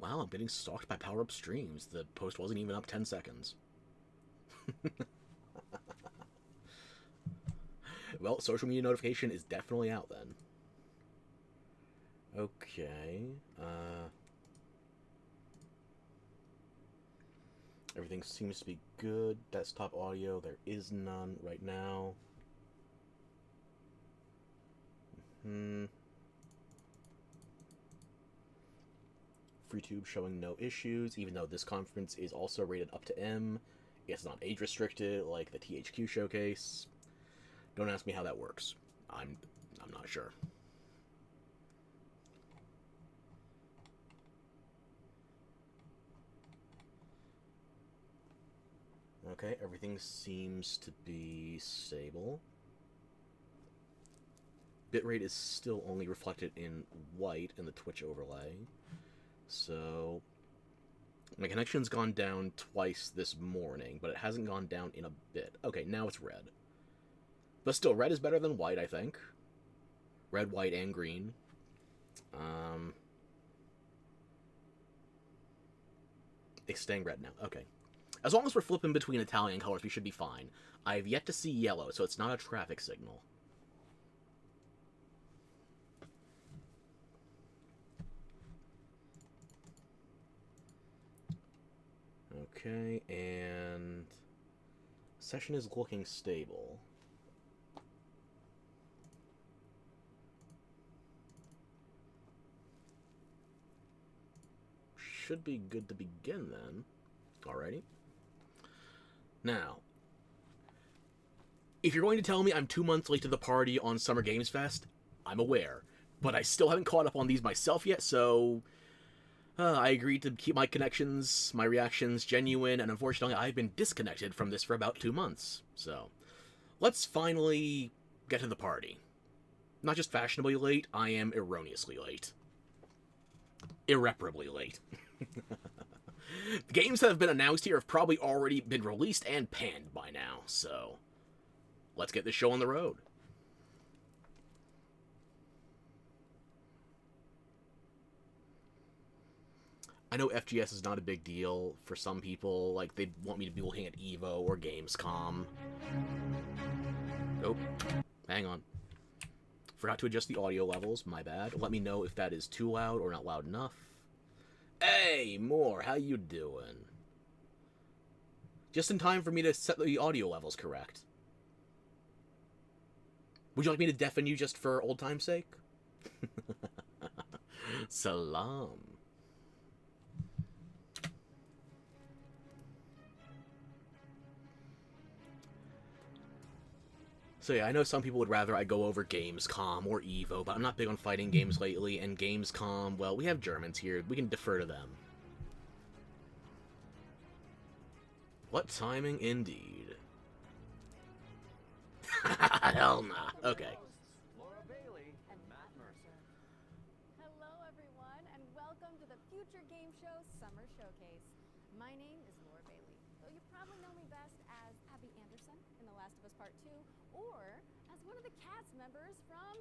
Wow, I'm getting stalked by power-up streams. The post wasn't even up 10 seconds. Well, social media notification is definitely out then. Okay. Everything seems to be good. Desktop audio, there is none right now. FreeTube showing no issues, even though this conference is also rated up to M. It's not age restricted like the THQ showcase. Don't ask me how that works. I'm not sure. Okay, everything seems to be stable. Bitrate is still only reflected in white in the Twitch overlay. So my connection's gone down twice this morning, but it hasn't gone down in a bit. Okay, now it's red. But still, red is better than white, I think. Red, white, and green. It's staying red now. Okay. As long as we're flipping between Italian colors, we should be fine. I've yet to see yellow, so it's not a traffic signal. Okay, and session is looking stable. Should be good to begin then. Alrighty. Now, if you're going to tell me I'm 2 months late to the party on Summer Games Fest, I'm aware. But I still haven't caught up on these myself yet, so I agreed to keep my connections, my reactions genuine, and unfortunately I've been disconnected from this for about 2 months. So, let's finally get to the party. Not just fashionably late, I am erroneously late. Irreparably late. The games that have been announced here have probably already been released and panned by now, so let's get this show on the road. I know FGS is not a big deal for some people, like they want me to be looking at EVO or Gamescom. Oh, hang on. Forgot to adjust the audio levels, my bad. Let me know if that is too loud or not loud enough. Hey, Moore, how you doing? Just in time for me to set the audio levels correct. Would you like me to deafen you just for old time's sake? Salam. So yeah, I know some people would rather I go over Gamescom or EVO, but I'm not big on fighting games lately, and Gamescom, well, we have Germans here. We can defer to them. What timing indeed. Hell nah. Okay. Hello, everyone, and welcome to the Future Game Show Summer Showcase. My name is Laura Bailey, though you probably know me best as Abby Anderson in The Last of Us Part 2, or as one of the cast members from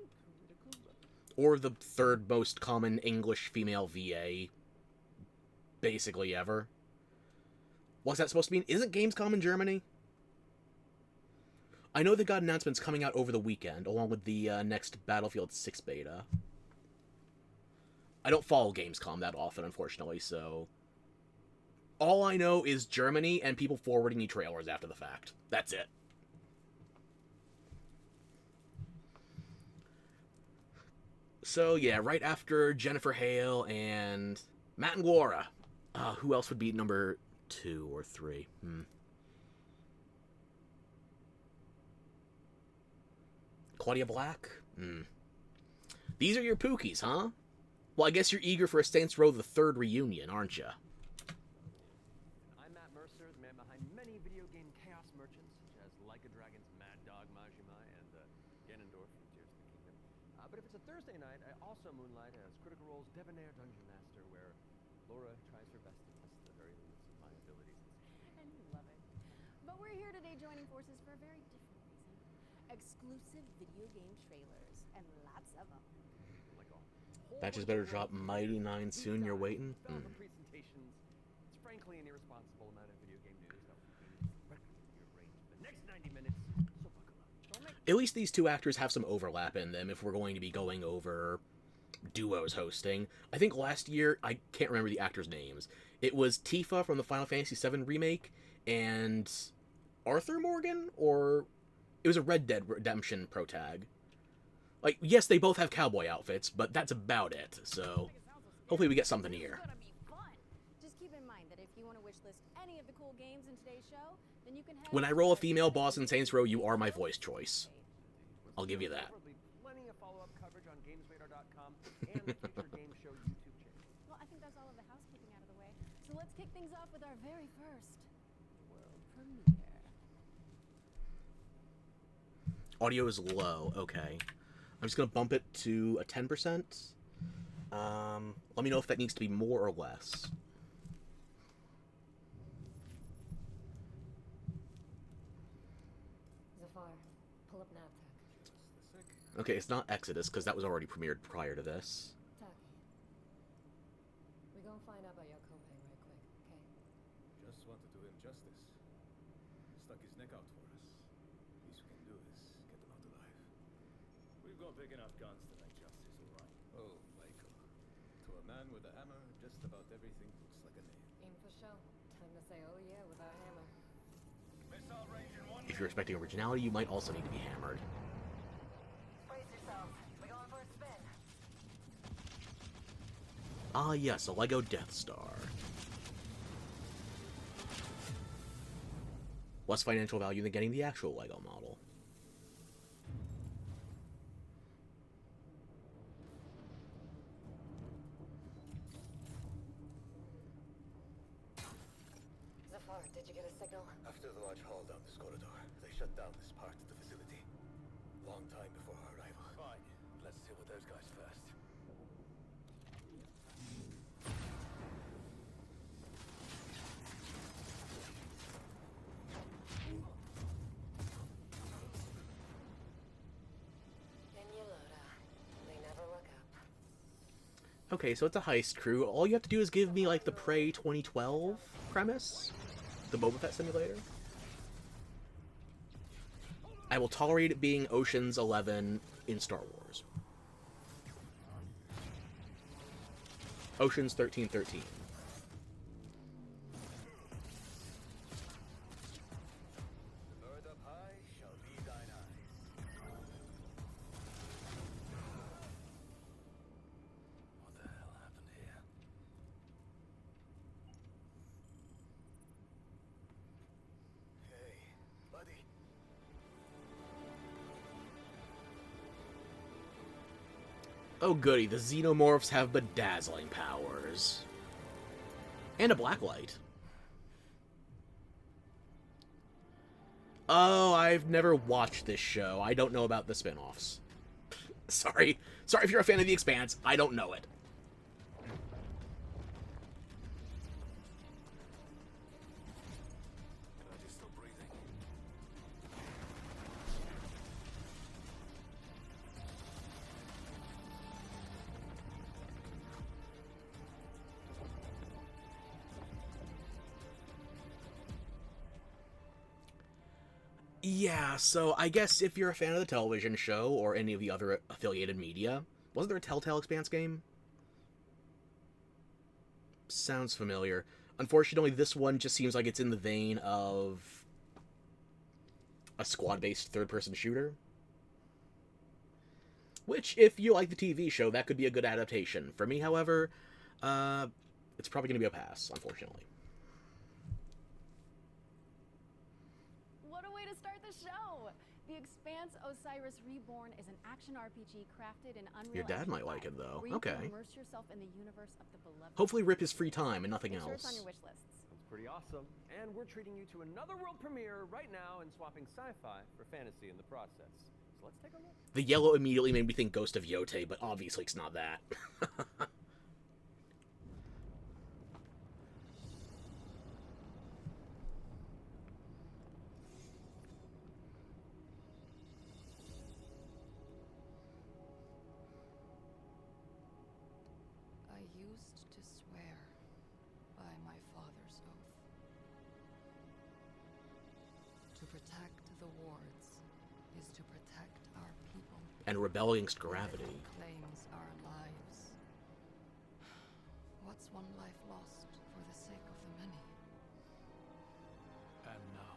Kunda. Or the third most common English female VA, basically ever. What's that supposed to mean? Isn't Gamescom in Germany? I know they got announcements coming out over the weekend, along with the next Battlefield 6 beta. I don't follow Gamescom that often, unfortunately, so all I know is Germany and people forwarding me trailers after the fact. That's it. So, yeah, right after Jennifer Hale and Matt and Laura. Who else would be number 2 or 3? Claudia Black? These are your Pookies, huh? Well, I guess you're eager for a Saints Row the Third reunion, aren't you? I'm Matt Mercer, the man behind many video game chaos merchants, such as Like a Dragon's Mad Dog Majima and Ganondorf from Tears of the Kingdom. But if it's a Thursday night, I also moonlight as Critical Role's Debonair Dungeon Master, where Laura tries her best to test the very limits of my abilities. And you love it. But we're here today joining forces for a very different reason. Exclusive video game trailers, and lots of them. Like all. whole Batches bunch better of drop world Mighty premieres, 9 deep soon, you're dives, waiting? developer presentations. It's frankly an irresponsible amount of video game news that will gain directly your brain for the next 90 minutes. So buckle up. Don't make At least these two actors have some overlap in them if we're going to be going over duos hosting. I think last year, I can't remember the actors' names. It was Tifa from the Final Fantasy VII Remake and Arthur Morgan, or it was a Red Dead Redemption protag. Like, yes, they both have cowboy outfits, but that's about it, so hopefully we get something here. It's gonna be fun. Just keep in mind that if you want to wishlist any of the cool games in today's show, then you can head When I roll a female boss in Saints Row, you are my voice choice. I'll give you that. There'll be plenty of follow-up coverage on GamesRadar.com and the Future Game Show YouTube channel. Well, I think that's all of the housekeeping out of the way. So let's kick things off with our very first world premiere. Audio is low, okay. I'm just gonna bump it to a 10%. Let me know if that needs to be more or less. Zafar, pull up NavTech. Okay, it's not Exodus, because that was already premiered prior to this. Taki. We're gonna find out about your Kopang right quick, okay? Just want to do him justice. Stuck his neck out for us. Least we can do is get him out alive. We've got big enough guns to make justice alright. Oh, Michael. To a man with a hammer, just about everything looks like a nail. Aim for show. Time to say oh yeah with our hammer. Missile range in one. If you're expecting originality, you might also need to be hammered. Brace yourselves. We're going for a spin. Ah yes, a Lego Death Star. Less financial value than getting the actual Lego model. Zafar, did you get a signal? After the large haul down this corridor, they shut down this part of the facility. Long time before our arrival. Fine. Let's deal with those guys first. They never look up. Okay, so it's a heist crew. All you have to do is give me, like, the Prey 2012 premise. The Boba Fett simulator. I will tolerate it being Ocean's 11 in Star Wars. Ocean's 1313. The bird up high shall be thine eyes. What the hell happened here? Hey, buddy. Oh goody, the Xenomorphs have bedazzling powers. And a blacklight. Oh, I've never watched this show. I don't know about the spin-offs. Sorry. Sorry if you're a fan of The Expanse. I don't know it. Blood is still breathing. Yeah, so I guess if you're a fan of the television show or any of the other affiliated media, wasn't there a Telltale Expanse game? Sounds familiar. Unfortunately, this one just seems like it's in the vein of a squad-based third-person shooter. Which, if you like the TV show, that could be a good adaptation. For me, however, it's probably going to be a pass, unfortunately. What a way to start the show! The Expanse Osiris Reborn is an action RPG crafted in Unreal Your dad Engine might like 5, it, though. where you Okay. can immerse yourself in the universe of the beloved. Hopefully rip his free time and nothing Make sure it's on else. your wish lists. Sounds pretty awesome. And we're treating you to another world premiere right now and swapping sci-fi for fantasy in the process. So let's take a look. The yellow immediately made me think Ghost of Yote, but obviously it's not that. used to swear by my father's oath. To protect the wards is to protect our people. And rebel against gravity. Claims our lives. What's one life lost for the sake of the many? And now?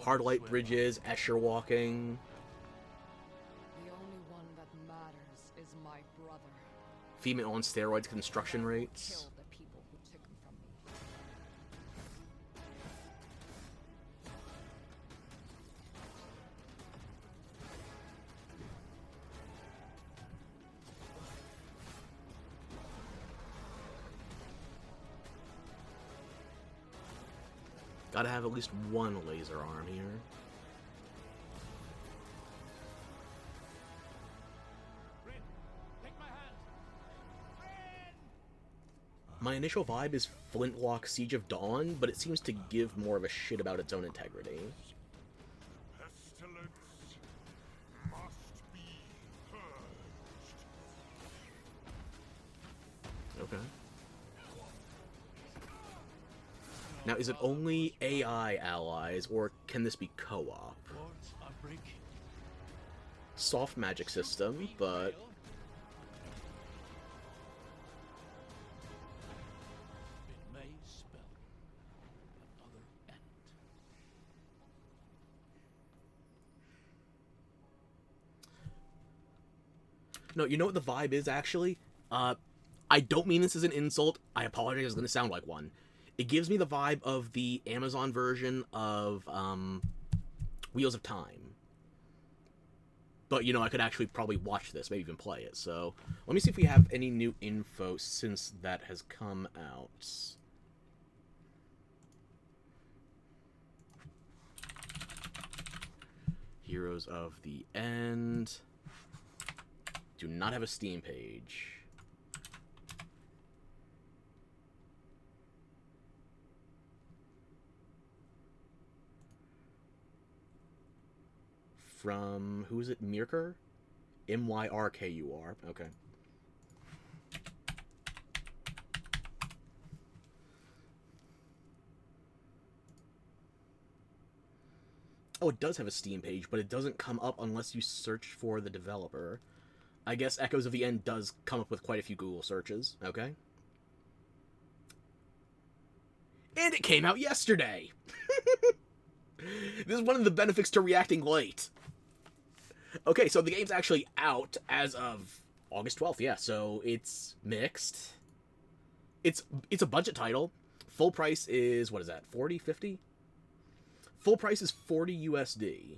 Hard light bridges, Escher walking. The only one that matters is my brother. Female on steroids construction rates. Kill the people who took him from me. Gotta have at least one laser arm here. Take my hand! My initial vibe is Flintlock Siege of Dawn, but it seems to give more of a shit about its own integrity. Pestilence must be purged. Okay. Now, is it only AI allies, or can this be co-op? Wards are breaking. Soft magic system, but... It may spell another end. No, you know what the vibe is, actually? I don't mean this as an insult. I apologize, it's going to sound like one. It gives me the vibe of the Amazon version of Wheels of Time. But, you know, I could actually probably watch this, maybe even play it. So, let me see if we have any new info since that has come out. Heroes of the End. Do not have a Steam page. From, who is it, Myrkur? Myrkur. Okay. Oh, it does have a Steam page, but it doesn't come up unless you search for the developer. I guess Echoes of the End does come up with quite a few Google searches, okay? And it came out yesterday! This is one of the benefits to reacting late. Okay, so the game's actually out as of August 12th, yeah, so it's mixed. It's a budget title. Full price is, what is that, 40, 50? Full price is 40 USD.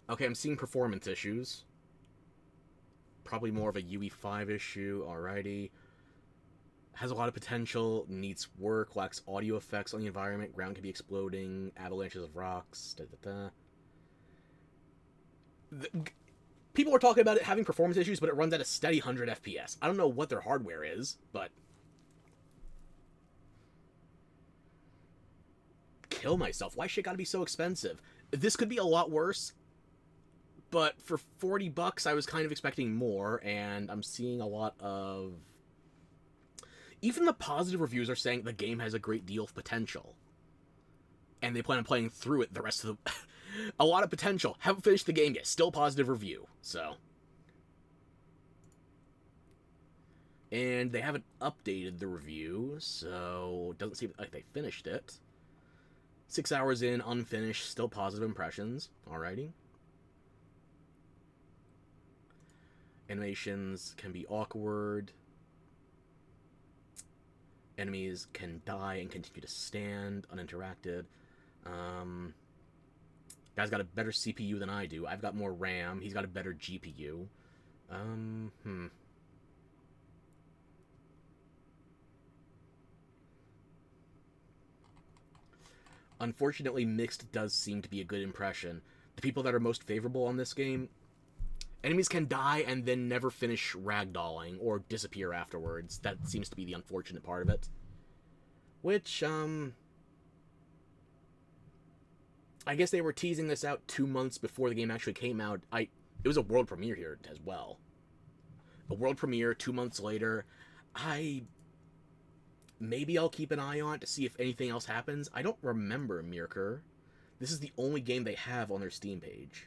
Okay, I'm seeing performance issues. Probably more of a UE5 issue, alrighty. Has a lot of potential, needs work, lacks audio effects on the environment, ground can be exploding, avalanches of rocks, People are talking about it having performance issues, but it runs at a steady 100 FPS. I don't know what their hardware is, but... Kill myself. Why shit gotta be so expensive? This could be a lot worse, but for 40 bucks, I was kind of expecting more, and I'm seeing a lot of... Even the positive reviews are saying the game has a great deal of potential. And they plan on playing through it the rest of the... a lot of potential. Haven't finished the game yet. Still positive review, so... And they haven't updated the review, so it doesn't seem like they finished it. 6 hours in, unfinished, still positive impressions. Alrighty. Animations can be awkward. Enemies can die and continue to stand uninteracted. Guy's got a better CPU than I do. I've got more RAM. He's got a better GPU. Unfortunately, mixed does seem to be a good impression. The people that are most favorable on this game, enemies can die and then never finish ragdolling or disappear afterwards. That seems to be the unfortunate part of it. Which, I guess they were teasing this out 2 months before the game actually came out. It was a world premiere here as well. A world premiere 2 months later. Maybe I'll keep an eye on it to see if anything else happens. I don't remember Mirkur. This is the only game they have on their Steam page.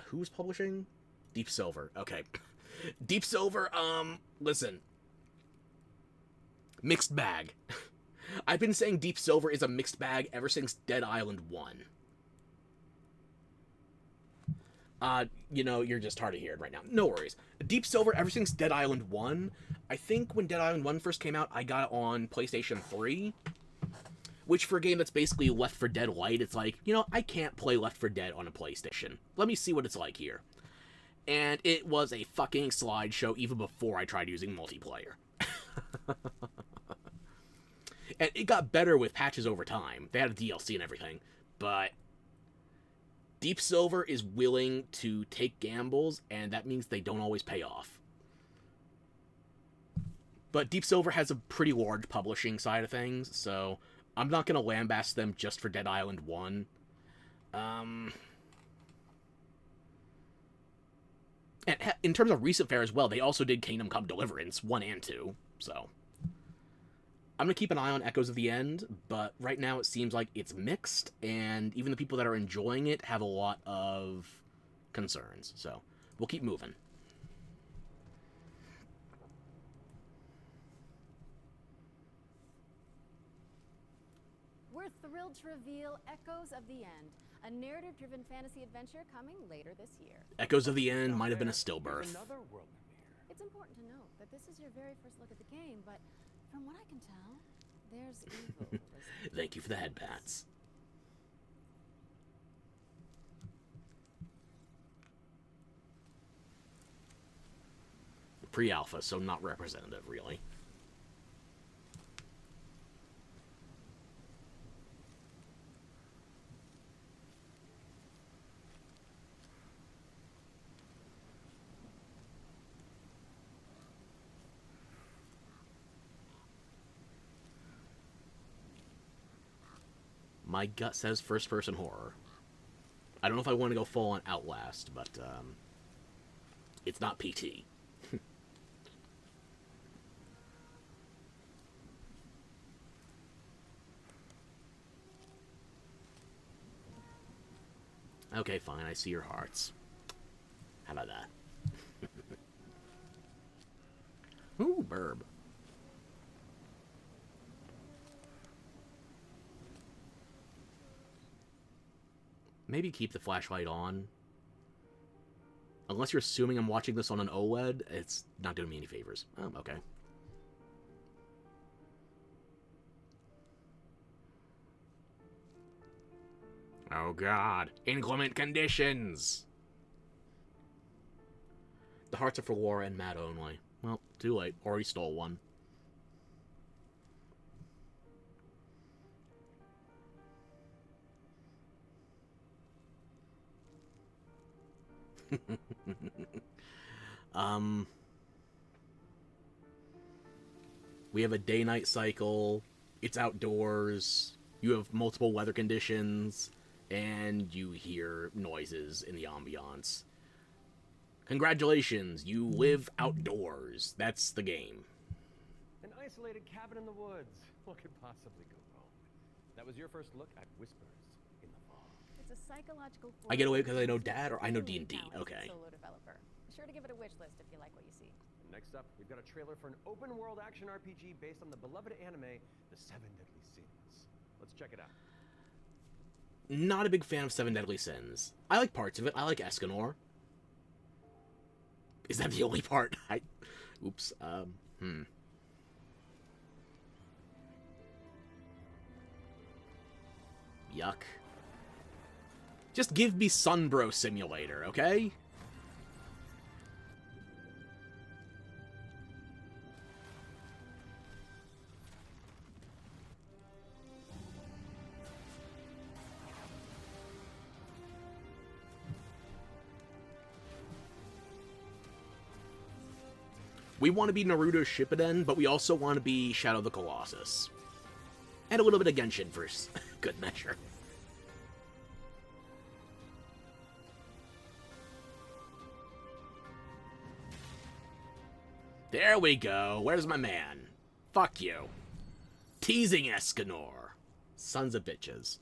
Who's publishing? Deep Silver. Okay. Deep Silver, listen. Mixed bag. I've been saying Deep Silver is a mixed bag ever since Dead Island 1. You're just hard of hearing right now. No worries. Deep Silver, ever since Dead Island 1, I think when Dead Island 1 first came out, I got it on PlayStation 3. Which, for a game that's basically Left 4 Dead light, it's like, I can't play Left 4 Dead on a PlayStation. Let me see what it's like here. And it was a fucking slideshow even before I tried using multiplayer. And it got better with patches over time. They had a DLC and everything. But Deep Silver is willing to take gambles, and that means they don't always pay off. But Deep Silver has a pretty large publishing side of things, so I'm not going to lambast them just for Dead Island 1. And in terms of recent fare as well, they also did Kingdom Come Deliverance 1 and 2, so I'm going to keep an eye on Echoes of the End, but right now it seems like it's mixed, and even the people that are enjoying it have a lot of concerns, so we'll keep moving. We're thrilled to reveal Echoes of the End, a narrative-driven fantasy adventure coming later this year. Echoes of the End might have been a stillbirth. Another world premiere. It's important to note that this is your very first look at the game, but from what I can tell, there's evil. Thank you for the head pats. Pre-alpha, so not representative, really. My gut says first-person horror. I don't know if I want to go full on Outlast, but it's not PT. Okay, fine, I see your hearts. How about that? Ooh, burb. Maybe keep the flashlight on. Unless you're assuming I'm watching this on an OLED, it's not doing me any favors. Oh, okay. Oh god. Inclement conditions! The hearts are for Laura and Matt only. Well, too late. Already stole one. We have a day-night cycle. It's outdoors. You have multiple weather conditions, and you hear noises in the ambiance. Congratulations, you live outdoors. That's the game. An isolated cabin in the woods. What could possibly go wrong? That was your first look at Whispers in the Fog. It's a psychological. I get away because I know Dad, or I know D&D. Okay. Solo developer. Be sure to give it a wish list if you like what you see. Next up, we've got a trailer for an open-world action RPG based on the beloved anime, The Seven Deadly Sins. Let's check it out. Not a big fan of Seven Deadly Sins. I like parts of it. I like Escanor. Is that the only part? Oops. Yuck. Just give me Sunbro Simulator, okay? We want to be Naruto Shippuden, but we also want to be Shadow of the Colossus. And a little bit of Genshin for good measure. There we go. Where's my man? Fuck you. Teasing Escanor. Sons of bitches.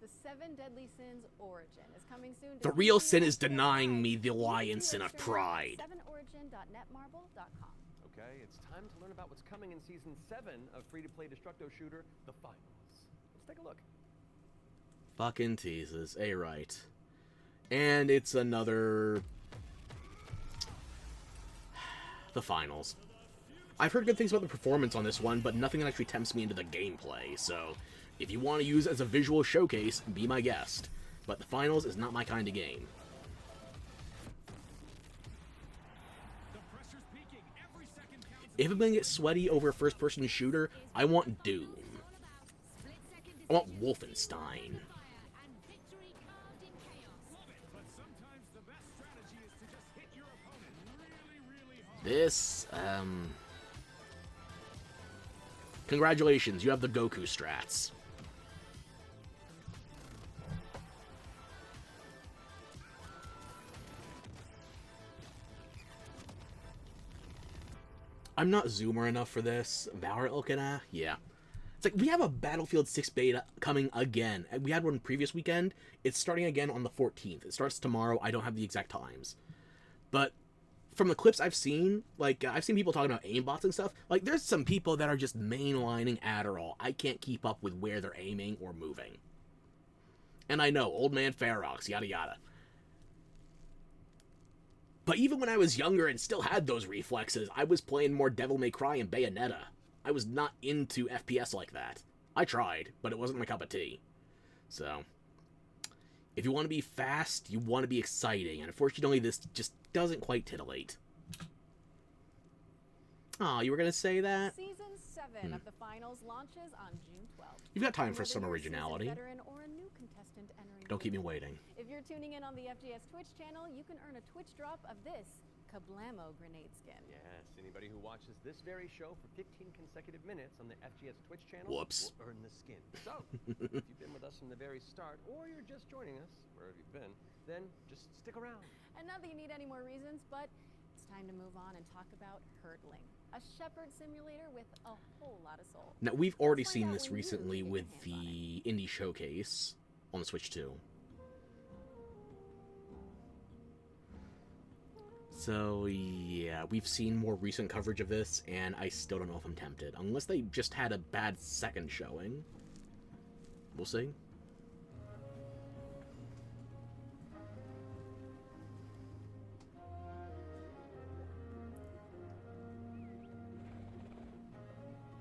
The 7 Deadly Sins Origin is coming soon. The real sin is denying me the alliance sin of pride. 7origin.netmarble.com. Okay, it's time to learn about what's coming in Season 7 of free-to-play Destructo shooter, The Finals. Let's take a look. Fucking teases. A-right. And it's another... The Finals. I've heard good things about the performance on this one, but nothing that actually tempts me into the gameplay, so if you want to use it as a visual showcase, be my guest. But the Finals is not my kind of game. If I'm gonna get sweaty over a first-person shooter, I want Doom. I want Wolfenstein. This, Congratulations, you have the Goku strats. I'm not zoomer enough for this. Valorant looking at? Yeah. It's like, we have a Battlefield 6 beta coming again. We had one previous weekend. It's starting again on the 14th. It starts tomorrow. I don't have the exact times. But from the clips I've seen, like, I've seen people talking about aimbots and stuff. Like, there's some people that are just mainlining Adderall. I can't keep up with where they're aiming or moving. And I know, old man Ferox, yada yada. But even when I was younger and still had those reflexes, I was playing more Devil May Cry and Bayonetta. I was not into FPS like that. I tried, but it wasn't my cup of tea. So, if you want to be fast, you want to be exciting, and unfortunately this just doesn't quite titillate. Aw, you were gonna say that? Season 7 of the Finals launches on June 12th. You've got time for Whether some you're a originality. seasoned veteran or a new contestant entering Don't the keep me game. waiting. If you're tuning in on the FGS Twitch channel, you can earn a Twitch drop of this Kablamo grenade skin. Yes, anybody who watches this very show for 15 consecutive minutes on the FGS Twitch channel Whoops. will earn the skin. So, if you've been with us from the very start, or you're just joining us, wherever you've been, then just stick around. And not that you need any more reasons, but it's time to move on and talk about Hurdling, a shepherd simulator with a whole lot of soul. Now, we've already Let's find seen out this when you recently get your with hands on the indie showcase on the Switch 2. So, yeah, we've seen more recent coverage of this, and I still don't know if I'm tempted. Unless they just had a bad second showing. We'll see.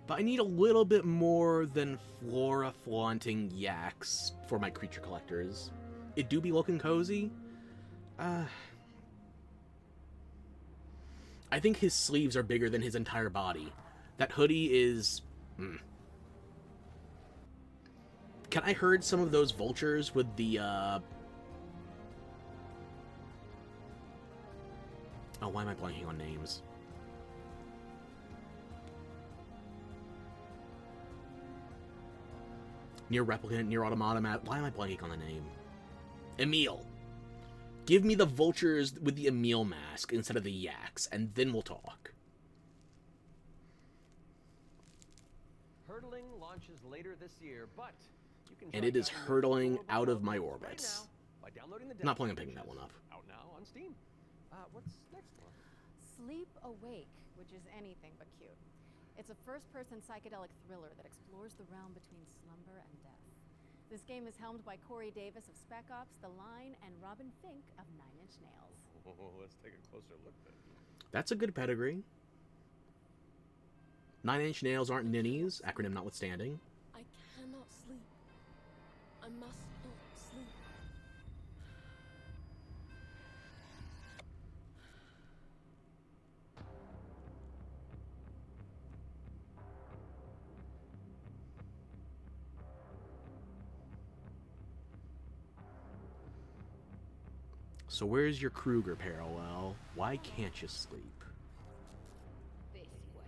But I need a little bit more than flora-flaunting yaks for my creature collectors. It do be looking cozy. I think his sleeves are bigger than his entire body. That hoodie is... Can I herd some of those vultures with the, Oh, why am I blanking on names? Near Replicant, Near Automaton... Why am I blanking on the name? Emil. Give me the vultures with the Emil mask instead of the yaks, and then we'll talk. Hurdling launches later this year, but you can And it is hurtling out of my orbits. right now by downloading the Not demo, planning on picking which that one is up. Out now on Steam. What's next, Laura? Sleep Awake, which is anything but cute. It's a first-person psychedelic thriller that explores the realm between slumber and death. This game is helmed by Corey Davis of Spec Ops, The Line, and Robin Fink of 9 Inch Nails. Oh, let's take a closer look then. That's a good pedigree. 9 Inch Nails aren't ninnies, acronym notwithstanding. I cannot sleep. I must not sleep. So where's your Kruger parallel? Why can't you sleep? This way.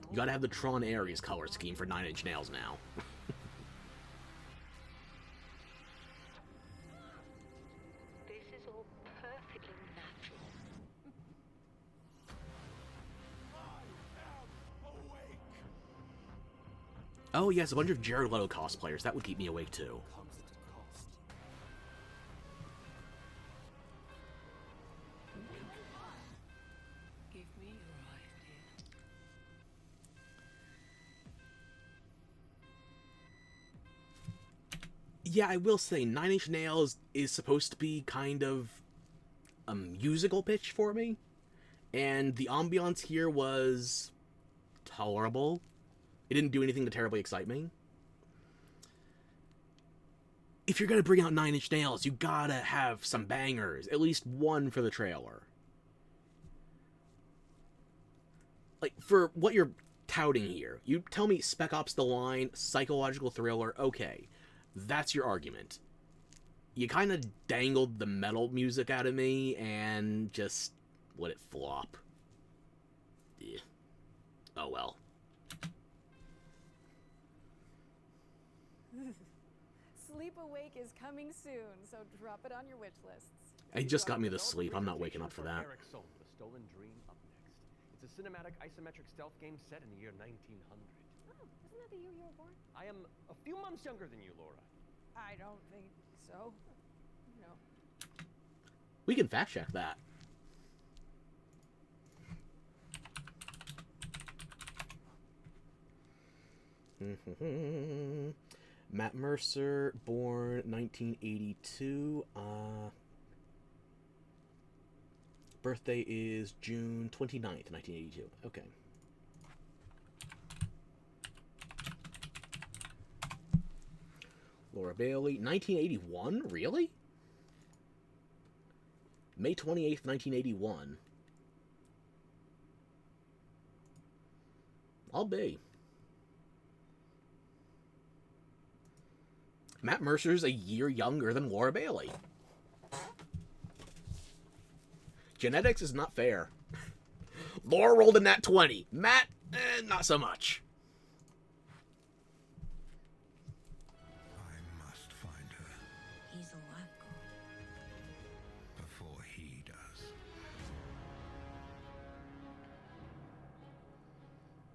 You are not You gotta have the Tron Ares color scheme for Nine Inch Nails now. This is all perfectly natural. Oh yes, a bunch of Jared Leto cosplayers. That would keep me awake too. Comes at a cost. Give me your idea. Yeah, I will say, Nine Inch Nails is supposed to be kind of a musical pitch for me. And the ambiance here was tolerable. It didn't do anything to terribly excite me. If you're gonna bring out Nine Inch Nails, you gotta have some bangers. At least one for the trailer. Like, for what you're touting here, you tell me Spec Ops The Line, psychological thriller, okay. That's your argument. You kind of dangled the metal music out of me and just let it flop. Yeah. Oh well. Sleep Awake is coming soon, so drop it on your wish lists. It just got me to sleep. I'm not waking up for that. Ferox, The Stolen Dream up next. It's a cinematic isometric stealth game set in the year 1900. Oh, isn't that the year you were born? I am a few months younger than you, Laura. I don't think so. No. We can fact check that. Matt Mercer, born 1982. Birthday is June 29th, 1982. Okay. Laura Bailey, 1981? Really? May 28th, 1981. I'll be. Matt Mercer's a year younger than Laura Bailey. Genetics is not fair. Laura rolled a nat 20. Matt, not so much. I must find her He's a wacko. before he does.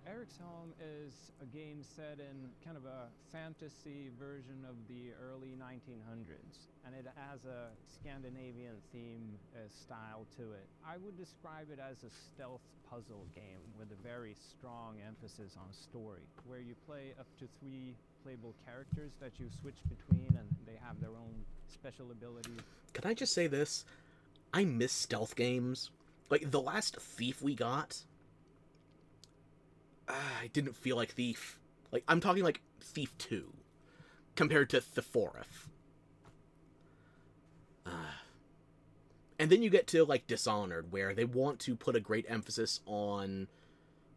Eric's Home is a game set in kind of a fantasy version of the early 1900s, and it has a Scandinavian theme style to it. I would describe it as a stealth puzzle game with a very strong emphasis on story, where you play up to 3 playable characters that you switch between, and they have their own special abilities. Can I just say this? I miss stealth games. Like, the last Thief we got, I didn't feel like Thief. Like, I'm talking like Thief 2 compared to Theforith. And then you get to, like, Dishonored, where they want to put a great emphasis on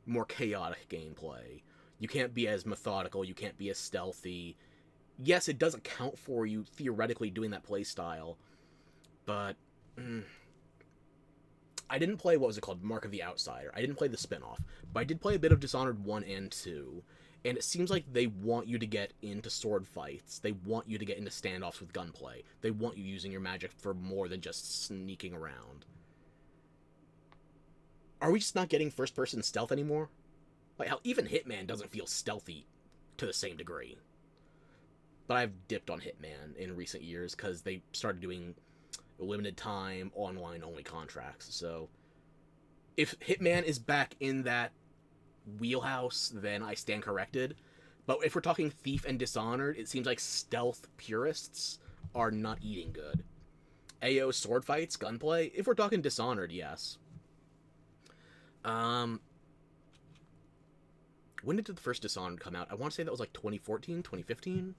more chaotic gameplay. You can't be as methodical, you can't be as stealthy. Yes, it does account for you theoretically doing that playstyle, but I didn't play, what was it called, Mark of the Outsider. I didn't play the spin-off, but I did play a bit of Dishonored 1 and 2, and it seems like they want you to get into sword fights. They want you to get into standoffs with gunplay. They want you using your magic for more than just sneaking around. Are we just not getting first-person stealth anymore? Like, how even Hitman doesn't feel stealthy to the same degree. But I've dipped on Hitman in recent years because they started doing limited time, online-only contracts. So, if Hitman is back in that wheelhouse, then I stand corrected. But if we're talking Thief and Dishonored, it seems like stealth purists are not eating good. AO sword fights, gunplay, if we're talking Dishonored, yes. When did the first Dishonored come out? I want to say that was like 2014, 2015?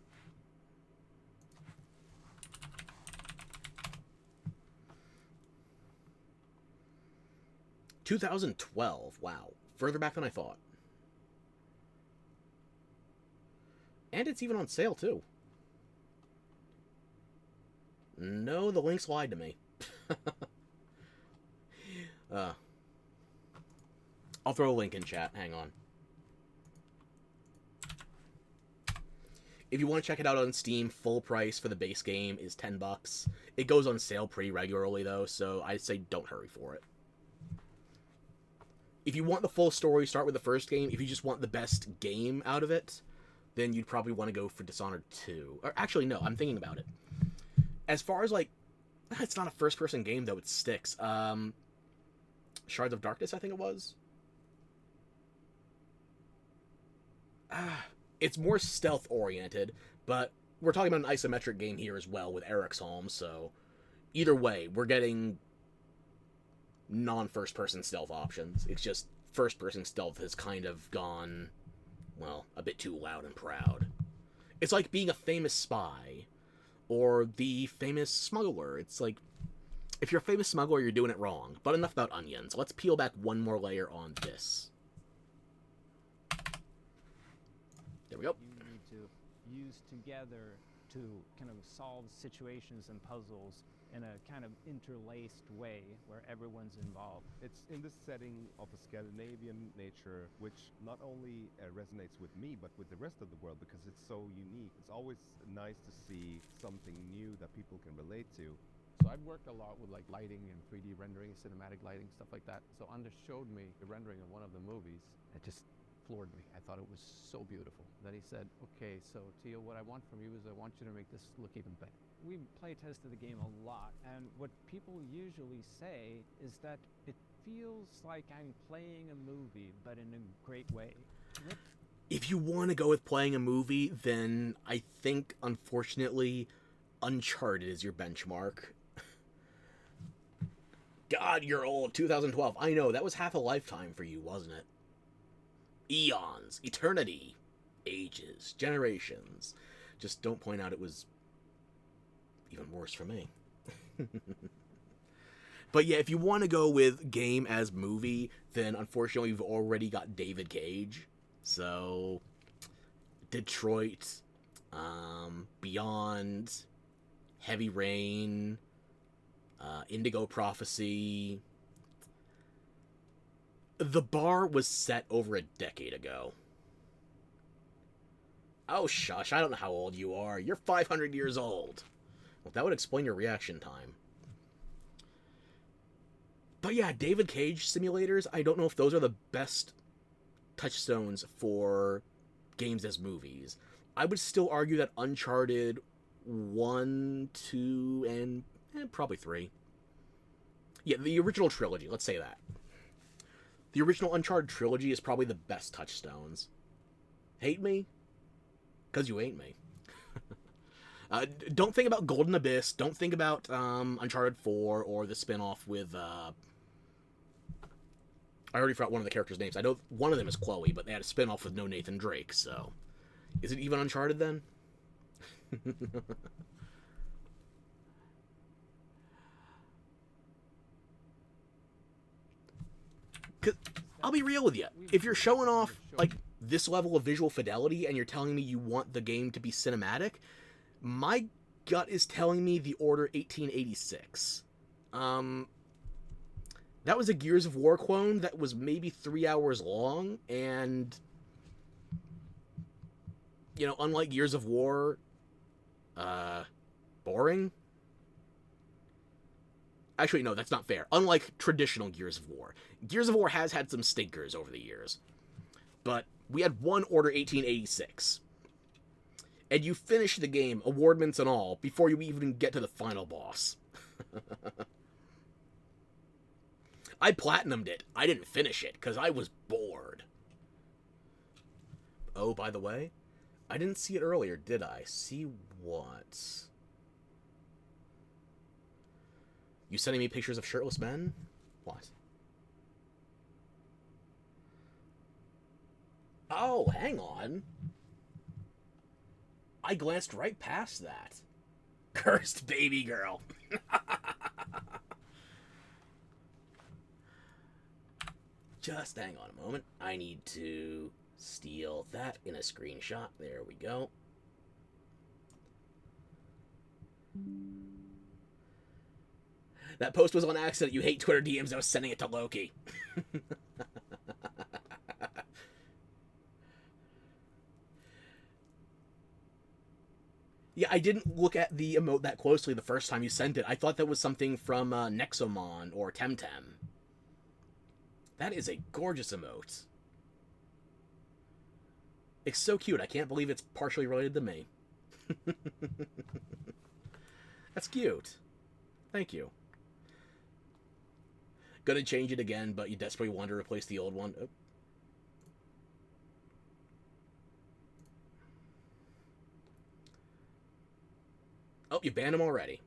$2012. Wow. Further back than I thought. And it's even on sale, too. No, the links lied to me. I'll throw a link in chat. Hang on. If you want to check it out on Steam, full price for the base game is $10. It goes on sale pretty regularly, though, so I'd say don't hurry for it. If you want the full story, start with the first game. If you just want the best game out of it, then you'd probably want to go for Dishonored 2. Or actually, no, I'm thinking about it. As far as, like, it's not a first-person game, though, it sticks. Shards of Darkness, I think it was. It's more stealth-oriented, but we're talking about an isometric game here as well with Eric's home, so either way, we're getting non-first-person stealth options. It's just first-person stealth has kind of gone, well, a bit too loud and proud. It's like being a famous spy or the famous smuggler. It's like, if you're a famous smuggler, you're doing it wrong. But enough about onions. Let's peel back one more layer on this. There we go. You need to use together to kind of solve situations and puzzles in a kind of interlaced way where everyone's involved. It's in this setting of a Scandinavian nature, which not only resonates with me, but with the rest of the world, because it's so unique. It's always nice to see something new that people can relate to. So I've worked a lot with like lighting and 3D rendering, cinematic lighting, stuff like that. So Anders showed me the rendering of one of the movies. It just floored me. I thought it was so beautiful. Then he said, okay, so Tio, what I want from you is I want you to make this look even better. We play tested the game a lot, and what people usually say is that it feels like I'm playing a movie, but in a great way. If you want to go with playing a movie, then I think, unfortunately, Uncharted is your benchmark. God, you're old. 2012. I know, that was half a lifetime for you, wasn't it? Eons, eternity, ages, generations. Just don't point out it was even worse for me. But yeah, if you want to go with game as movie, then unfortunately you've already got David Cage. So, Detroit, Beyond, Heavy Rain, Indigo Prophecy. The bar was set over a decade ago. Oh, shush, I don't know how old you are. You're 500 years old. Well, that would explain your reaction time. But yeah, David Cage simulators, I don't know if those are the best touchstones for games as movies. I would still argue that Uncharted 1, 2, and probably 3. Yeah, the original trilogy, let's say that. The original Uncharted trilogy is probably the best touchstones. Hate me? Because you ain't me. Don't think about Golden Abyss. Don't think about Uncharted 4 or the spin-off with... I already forgot one of the characters' names. I know one of them is Chloe, but they had a spin-off with no Nathan Drake, so... Is it even Uncharted, then? Cause I'll be real with you. If you're showing off, like, this level of visual fidelity and you're telling me you want the game to be cinematic, my gut is telling me the Order 1886. That was a Gears of War clone that was maybe 3 hours long, and, you know, unlike Gears of War, boring? Actually, no, that's not fair. Unlike traditional Gears of War. Gears of War has had some stinkers over the years. But we had one Order 1886. And you finish the game, awardments and all, before you even get to the final boss. I platinumed it. I didn't finish it, because I was bored. Oh, by the way, I didn't see it earlier, did I? See what? You sending me pictures of shirtless men? What? Oh, hang on. I glanced right past that. Cursed baby girl. Just hang on a moment. I need to steal that in a screenshot. There we go. That post was on accident. You hate Twitter DMs. I was sending it to Loki. Yeah, I didn't look at the emote that closely the first time you sent it. I thought that was something from Nexomon or Temtem. That is a gorgeous emote. It's so cute. I can't believe it's partially related to me. That's cute. Thank you. Gonna change it again, but you desperately want to replace the old one. Oh. Oh, you banned him already.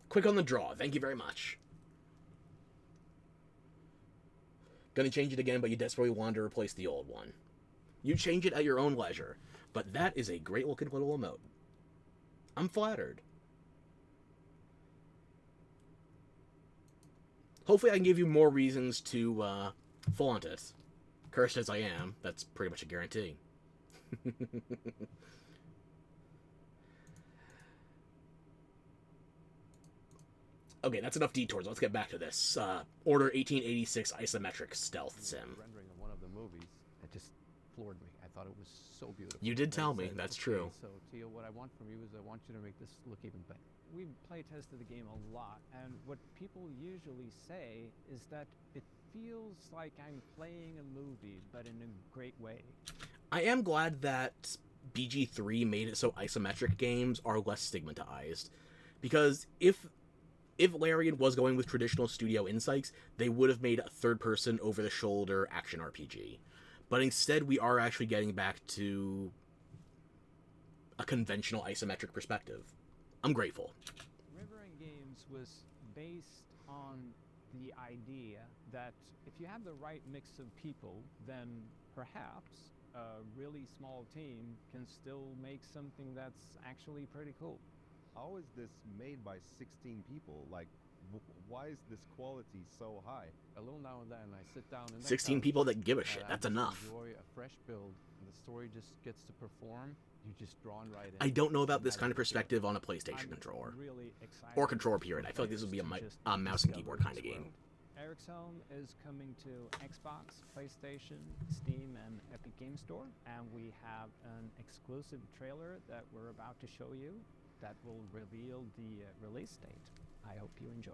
Quick on the draw. Thank you very much. Gonna change it again, but you desperately want to replace the old one. You change it at your own leisure, but that is a great looking little emote. I'm flattered. Hopefully I can give you more reasons to flaunt it. Cursed as I am, that's pretty much a guarantee. Okay, that's enough detours. Let's get back to this. Order 1886 isometric stealth sim. Rendering of one of the movies, it just floored me. I thought it was so beautiful. You did tell me, Said, that's okay, true. So, Tio, what I want from you is I want you to make this look even better. We've play tested the game a lot, and what people usually say is that it feels like I'm playing a movie, but in a great way. I am glad that BG3 made it so isometric games are less stigmatized. Because if Larian was going with traditional studio insights, they would have made a third-person, over-the-shoulder action RPG. But instead, we are actually getting back to a conventional isometric perspective. I'm grateful. Rivering Games was based on the idea that if you have the right mix of people, then perhaps a really small team can still make something that's actually pretty cool. How is this made by 16 people? Like, why is this quality so high? A little now and then I sit down and 16 people that give a shit. That's enough. Enjoy a fresh build, and the story just gets to perform. You're just drawn right in. I don't know about this kind of perspective on a PlayStation controller. Really excited. Or controller period. I feel like this would be a mouse and keyboard kind of game. Eric's Home is coming to Xbox, PlayStation, Steam, and Epic Game Store. And we have an exclusive trailer that we're about to show you that will reveal the release date. I hope you enjoy.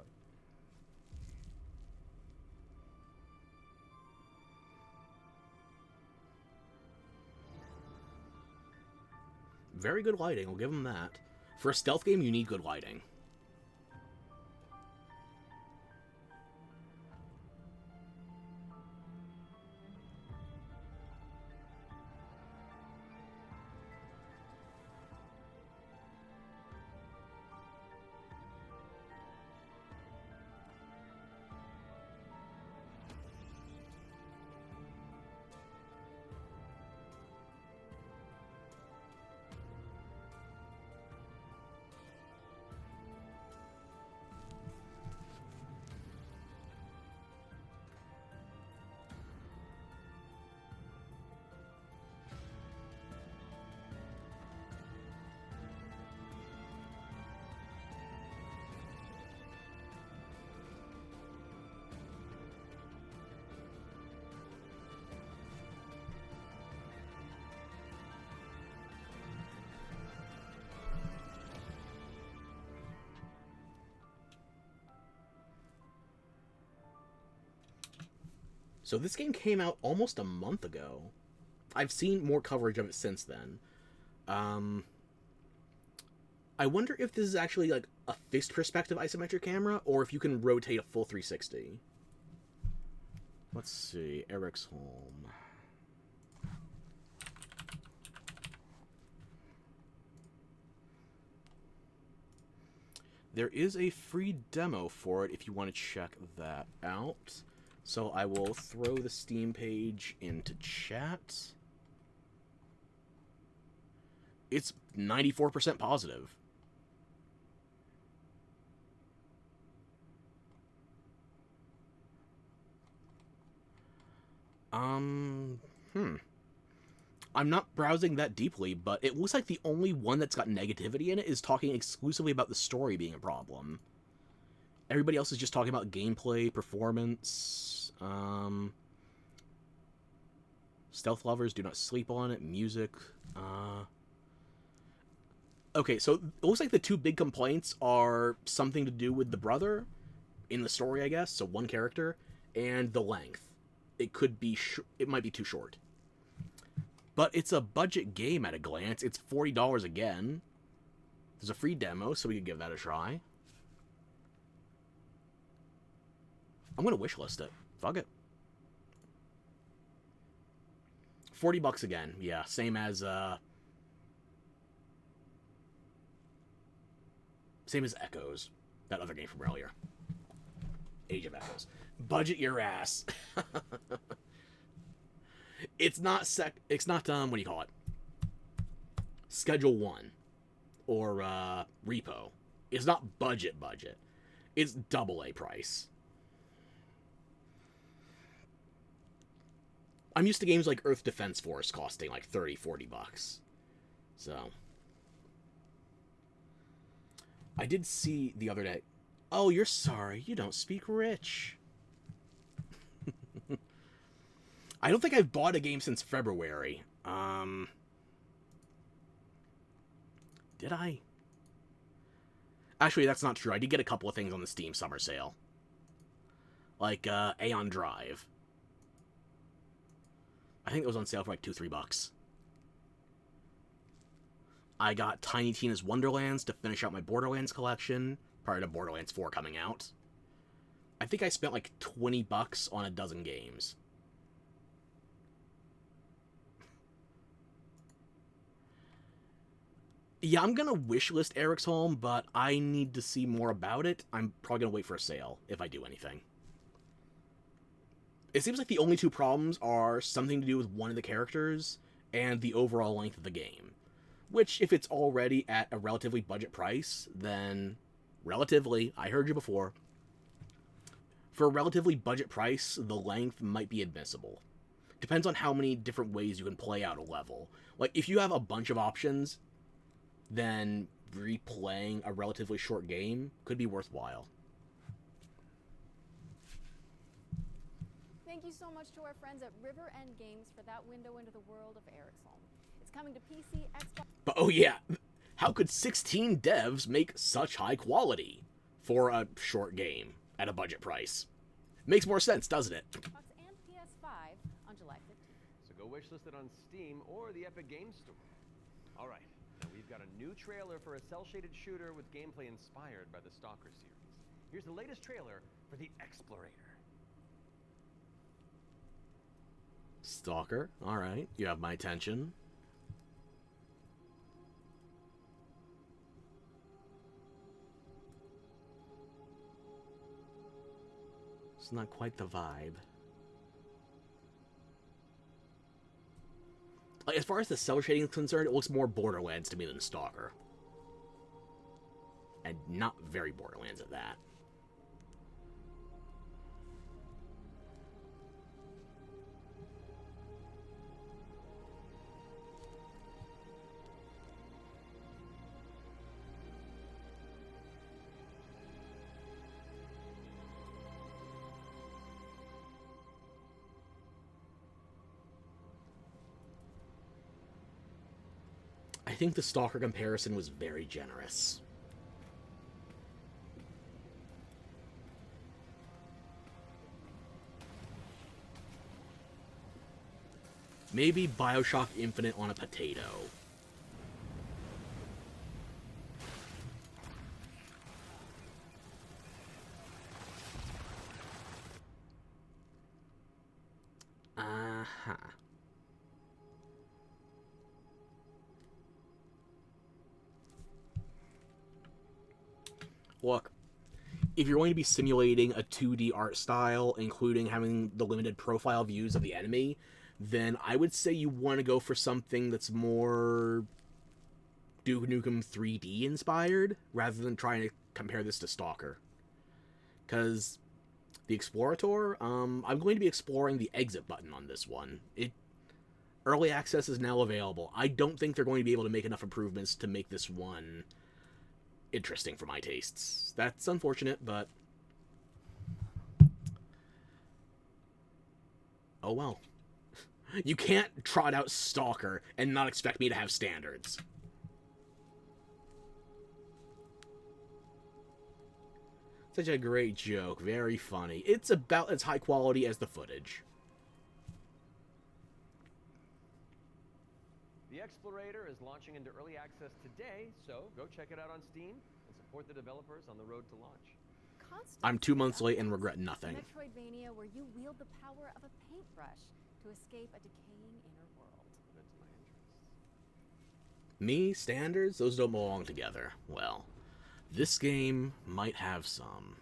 Very good lighting, I'll give them that. For a stealth game, you need good lighting. So this game came out almost a month ago. I've seen more coverage of it since then. I wonder if this is actually like a fixed perspective isometric camera, or if you can rotate a full 360. Let's see, Eric's Home. There is a free demo for it if you want to check that out. So I will throw the Steam page into chat. It's 94% positive. I'm not browsing that deeply, but it looks like the only one that's got negativity in it is talking exclusively about the story being a problem. Everybody else is just talking about gameplay, performance, stealth lovers do not sleep on it, music. Okay, so it looks like the two big complaints are something to do with the brother in the story, I guess. So one character, and the length. It could be it might be too short. But it's a budget game at a glance. It's $40 again. There's a free demo, so we could give that a try. I'm gonna wishlist it. Fuck it. $40 again. Yeah, same as Echoes, that other game from earlier. Age of Echoes. Budget your ass. It's not what do you call it? Schedule 1 or Repo. It's not budget. It's AA price. I'm used to games like Earth Defense Force costing like $30-$40. So I did see the other day. Oh, you're sorry. You don't speak rich. I don't think I've bought a game since February. Did I? Actually, that's not true. I did get a couple of things on the Steam summer sale. Like Aeon Drive. I think it was on sale for like $2-$3. I got Tiny Tina's Wonderlands to finish out my Borderlands collection prior to Borderlands 4 coming out. I think I spent like $20 on a dozen games. Yeah, I'm gonna wishlist Eric's Home, but I need to see more about it. I'm probably gonna wait for a sale if I do anything. It seems like the only two problems are something to do with one of the characters and the overall length of the game. Which, if it's already at a relatively budget price, then relatively, I heard you before, for a relatively budget price, the length might be admissible. Depends on how many different ways you can play out a level. Like, if you have a bunch of options, then replaying a relatively short game could be worthwhile. Thank you so much to our friends at River End Games for that window into the world of Eric's Home. It's coming to PC, Xbox... But oh yeah, how could 16 devs make such high quality for a short game at a budget price? Makes more sense, doesn't it? Xbox and PS5 on July 15th. So go wishlist it on Steam or the Epic Games Store. All right, now we've got a new trailer for a cel-shaded shooter with gameplay inspired by the Stalker series. Here's the latest trailer for The Explorator. Stalker, alright, you have my attention. It's not quite the vibe. Like, as far as the cell shading is concerned, it looks more Borderlands to me than Stalker. And not very Borderlands at that. I think the Stalker comparison was very generous. Maybe BioShock Infinite on a potato. Uh-huh. Look, if you're going to be simulating a 2D art style, including having the limited profile views of the enemy, then I would say you want to go for something that's more Duke Nukem 3D inspired, rather than trying to compare this to Stalker. Because the Explorator, I'm going to be exploring the exit button on this one. Early access is now available. I don't think they're going to be able to make enough improvements to make this one interesting for my tastes. That's unfortunate, but oh well. You can't trot out Stalker and not expect me to have standards. Such a great joke. Very funny. It's about as high quality as the footage. The Explorator is launching into early access today, so go check it out on Steam and support the developers on the road to launch. I'm 2 months late and regret nothing. Metroidvania where you wield the power of a paintbrush to escape a decaying inner world. That's my interest. Me, standards, those don't belong together. Well, this game might have some.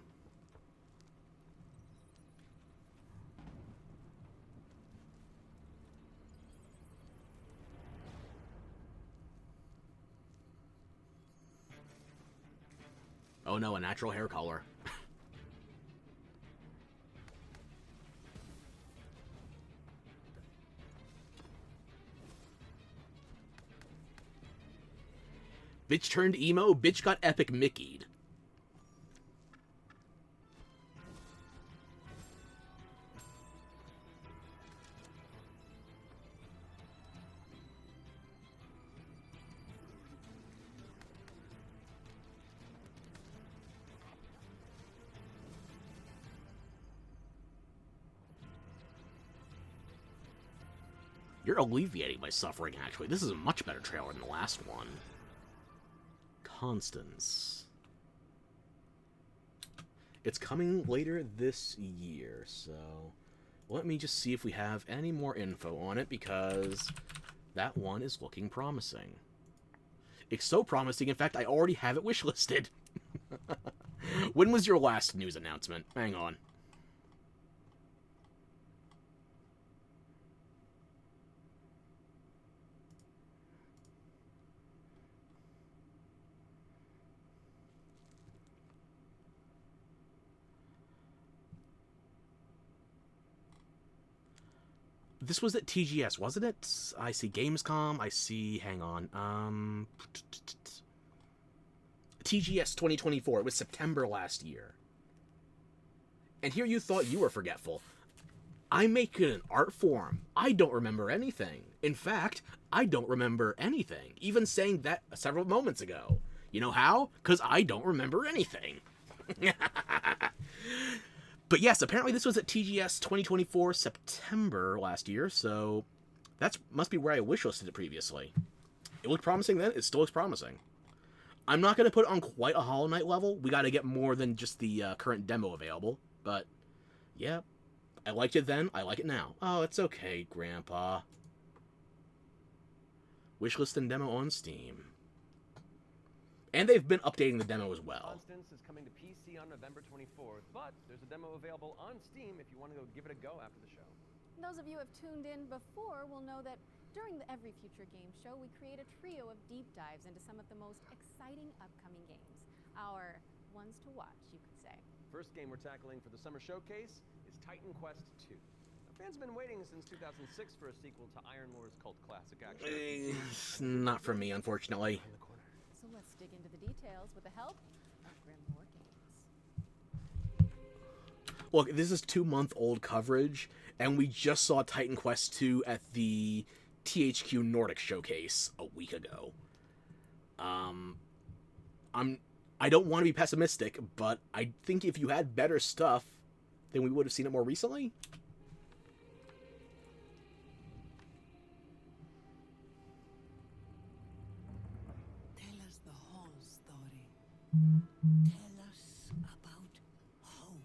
Oh no, a natural hair color. Bitch turned emo, bitch got epic Mickey'd. You're alleviating my suffering, actually. This is a much better trailer than the last one. Constance. It's coming later this year, so let me just see if we have any more info on it, because that one is looking promising. It's so promising, in fact, I already have it wishlisted. When was your last news announcement? Hang on. This was at TGS, wasn't it? I see Gamescom. I see... Hang on. TGS 2024. It was September last year. And here you thought you were forgetful. I make it an art form. I don't remember anything. In fact, I don't remember anything. Even saying that several moments ago. You know how? Because I don't remember anything. But yes, apparently this was at TGS 2024 September last year, so that must be where I wishlisted it previously. It looked promising then, it still looks promising. I'm not going to put it on quite a Hollow Knight level. We got to get more than just the current demo available, but yeah, I liked it then, I like it now. Oh, it's okay, Grandpa. Wishlist and demo on Steam. And they've been updating the demo as well. Constance is coming to PC on November 24th, but there's a demo available on Steam if you want to go give it a go after the show. Those of you who have tuned in before will know that during the Every Future Game Show, we create a trio of deep dives into some of the most exciting upcoming games. Our ones to watch, you could say. First game we're tackling for the summer showcase is Titan Quest 2. Now, fans have been waiting since 2006 for a sequel to Iron Lore's cult classic action. Not for me, unfortunately. So let's dig into the details with the help of Grimoire Games. Look, this is 2-month-old coverage, and we just saw Titan Quest 2 at the THQ Nordic showcase a week ago. I don't want to be pessimistic, but I think if you had better stuff, then we would have seen it more recently. Tell us the whole story. Tell us about hope.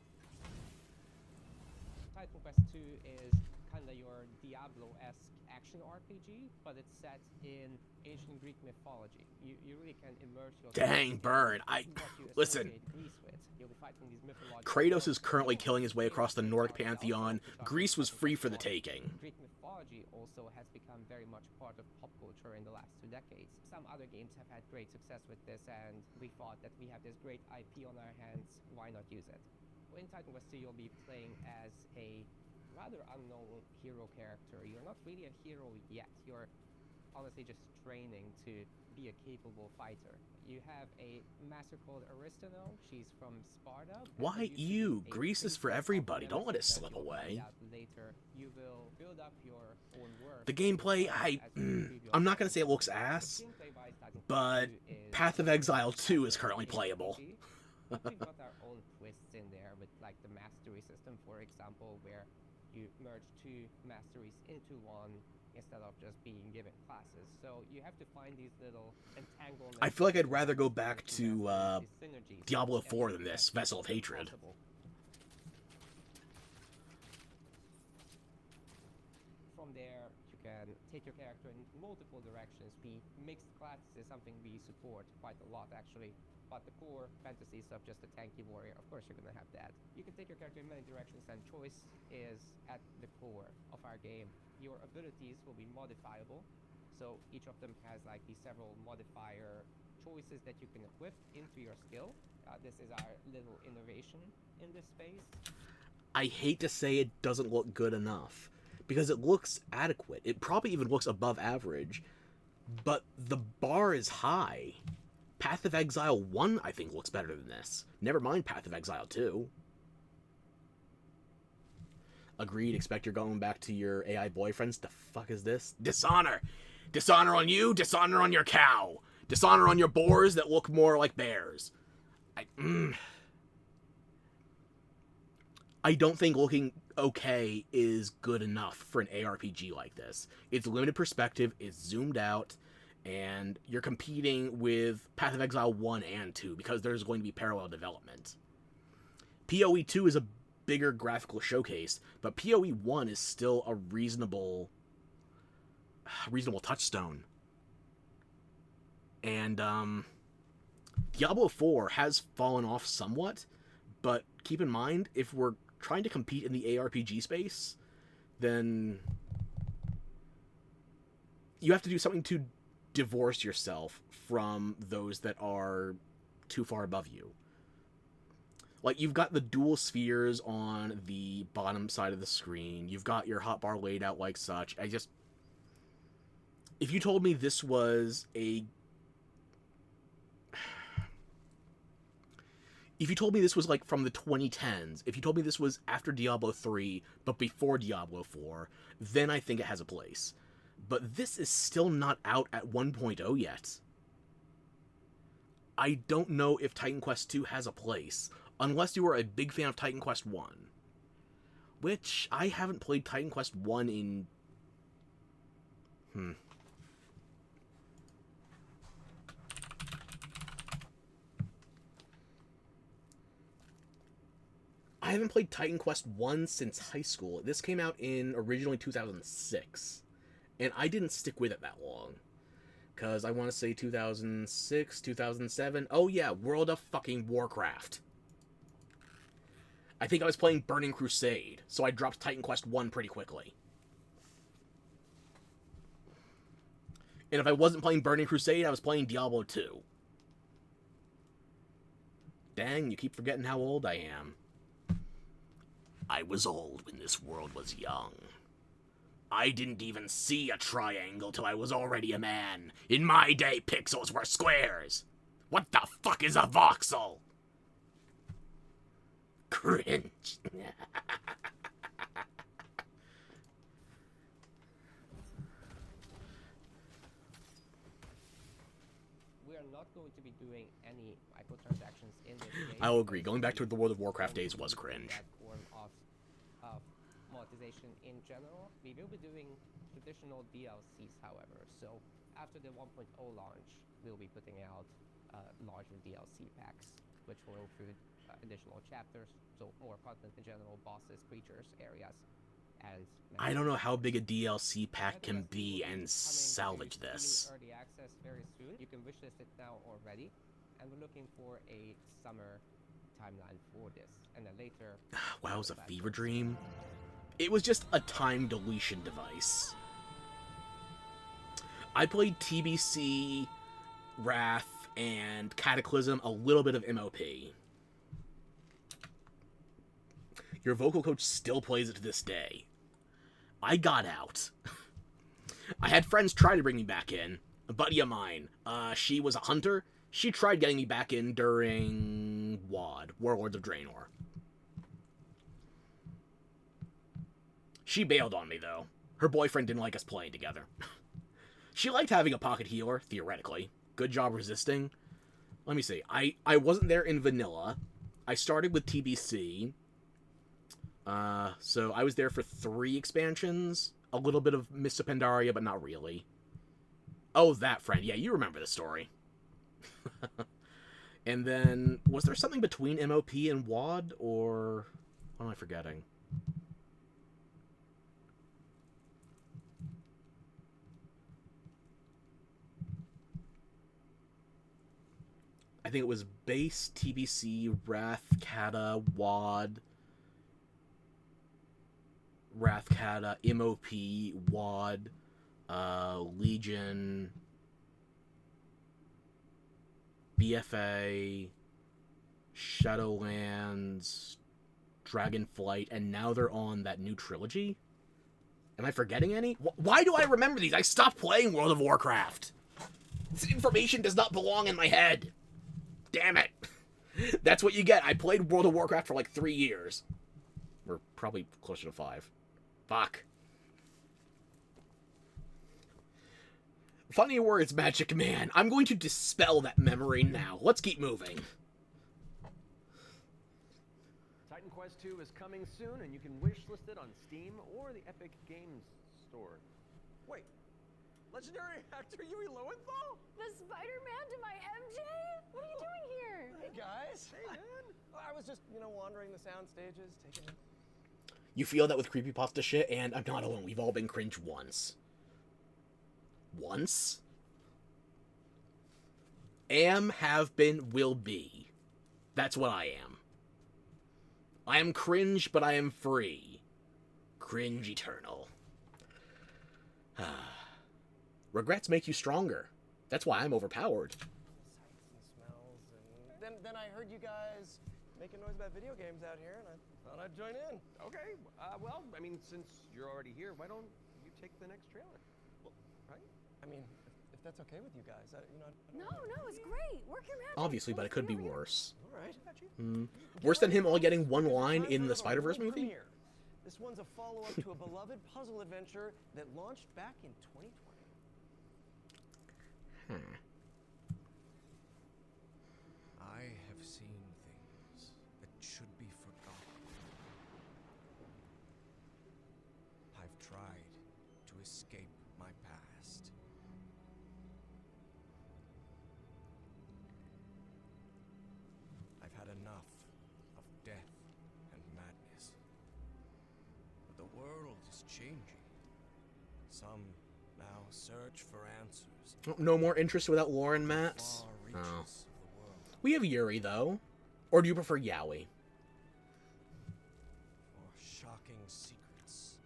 Titan Quest 2 is kind of your Diablo-esque action RPG, but it's set in ancient Greek mythology. You really can immerse yourself. Dang, Bird. Listen. Kratos is currently killing his way across the Nordic pantheon. Greece was free for the taking. Greek mythology also has become very much part of pop culture in the last 2 decades. Some other games have had great success with this, and we thought that we have this great IP on our hands, why not use it? In Titan Quest 2, you'll be playing as a rather unknown hero character. You're not really a hero yet. You're honestly just training to be a capable fighter. You have a master called Aristano. She's from Sparta. Why you? Greece is for everybody. Don't let it slip away. Later, you will build up your own work. The gameplay, I'm not going to say it looks ass, but Path of Exile 2 is currently playable. We've got our own twists in there with like the mastery system, for example, where you merge two masteries into one instead of just being given classes. So you have to find these little entanglements. I feel like I'd rather go back to Diablo 4 than this, Vessel of Hatred. From there, you can take your character in multiple directions. We mixed classes is something we support quite a lot, actually. But the core fantasies of just a tanky warrior, of course you're gonna have that. You can take your character in many directions, and choice is at the core of our game. Your abilities will be modifiable, so each of them has like these several modifier choices that you can equip into your skill. This is our little innovation in this space. I hate to say it doesn't look good enough, because it looks adequate. It probably even looks above average, but the bar is high. Path of Exile 1, I think, looks better than this. Never mind Path of Exile 2. Agreed, expect you're going back to your AI boyfriends. The fuck is this? Dishonor! Dishonor on you, dishonor on your cow! Dishonor on your boars that look more like bears. I don't think looking okay is good enough for an ARPG like this. It's limited perspective, it's zoomed out, and you're competing with Path of Exile 1 and 2 because there's going to be parallel development. PoE 2 is a bigger graphical showcase, but PoE 1 is still a reasonable touchstone. And Diablo 4 has fallen off somewhat, but keep in mind, if we're trying to compete in the ARPG space, then you have to do something to divorce yourself from those that are too far above you. Like, you've got the dual spheres on the bottom side of the screen. You've got your hotbar laid out like such. If you told me this was If you told me this was like from the 2010s, if you told me this was after Diablo 3, but before Diablo 4, then I think it has a place. But this is still not out at 1.0 yet. I don't know if Titan Quest 2 has a place, unless you are a big fan of Titan Quest 1. Which, I haven't played Titan Quest 1 in... I haven't played Titan Quest 1 since high school. This came out in originally 2006. And I didn't stick with it that long. Because I want to say 2006, 2007. Oh yeah, World of fucking Warcraft. I think I was playing Burning Crusade, so I dropped Titan Quest 1 pretty quickly. And if I wasn't playing Burning Crusade, I was playing Diablo 2. Dang, you keep forgetting how old I am. I was old when this world was young. I didn't even see a triangle till I was already a man. In my day, pixels were squares. What the fuck is a voxel? Cringe. We are not going to be doing any microtransactions in this game. I will agree. Going back to the World of Warcraft days was cringe. That form of monetization in general. We will be doing traditional DLCs, however. So after the 1.0 launch, we'll be putting out larger DLC packs, which will include additional chapters, so more content in general, bosses, creatures, areas. I don't know how big a DLC pack can be and salvage this. Early access very soon. You can wishlist it now already, and we're looking for a summer timeline for this, and then later. Wow, it was a fever dream. It was just a time deletion device. I played TBC, Wrath, and Cataclysm, a little bit of MOP. Your vocal coach still plays it to this day. I got out. I had friends try to bring me back in. A buddy of mine, she was a hunter. She tried getting me back in during WoD, Warlords of Draenor. She bailed on me, though. Her boyfriend didn't like us playing together. She liked having a pocket healer, theoretically. Good job resisting. let me see. I wasn't there in vanilla. I started with TBC. So I was there for 3 expansions. A little bit of Mists of Pandaria, but not really. Oh, that friend. Yeah, you remember the story. And then, was there something between MOP and WAD, or what am I forgetting? I think it was base, TBC, Wrath, Kata, WAD, Wrath, Kata, MOP, WAD, Legion, BFA, Shadowlands, Dragonflight, and now they're on that new trilogy? Am I forgetting any? Why do I remember these? I stopped playing World of Warcraft. This information does not belong in my head. Damn it. That's what you get. I played World of Warcraft for like 3 years. Or probably closer to 5. Fuck. Funny words, Magic Man. I'm going to dispel that memory now. Let's keep moving. Titan Quest 2 is coming soon, and you can wishlist it on Steam or the Epic Games Store. Wait, legendary actor Yui Lowenthal? The Spider-Man to my MJ? What are you doing here? Hey guys. Hey man. I was just, wandering the sound stages, taking it. You feel that with creepypasta shit, and I'm not alone. We've all been cringe once. Once? Am, have been, will be. That's what I am. I am cringe, but I am free. Cringe eternal. Regrets make you stronger. That's why I'm overpowered. Sights and smells, and then I heard you guys making noise about video games out here, and I thought I'd join in. Okay, well, I mean, since you're already here, why don't you take the next trailer? Well, right? I mean, if that's okay with you guys, I No, it's great. Work your magic. Obviously, but it could be worse. All right. Worse than him all getting one line in the Spider-Verse movie? Premiere. This one's a follow-up to a beloved puzzle adventure that launched back in 2020. I have seen things that should be forgotten. I've tried to escape my past. I've had enough of death and madness. But the world is changing. Some now search for answers. No more interest without Lauren Mats? Oh. We have Yuri, though. Or do you prefer Yowie? For shocking secrets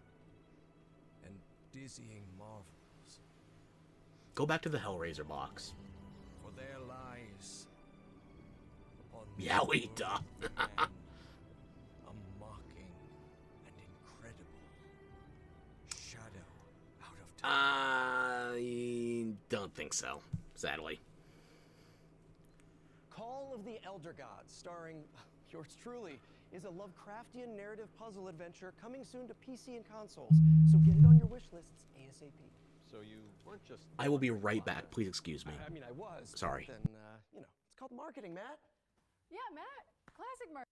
and dizzying marvels. Go back to the Hellraiser box. For there lies upon Yowie, duh. a mocking and incredible shadow out of time. I don't think so, sadly. Call of the Elder Gods, starring yours truly, is a Lovecraftian narrative puzzle adventure coming soon to PC and consoles. So get it on your wish lists ASAP. So you weren't just... I will be right back. Please excuse me. I mean, I was. Sorry. Then, it's called marketing, Matt. Yeah, Matt. Classic marketing.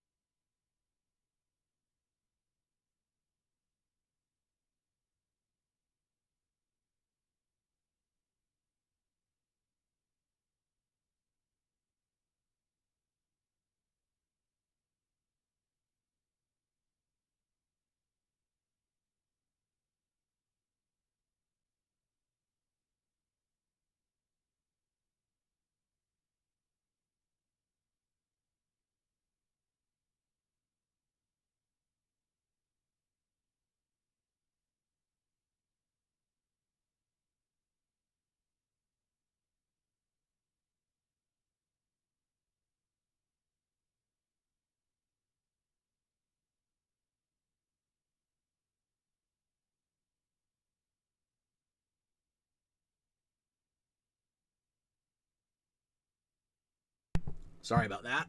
Sorry about that.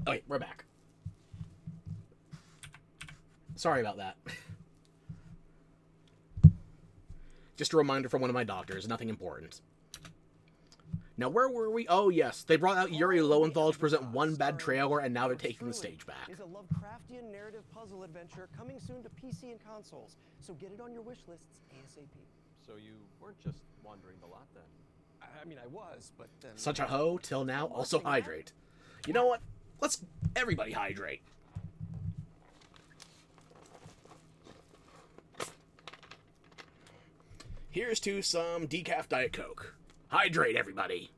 Oh, wait, we're back. Sorry about that. Just a reminder from one of my doctors, nothing important. Now, where were we? Oh, yes. They brought out Yuri Lowenthal to present one bad trailer, and now they're taking the stage back. Is a Lovecraftian narrative puzzle adventure coming soon to PC and consoles. So get it on your wish lists ASAP. So you weren't just wandering the lot then? I mean, I was, but then... Such a hoe, till now, also hydrate. You know what? Let's everybody hydrate. Here's to some decaf Diet Coke. Hydrate, everybody.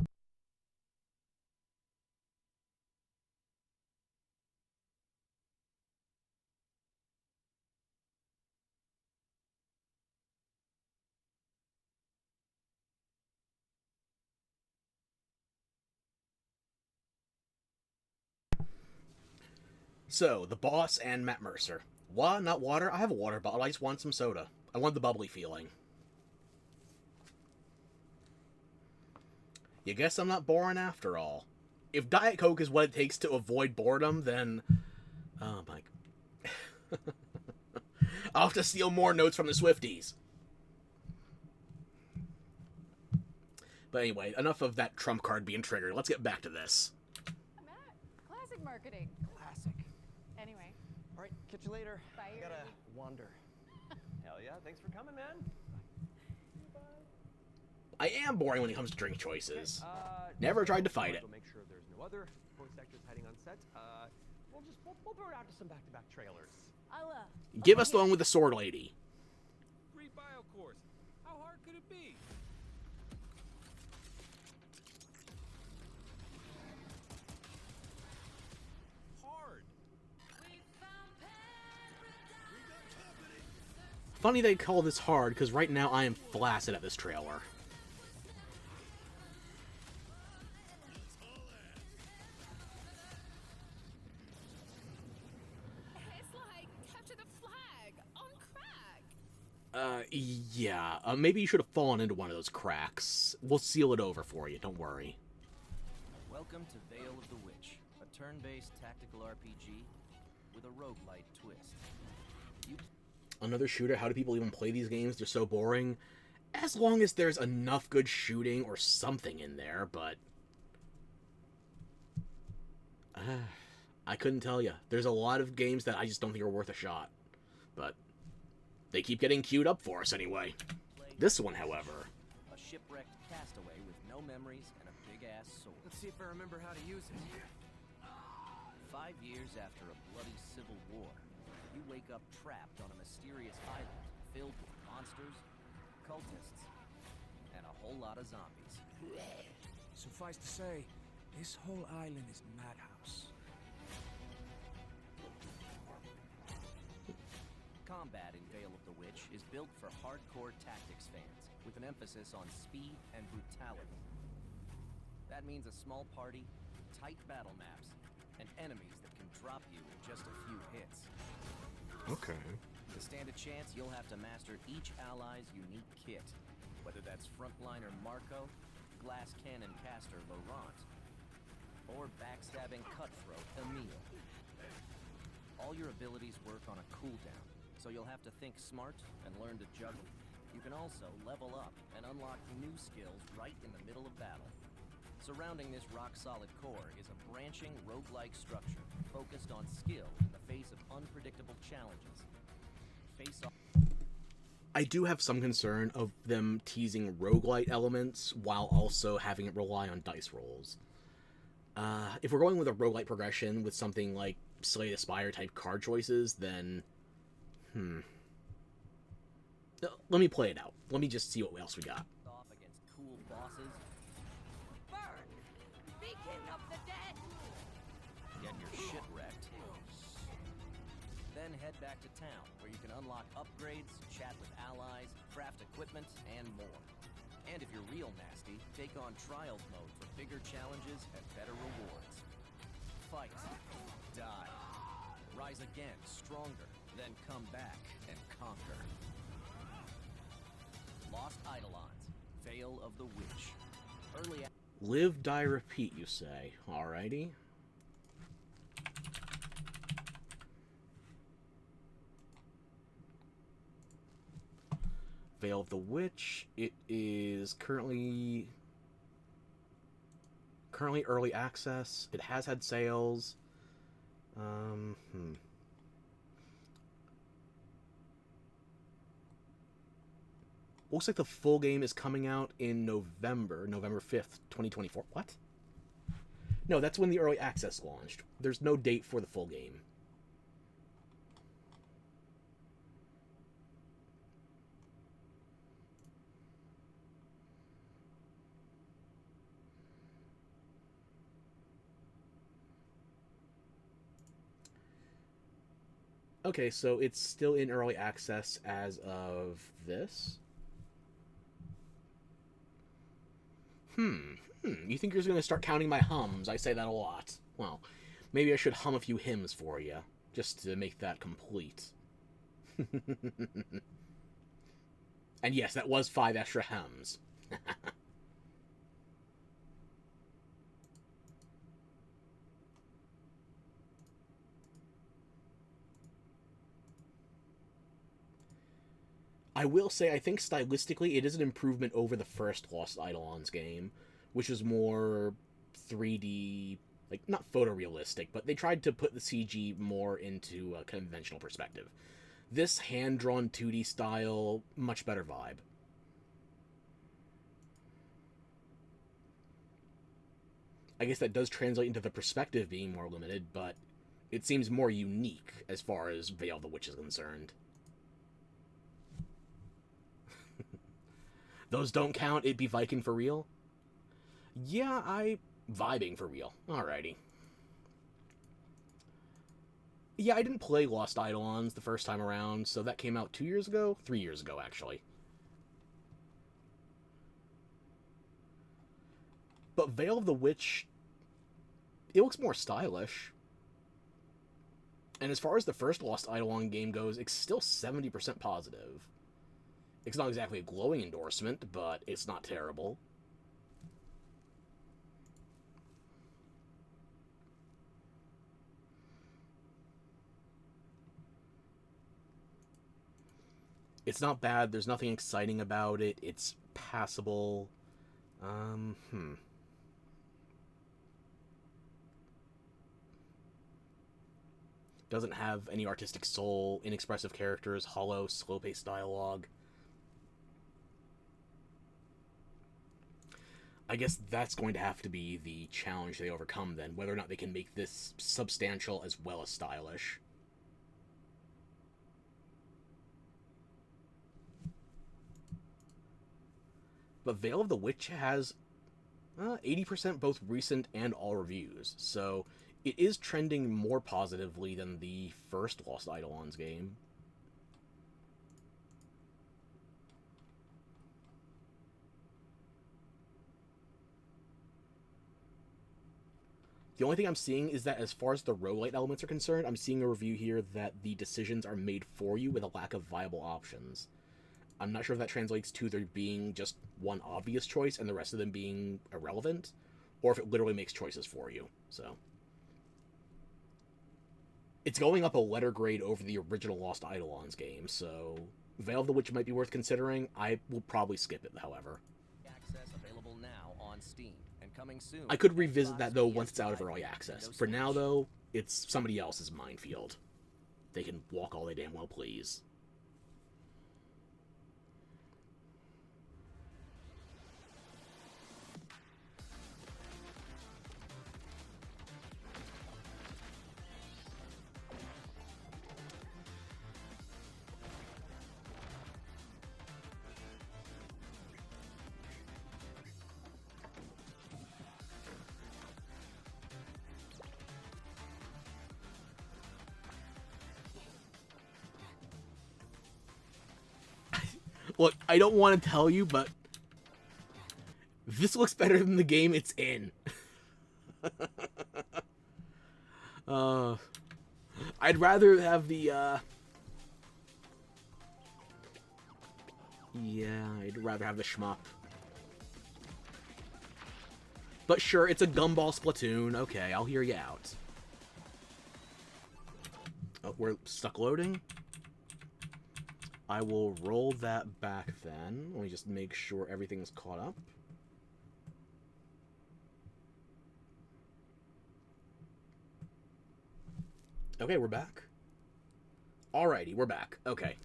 So, the boss and Matt Mercer. What? Not water? I have a water bottle. I just want some soda. I want the bubbly feeling. You guess I'm not boring after all. If Diet Coke is what it takes to avoid boredom, then... Oh my... I'll have to steal more notes from the Swifties. But anyway, enough of that trump card being triggered. Let's get back to this. Matt, classic marketing. Classic. Anyway. All right, catch you later. Bye. I gotta wander. Hell yeah, thanks for coming, man. I am boring when it comes to drink choices. Never tried to fight it. Make sure there's no other voice actors hiding on set. We'll throw it out to some back-to-back trailers. I'll Give us the one with the sword lady. Free bio course. How hard could it be? Hard. Funny they call this hard, because right now I am flaccid at this trailer. It's like capture the flag on crack. Yeah. Maybe you should have fallen into one of those cracks. We'll seal it over for you, don't worry. Welcome to Veil of the Witch, a turn-based tactical RPG with a roguelite twist. Another shooter? How do people even play these games? They're so boring. As long as there's enough good shooting or something in there, but... I couldn't tell you. There's a lot of games that I just don't think are worth a shot. But they keep getting queued up for us anyway. This one, however... A shipwrecked castaway with no memories and a big-ass sword. Let's see if I remember how to use it. 5 years after a bloody civil war, you wake up trapped on a mysterious island filled with monsters, cultists, and a whole lot of zombies. Suffice to say, this whole island is madhouse. Combat in Veil of the Witch is built for hardcore tactics fans, with an emphasis on speed and brutality. That means a small party, tight battle maps, and enemies that can drop you in just a few hits. Okay. To stand a chance, you'll have to master each ally's unique kit, whether that's frontliner Marco, glass cannon caster Laurent, or backstabbing cutthroat Emile. All your abilities work on a cooldown, so you'll have to think smart and learn to juggle. You can also level up and unlock new skills right in the middle of battle. Surrounding this rock-solid core is a branching roguelike structure focused on skill in the face of unpredictable challenges. Face off. I do have some concern of them teasing roguelite elements while also having it rely on dice rolls. If we're going with a roguelite progression with something like Slay the Spire type card choices, then... Let me play it out. Let me just see what else we got. Off against cool bosses. Burn! Beacon of the dead! Get your shit wrecked. Then head back to town, where you can unlock upgrades, chat with allies, craft equipment, and more. And if you're real nasty, take on Trials mode for bigger challenges and better rewards. Fight. Die. Rise again, stronger, then come back and conquer. Lost Eidolons, Veil of the Witch. Early... Live, die, repeat, you say. Alrighty. Veil of the Witch. It is currently currently early access. It has had sales. Looks like the full game is coming out in November 5th, 2024. What? No, that's when the early access launched. There's no date for the full game. Okay, so it's still in early access as of this. You think you're going to start counting my hums? I say that a lot. Well, maybe I should hum a few hymns for you, just to make that complete. And yes, that was 5 extra hums. I will say, I think stylistically, it is an improvement over the first Lost Eidolons game, which was more 3D, like, not photorealistic, but they tried to put the CG more into a conventional perspective. This hand-drawn 2D style, much better vibe. I guess that does translate into the perspective being more limited, but it seems more unique as far as Veil of the Witch is concerned. Those don't count? It'd be Viking for real? Yeah, vibing for real. Alrighty. Yeah, I didn't play Lost Eidolons the first time around, so that came out 2 years ago? 3 years ago, actually. But Veil of the Witch, it looks more stylish. And as far as the first Lost Eidolon game goes, it's still 70% positive. It's not exactly a glowing endorsement, but it's not terrible. It's not bad. There's nothing exciting about it. It's passable. Doesn't have any artistic soul, inexpressive characters, hollow, slow-paced dialogue. I guess that's going to have to be the challenge they overcome then, whether or not they can make this substantial as well as stylish. But Veil of the Witch has 80% both recent and all reviews, so it is trending more positively than the first Lost Eidolons game. The only thing I'm seeing is that as far as the roguelite elements are concerned, I'm seeing a review here that the decisions are made for you with a lack of viable options. I'm not sure if that translates to there being just one obvious choice and the rest of them being irrelevant, or if it literally makes choices for you. So it's going up a letter grade over the original Lost Eidolons game, so Veil of the Witch might be worth considering. I will probably skip it, however. Access available now on Steam and coming soon. I could revisit that, though, once it's out of early access. For now, though, it's somebody else's minefield. They can walk all they damn well please. Look, I don't want to tell you, but this looks better than the game it's in. I'd rather have the, yeah, I'd rather have the shmup. But sure, it's a gumball Splatoon. Okay, I'll hear you out. Oh, we're stuck loading? I will roll that back then. Let me just make sure everything's caught up. Okay, we're back. Alrighty, we're back. Okay.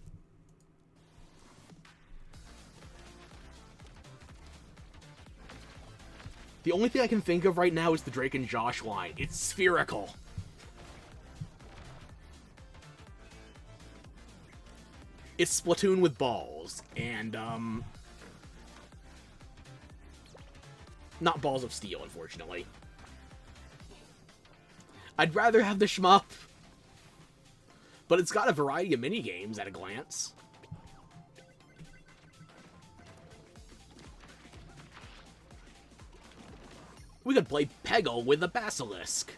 The only thing I can think of right now is the Drake and Josh line. It's spherical. It's Splatoon with balls, and, not balls of steel, unfortunately. I'd rather have the shmup, but it's got a variety of minigames at a glance. We could play Peggle with a basilisk.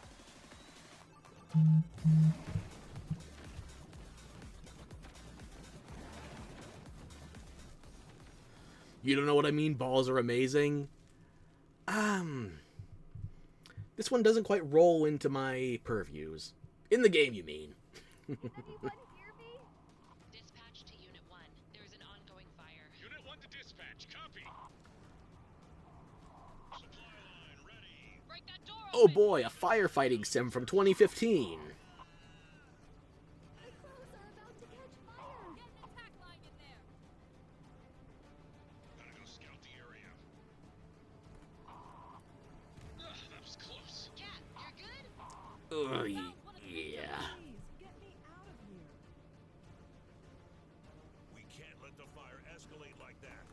You don't know what I mean? Balls are amazing. This one doesn't quite roll into my purviews. In the game, you mean. Dispatch to Unit 1. There is an ongoing fire. Unit 1 to dispatch. Copy. Supply line ready. Break that door open. Oh boy, a firefighting sim from 2015. The clothes are about to catch fire. Get an attack line in there. Gotta go scout the area. Ugh, that was close. Cat, you're good? Ugh, yeah. Get me out of here. We can't let the fire escalate like that.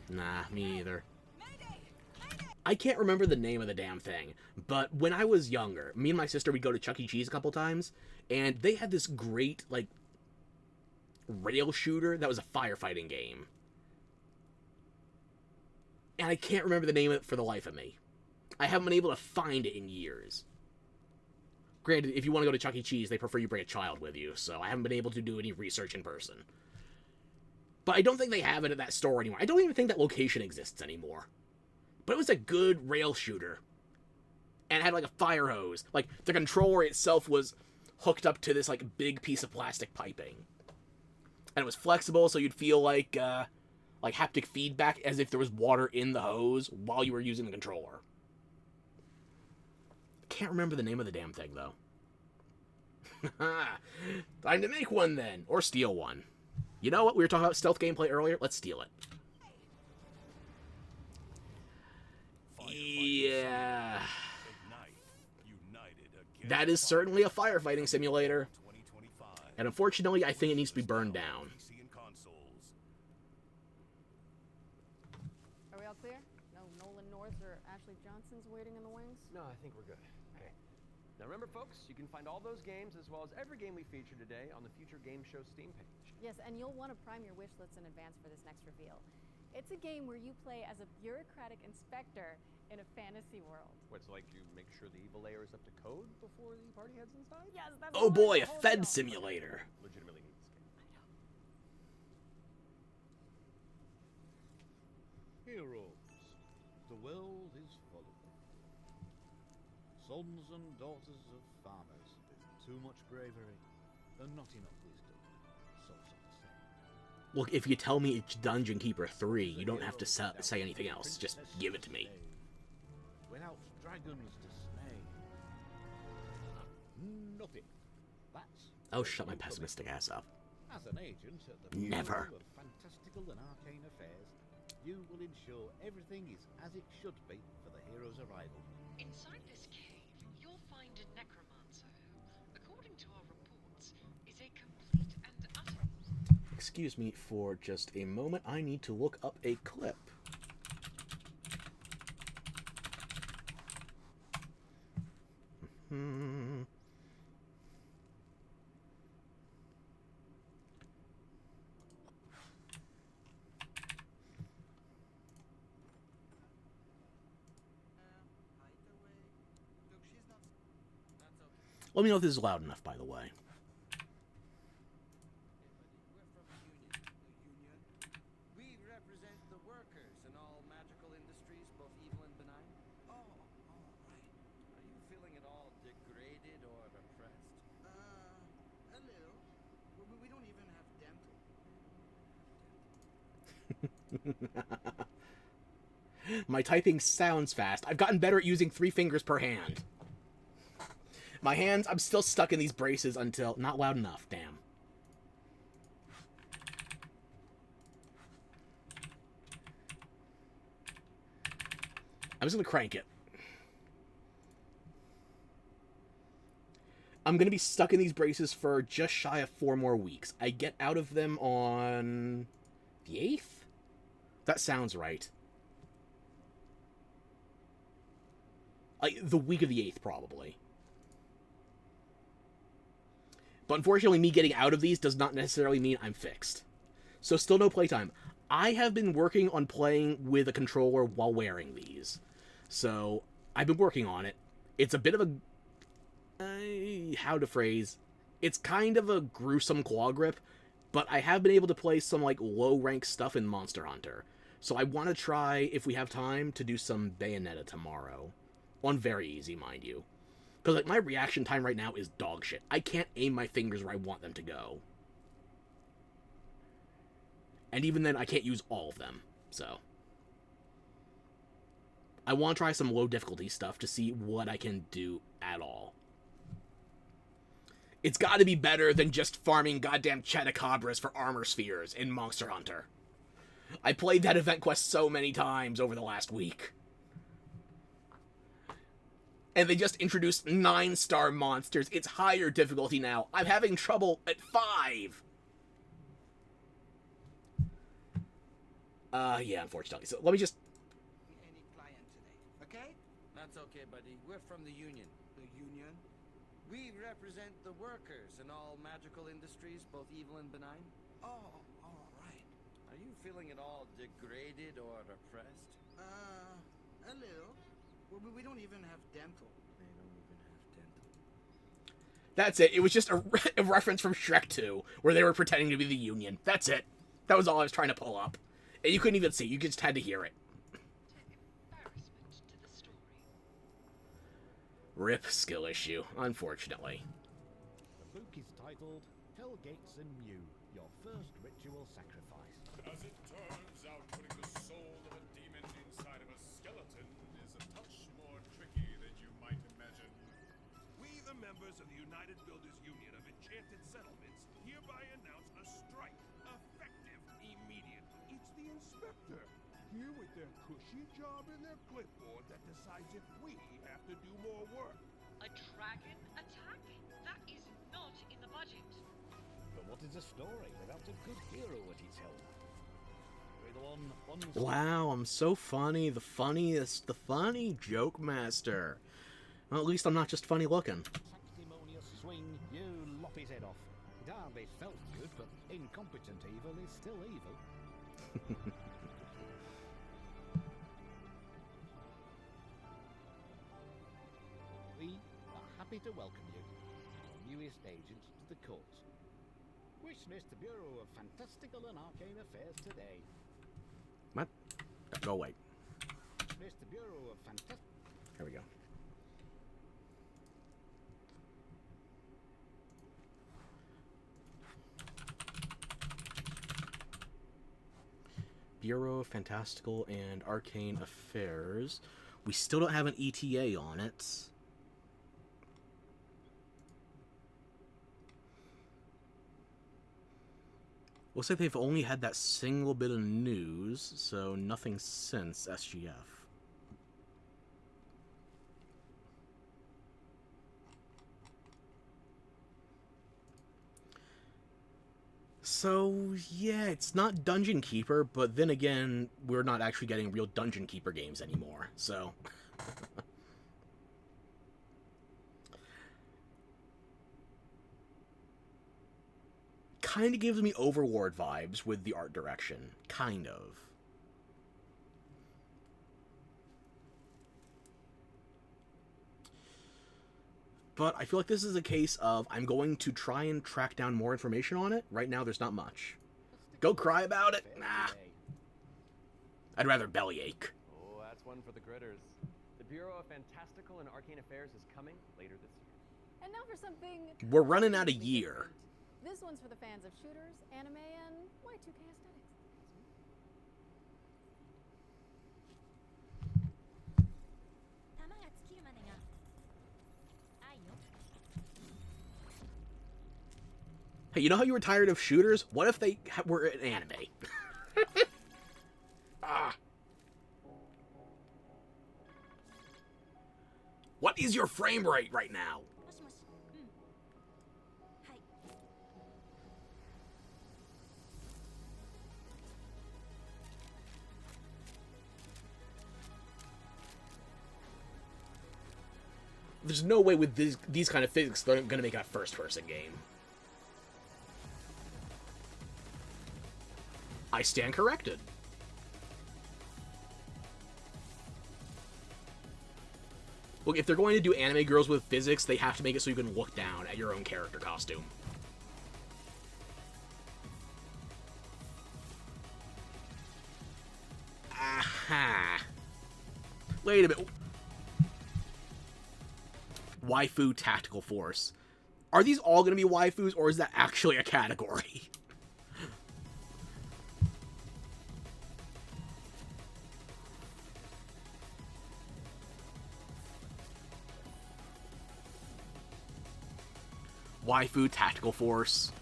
Nah, me either. I can't remember the name of the damn thing, but when I was younger, me and my sister would go to Chuck E. Cheese a couple times, and they had this great, like, rail shooter that was a firefighting game. And I can't remember the name of it for the life of me. I haven't been able to find it in years. Granted, if you want to go to Chuck E. Cheese, they prefer you bring a child with you, so I haven't been able to do any research in person. But I don't think they have it at that store anymore. I don't even think that location exists anymore. But it was a good rail shooter. And it had, like, a fire hose. Like, the controller itself was hooked up to this, like, big piece of plastic piping. And it was flexible, so you'd feel like haptic feedback as if there was water in the hose while you were using the controller. Can't remember the name of the damn thing, though. Time to make one, then. Or steal one. You know what? We were talking about stealth gameplay earlier. Let's steal it. Yeah. That is certainly a firefighting simulator. And unfortunately, I think it needs to be burned down. Are we all clear? No Nolan North or Ashley Johnson's waiting in the wings? No, I think we're good. Okay. Now remember, folks, you can find all those games as well as every game we feature today on the Future Game Show Steam page. Yes, and you'll want to prime your wish lists in advance for this next reveal. It's a game where you play as a bureaucratic inspector in a fantasy world. What's like you make sure the evil layer is up to code before the party heads inside? Yes, that's Oh the boy, a whole Fed deal. simulator. Legitimately hate this game. Heroes. The world is full of them. Sons and daughters of farmers with too much bravery and not enough wisdom. So some say. Look, if you tell me it's Dungeon Keeper 3, you don't have to say anything else. Just give it to me. Without dragons dismay. Nothing. That's Oh, shut my pessimistic ass up. as an agent at the Never. Bureau of Fantastical and Arcane Affairs, you will ensure everything is as it should be for the hero's arrival. Inside this cave, you'll find a necromancer who, according to our reports, is a complete and utter... Excuse me for just a moment. I need to look up a clip. Let me know if this is loud enough, by the way. We represent the workers in all magical industries, both evil and benign. Oh, all right. Are you feeling at all degraded or oppressed? A little. We don't even have dental. My typing sounds fast. I've gotten better at using 3 fingers per hand. My hands, I'm still stuck in these braces until... Not loud enough, damn. I'm just gonna crank it. I'm gonna be stuck in these braces for just shy of 4 more weeks. I get out of them on... the 8th? That sounds right. Like, the week of the 8th, probably. But unfortunately, me getting out of these does not necessarily mean I'm fixed. So still no playtime. I have been working on playing with a controller while wearing these. So, I've been working on it. It's a bit of a... how to phrase... It's kind of a gruesome claw grip, but I have been able to play some, like, low-rank stuff in Monster Hunter. So I want to try, if we have time, to do some Bayonetta tomorrow. On very easy, mind you. Because, like, my reaction time right now is dog shit. I can't aim my fingers where I want them to go. And even then, I can't use all of them, so... I want to try some low difficulty stuff to see what I can do at all. It's got to be better than just farming goddamn Chatacabras for armor spheres in Monster Hunter. I played that event quest so many times over the last week. And they just introduced 9-star monsters. It's higher difficulty now. I'm having trouble at 5. Yeah, unfortunately. So let me just... Any client today, okay? That's okay, buddy. We're from the Union. The Union? We represent the workers in all magical industries, both evil and benign. Oh, all right. Are you feeling at all degraded or oppressed? A little. We don't even have dental. They don't even have dental. That's it. It was just a reference from Shrek 2, where they were pretending to be the Union. That's it. That was all I was trying to pull up. And you couldn't even see. You just had to hear it. Rip skill issue, unfortunately. The book is titled Hell Gates and Mew, Your First Ritual Sacrifice. As it turns out, putting the soul of a demon inside of a skeleton is a touch more tricky than you might imagine. We, the members of the United Builders Union of Enchanted Settlements, hereby announce a strike, effective immediately. It's the inspector, here with their cushy job and their clipboard that decides if we have to do more work. A dragon attack? That is not in the budget. But what is a story without a good hero at its helm? Wow, I'm so funny. The funniest. The funny joke master. Well, at least I'm not just funny looking. Sanctimonious swing, you lop his head off. It hardly felt good, but incompetent evil is still evil. We are happy to welcome you, our newest agent, to the court. Wish the Bureau of Fantastical and Arcane Affairs today. What? Go away. Mr. Bureau of Fantastic... Here we go. Bureau of Fantastical and Arcane Affairs. We still don't have an ETA on it. Looks like they've only had that single bit of news, so nothing since SGF. So, yeah, it's not Dungeon Keeper, but then again, we're not actually getting real Dungeon Keeper games anymore, so... Kind of gives me Overlord vibes with the art direction. Kind of. But I feel like this is a case of I'm going to try and track down more information on it. Right now, there's not much. Go cry about it? Nah. I'd rather bellyache. Oh, that's one for the critters. The Bureau of Fantastical and Arcane Affairs is coming later this year. And now for something... We're running out of year. This one's for the fans of shooters, anime, and Y2K aesthetics. Hey, you know how you were tired of shooters? What if they were an anime? Ah. What is your frame rate right now? There's no way with these kind of physics they're going to make a first-person game. I stand corrected. Look, if they're going to do anime girls with physics, they have to make it so you can look down at your own character costume. Aha. Wait a minute. Waifu Tactical Force. Are these all going to be waifus, or is that actually a category? Waifu Tactical Force.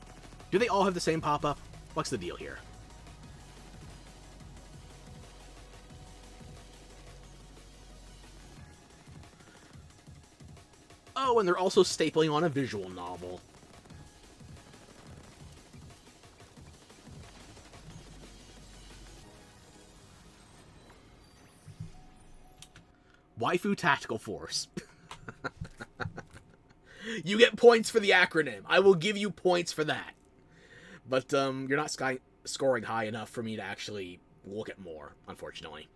Do they all have the same pop-up? What's the deal here? Oh, and they're also stapling on a visual novel. Waifu Tactical Force. You get points for the acronym. I will give you points for that. But, you're not scoring high enough for me to actually look at more, unfortunately.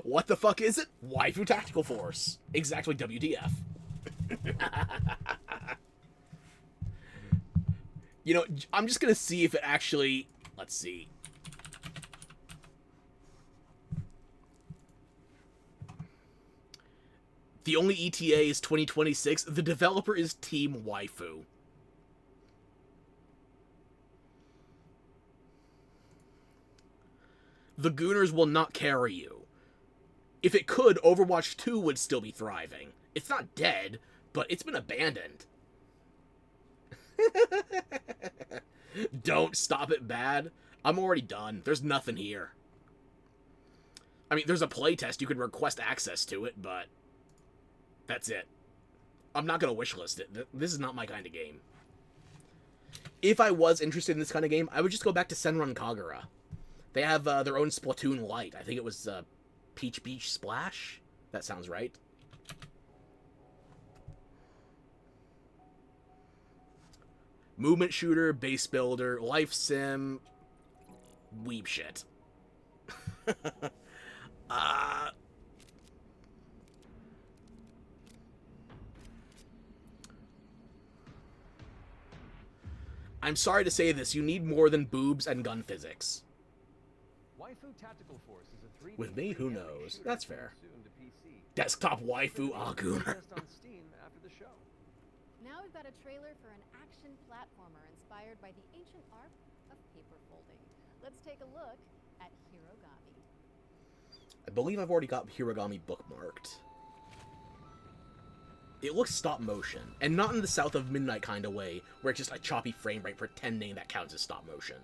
What the fuck is it? Waifu Tactical Force. Exactly WDF. You know, I'm just gonna see if it actually... Let's see. The only ETA is 2026. The developer is Team Waifu. The Gooners will not carry you. If it could, Overwatch 2 would still be thriving. It's not dead, but it's been abandoned. Don't stop it bad. I'm already done. There's nothing here. I mean, there's a playtest. You can request access to it, but that's it. I'm not going to wishlist it. This is not my kind of game. If I was interested in this kind of game, I would just go back to Senran Kagura. They have their own Splatoon Light. I think it was Peach Beach Splash? That sounds right. Movement shooter, base builder, life sim, weeb shit. I'm sorry to say this, you need more than boobs and gun physics. Waifu Tactical Force is a 3D With me, who knows? That's fair. soon to PC. Desktop waifu Aguna. Just on Steam after the show. Now we've got a trailer for an action platformer inspired by the ancient art of paper folding. Let's take a look at Hirogami. I believe I've already got Hirogami bookmarked. It looks stop motion, and not in the South of Midnight kind of way, where it's just a choppy frame rate pretending that counts as stop motion.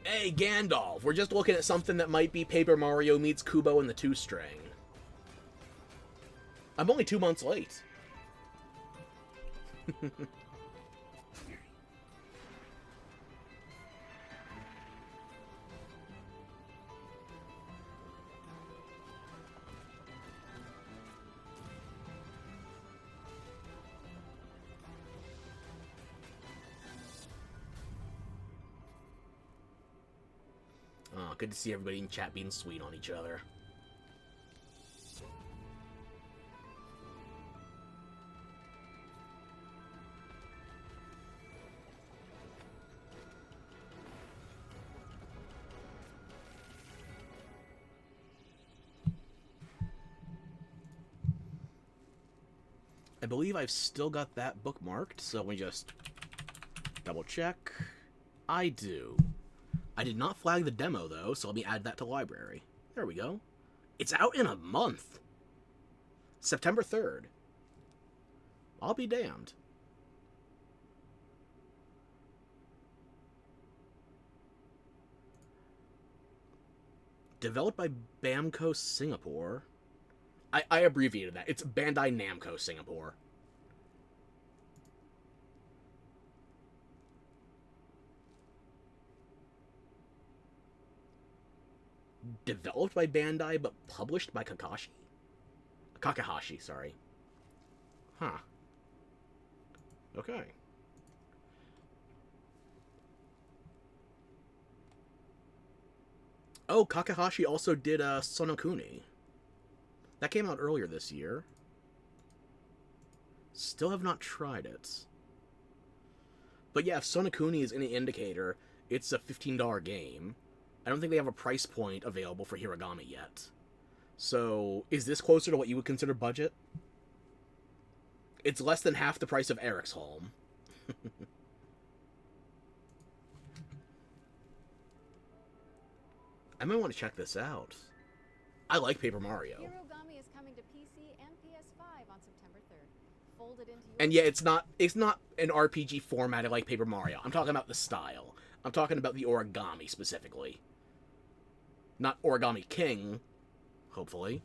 Hey, Gandalf, we're just looking at something that might be Paper Mario meets Kubo and the Two-String. I'm only 2 months late. Oh, good to see everybody in chat being sweet on each other. I believe I've still got that bookmarked, so let me just double check. I do. I did not flag the demo, though, so let me add that to library. There we go. It's out in a month. September 3rd. I'll be damned. Developed by Bamco Singapore. I abbreviated that. It's Bandai Namco Singapore. Developed by Bandai, but published by Kakahashi, sorry. Huh. Okay. Oh, Kakahashi also did Sonokuni. That came out earlier this year. Still have not tried it. But yeah, if Sonokuni is any indicator, it's a $15 game. I don't think they have a price point available for Hiragami yet. So, is this closer to what you would consider budget? It's less than half the price of Eric's Home. I might want to check this out. I like Paper Mario. Hirogami is coming to PC and PS5 on September 3rd. Folded into And yeah, it's not an RPG formatted like Paper Mario. I'm talking about the style. I'm talking about the origami specifically. Not Origami King, hopefully.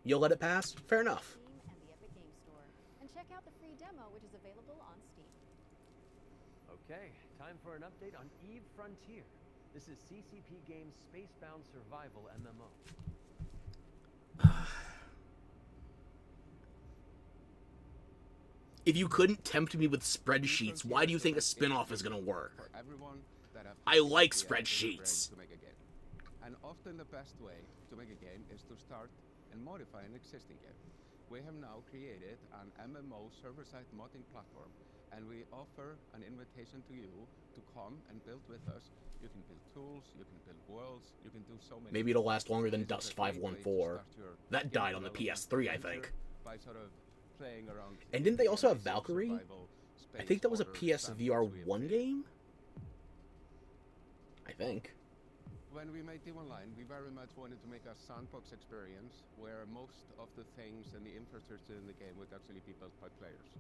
You'll let it pass? Fair enough. Steam and the Epic Game Store. And check out the free demo, which is available on Steam. Okay, time for an update on Eve Frontier. This is CCP Games' Spacebound Survival MMO. If you couldn't tempt me with spreadsheets, why do you think a spin-off is gonna work? I like spreadsheets. And often the best way to make a game is to start and modify an existing game. We have now created an MMO server-side modding platform, and we offer an invitation to you to come and build with us. You can build tools, you can build worlds, you can do so many. Maybe it'll last longer than Dust 514. That died on the PS3, I think. By sort of playing around. And didn't they also have Valkyrie? I think that was a PSVR 1 game? I think. When we made Eve Online, we very much wanted to make a sandbox experience where most of the things and the infrastructure in the game would actually be built by players.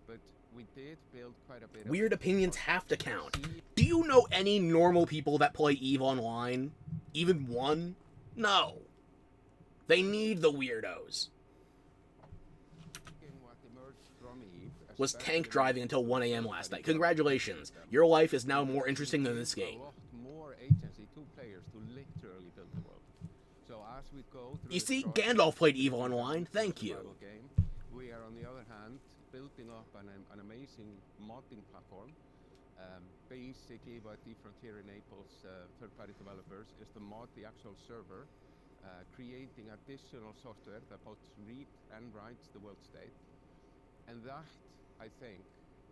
But we did build quite a bit. Weird opinions have to count. Do you know any normal people that play EVE Online? Even one? No. They need the weirdos. Was tank driving until 1 a.m. last night. Congratulations. Your life is now more interesting than this game. More agency to players to literally build the world. So as we go through you see, Gandalf played EVE Online. Thank you. Game, we are on the other hand building up an amazing modding platform. Basically, what the Frontier enables third-party developers is to mod the actual server, creating additional software that both read and writes the world state, and that, I think,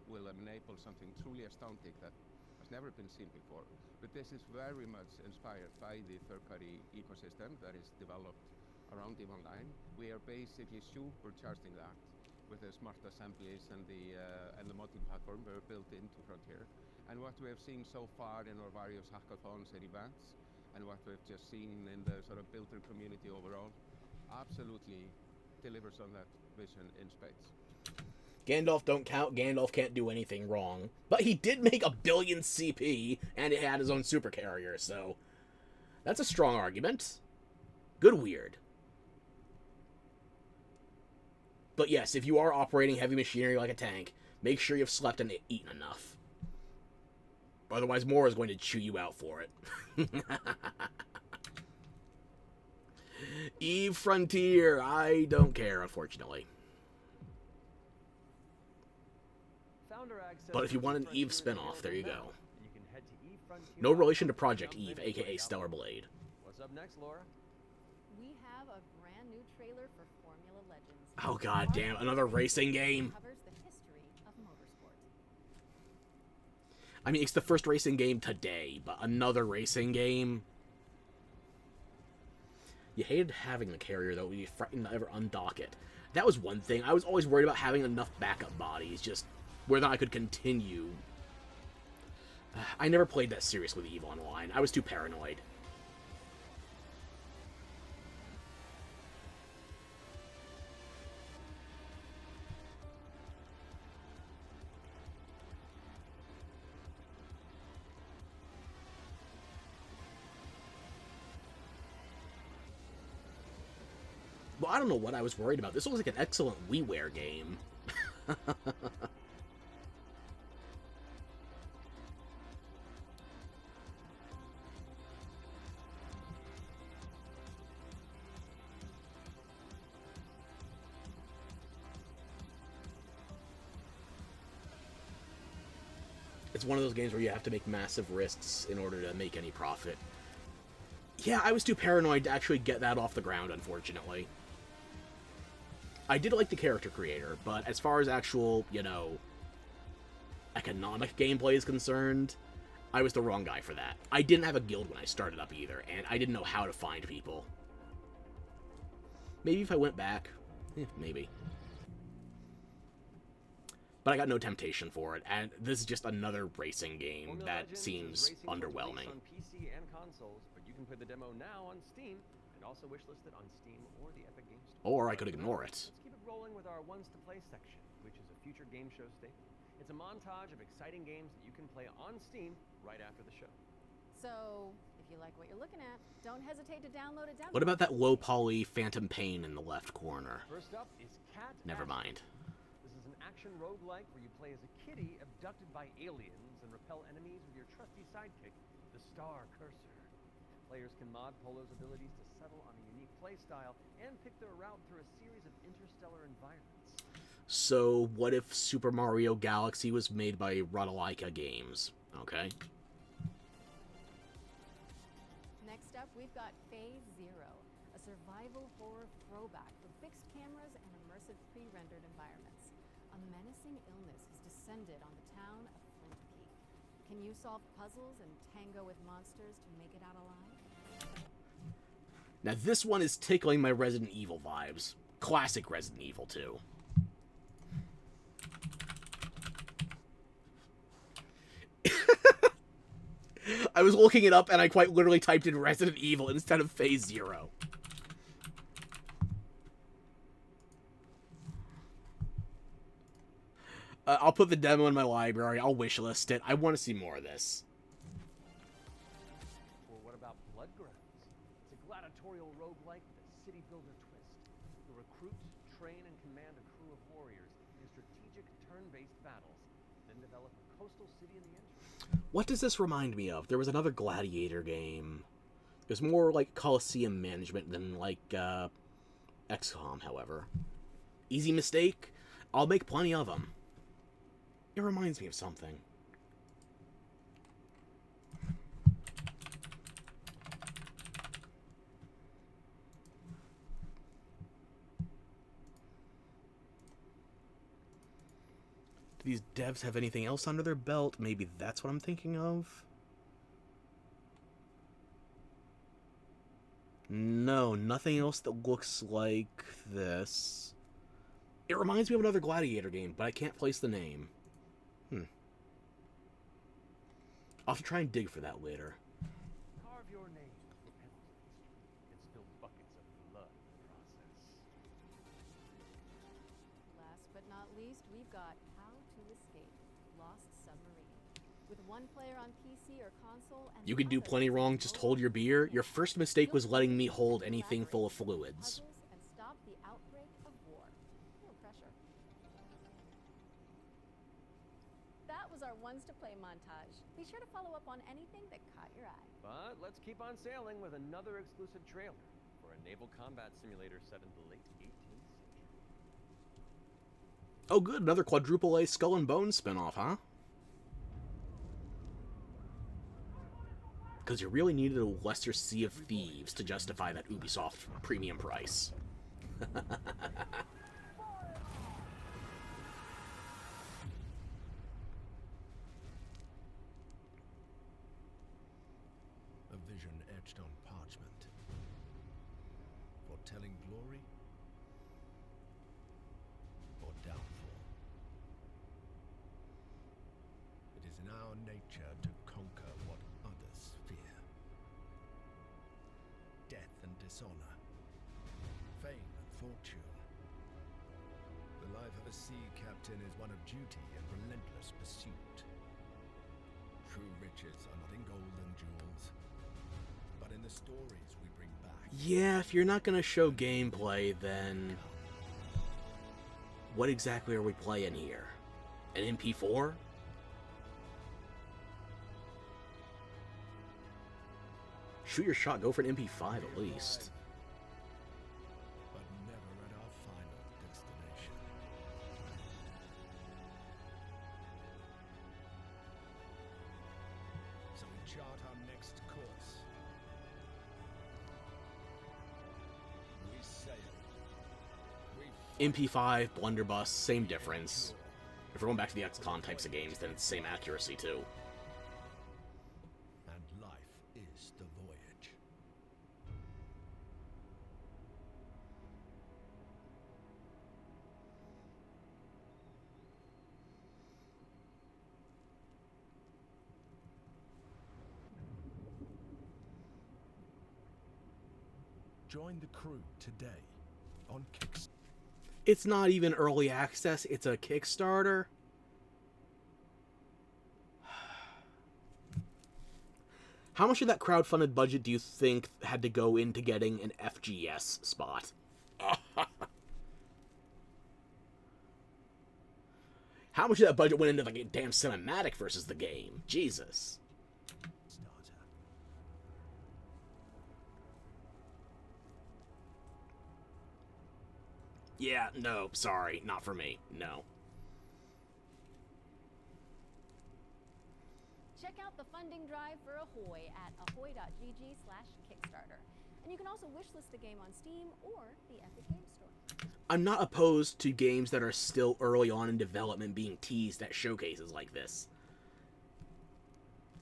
will enable something truly astounding that has never been seen before. But this is very much inspired by the third-party ecosystem that is developed around EVE Online. We are basically supercharging that with the smart assemblies and the modding platform that are built into Frontier. And what we have seen so far in our various hackathons and events, and what we've just seen in the sort of builder community overall, absolutely delivers on that vision in spades. Gandalf don't count. Gandalf can't do anything wrong. But he did make 1 billion CP, and it had his own super carrier, so that's a strong argument. Good weird. But yes, if you are operating heavy machinery like a tank, make sure you've slept and eaten enough. Otherwise, more is going to chew you out for it. EVE Frontier, I don't care, unfortunately. But if you want an EVE spinoff, there you go. No relation to Project EVE, aka Stellar Blade. What's up next, Laura? We have a brand new trailer for Formula Legends. Oh god damn, another racing game. Covers the history of motorsport. I mean, it's the first racing game today, but another racing game? You hated having the carrier, though. You'd be frightened to ever undock it. That was one thing. I was always worried about having enough backup bodies, just whether I could continue. I never played that seriously with EVE Online. I was too paranoid. Well, I don't know what I was worried about. This looks like an excellent WiiWare game. It's one of those games where you have to make massive risks in order to make any profit. Yeah, I was too paranoid to actually get that off the ground, unfortunately. I did like the character creator, but as far as actual, you know, economic gameplay is concerned, I was the wrong guy for that. I didn't have a guild when I started up either, and I didn't know how to find people. Maybe if I went back, maybe. But I got no temptation for it, and this is just another racing game that seems underwhelming. On PC and consoles, but you can play the demo now on Steam, and also wishlisted on Steam or the Epic Games Store. Or I could ignore it. Let's keep it rolling with our Ones to Play section, which is a future game show staple. It's a montage of exciting games that you can play on Steam right after the show. So, if you like what you're looking at, don't hesitate to download a demo. What about that low-poly Phantom Pain in the left corner? First up is Cat Never Action. mind. This is an action roguelike where you play as a kitty abducted by aliens and repel enemies with your trusty sidekick, the Star Cursor. Players can mod Polo's abilities to settle on a unique playstyle and pick their route through a series of interstellar environments. So, what if Super Mario Galaxy was made by Rodalaika Games? Okay. Next up, we've got Phase Zero, a survival horror throwback with fixed cameras and immersive pre-rendered environments. A menacing illness has descended on the town of Flint Peak. Can you solve puzzles and tango with monsters to make it out alive? Now, this one is tickling my Resident Evil vibes. Classic Resident Evil 2. I was looking it up, and I quite literally typed in Resident Evil instead of Phase Zero. I'll put the demo in my library. I'll wishlist it. I want to see more of this. Or what about Bloodgrounds? It's a gladiatorial roguelike with a city builder twist. You recruit, train, and command a crew of warriors in strategic turn-based battles, then develop a coastal city in the entrance. What does this remind me of? There was another Gladiator game. It was more like Coliseum management than like XCOM, however. Easy mistake? I'll make plenty of them. It reminds me of something. Do these devs have anything else under their belt? Maybe that's what I'm thinking of? No, nothing else that looks like this. It reminds me of another Gladiator game, but I can't place the name. I'll have to try and dig for that later. Carve your name and spill buckets of blood in the process. Last but not least, we've got How to Escape, Lost Submarine. With one player on PC or console and You can do plenty wrong, just hold your beer. Your first mistake was letting me hold anything full of fluids. and stop the outbreak of war. No pressure. That was our Ones to Play montage. Be sure to follow up on anything that caught your eye. But let's keep on sailing with another exclusive trailer for a naval combat simulator set in the late 18th century. Oh good, another quadruple A Skull and Bones spinoff, huh? Because you really needed a lesser Sea of Thieves to justify that Ubisoft premium price. A vision etched on parchment. foretelling glory or downfall. It is in our nature to conquer what others fear. Death and dishonor, fame and fortune. The life of a sea captain is one of duty and relentless pursuit. True riches are not in gold and jewels, but in the stories we bring back. Yeah, if you're not going to show gameplay, then what exactly are we playing here? An MP4? Shoot your shot, go for an MP5 at least. But never at our final destination. So we chart our next course. We sail. MP5, blunderbuss, same difference. If we're going back to the XCOM types of games, then it's the same accuracy too. And life is the voyage. Join the crew today on Kickstarter. It's not even early access, it's a Kickstarter. How much of that crowdfunded budget do you think had to go into getting an FGS spot? How much of that budget went into like a damn cinematic versus the game? Jesus. Yeah, no, sorry, not for me, no. Check out the funding drive for Ahoy at ahoy.gg/Kickstarter. And you can also wishlist the game on Steam or the Epic Games Store. I'm not opposed to games that are still early on in development being teased at showcases like this.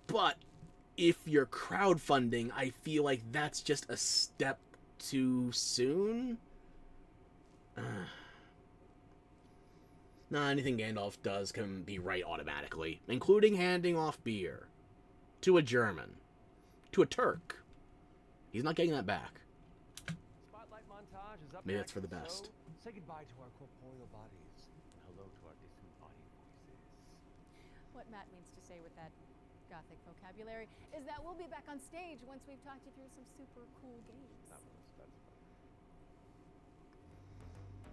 But if you're crowdfunding, I feel like that's just a step too soon. Nah, anything Gandalf does can be right automatically, including handing off beer. To a German. To a Turk. He's not getting that back. Spotlight montage is up Maybe next, that's for the best. So say goodbye to our corporeal bodies. And hello to our disembodied voices. What Matt means to say with that gothic vocabulary is that we'll be back on stage once we've talked you through some super cool games.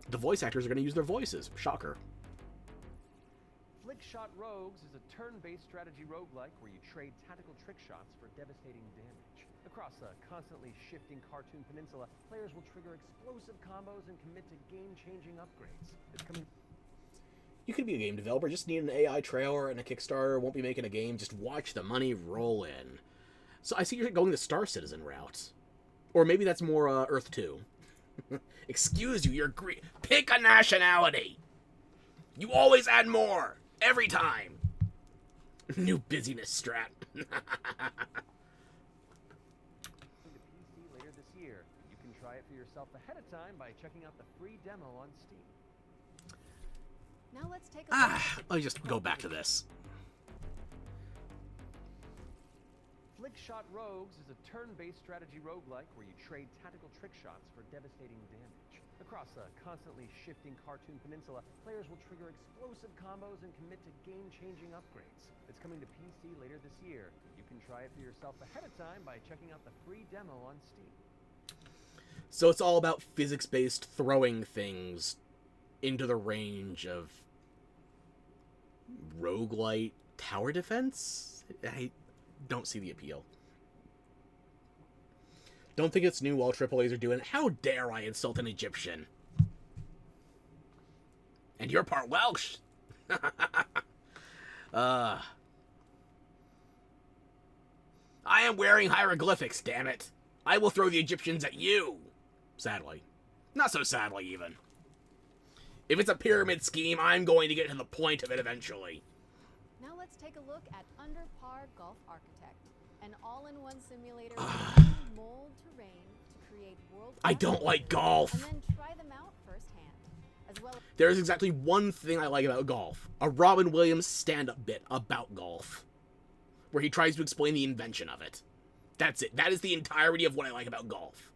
The voice actors are going to use their voices. Shocker. Flickshot Rogues is a turn-based strategy roguelike where you trade tactical trick shots for devastating damage. Across a constantly shifting cartoon peninsula, players will trigger explosive combos and commit to game-changing upgrades. It's coming. You could be a game developer, just need an AI trailer and a Kickstarter, won't be making a game, just watch the money roll in. So I see you're going the Star Citizen route. Or maybe that's more Earth 2. Excuse you, you're green. Pick a nationality! You always add more! Every time! New busyness strat. To PC later this year. You can try it for yourself ahead of time by checking out the free demo on Steam. Now let's take a Let me just go back to this. Flickshot Rogues is a turn-based strategy roguelike where you trade tactical trick shots for devastating damage. Across a constantly shifting cartoon peninsula, players will trigger explosive combos and commit to game-changing upgrades. It's coming to PC later this year. You can try it for yourself ahead of time by checking out the free demo on Steam. So it's all about physics-based throwing things into the range of roguelite tower defense? I don't see the appeal. Don't think it's new, all AAAs are doing it. How dare I insult an Egyptian? And you're part Welsh! I am wearing hieroglyphics, damn it! I will throw the Egyptians at you! Sadly. Not so sadly, even. If it's a pyramid scheme, I'm going to get to the point of it eventually. Now let's take a look at Under Par Golf Architect, an all-in-one simulator with mold terrain to create world. I don't like golf. And then try them out firsthand, as well. There's exactly one thing I like about golf. A Robin Williams stand-up bit about golf, where he tries to explain the invention of it. That's it. That is the entirety of what I like about golf.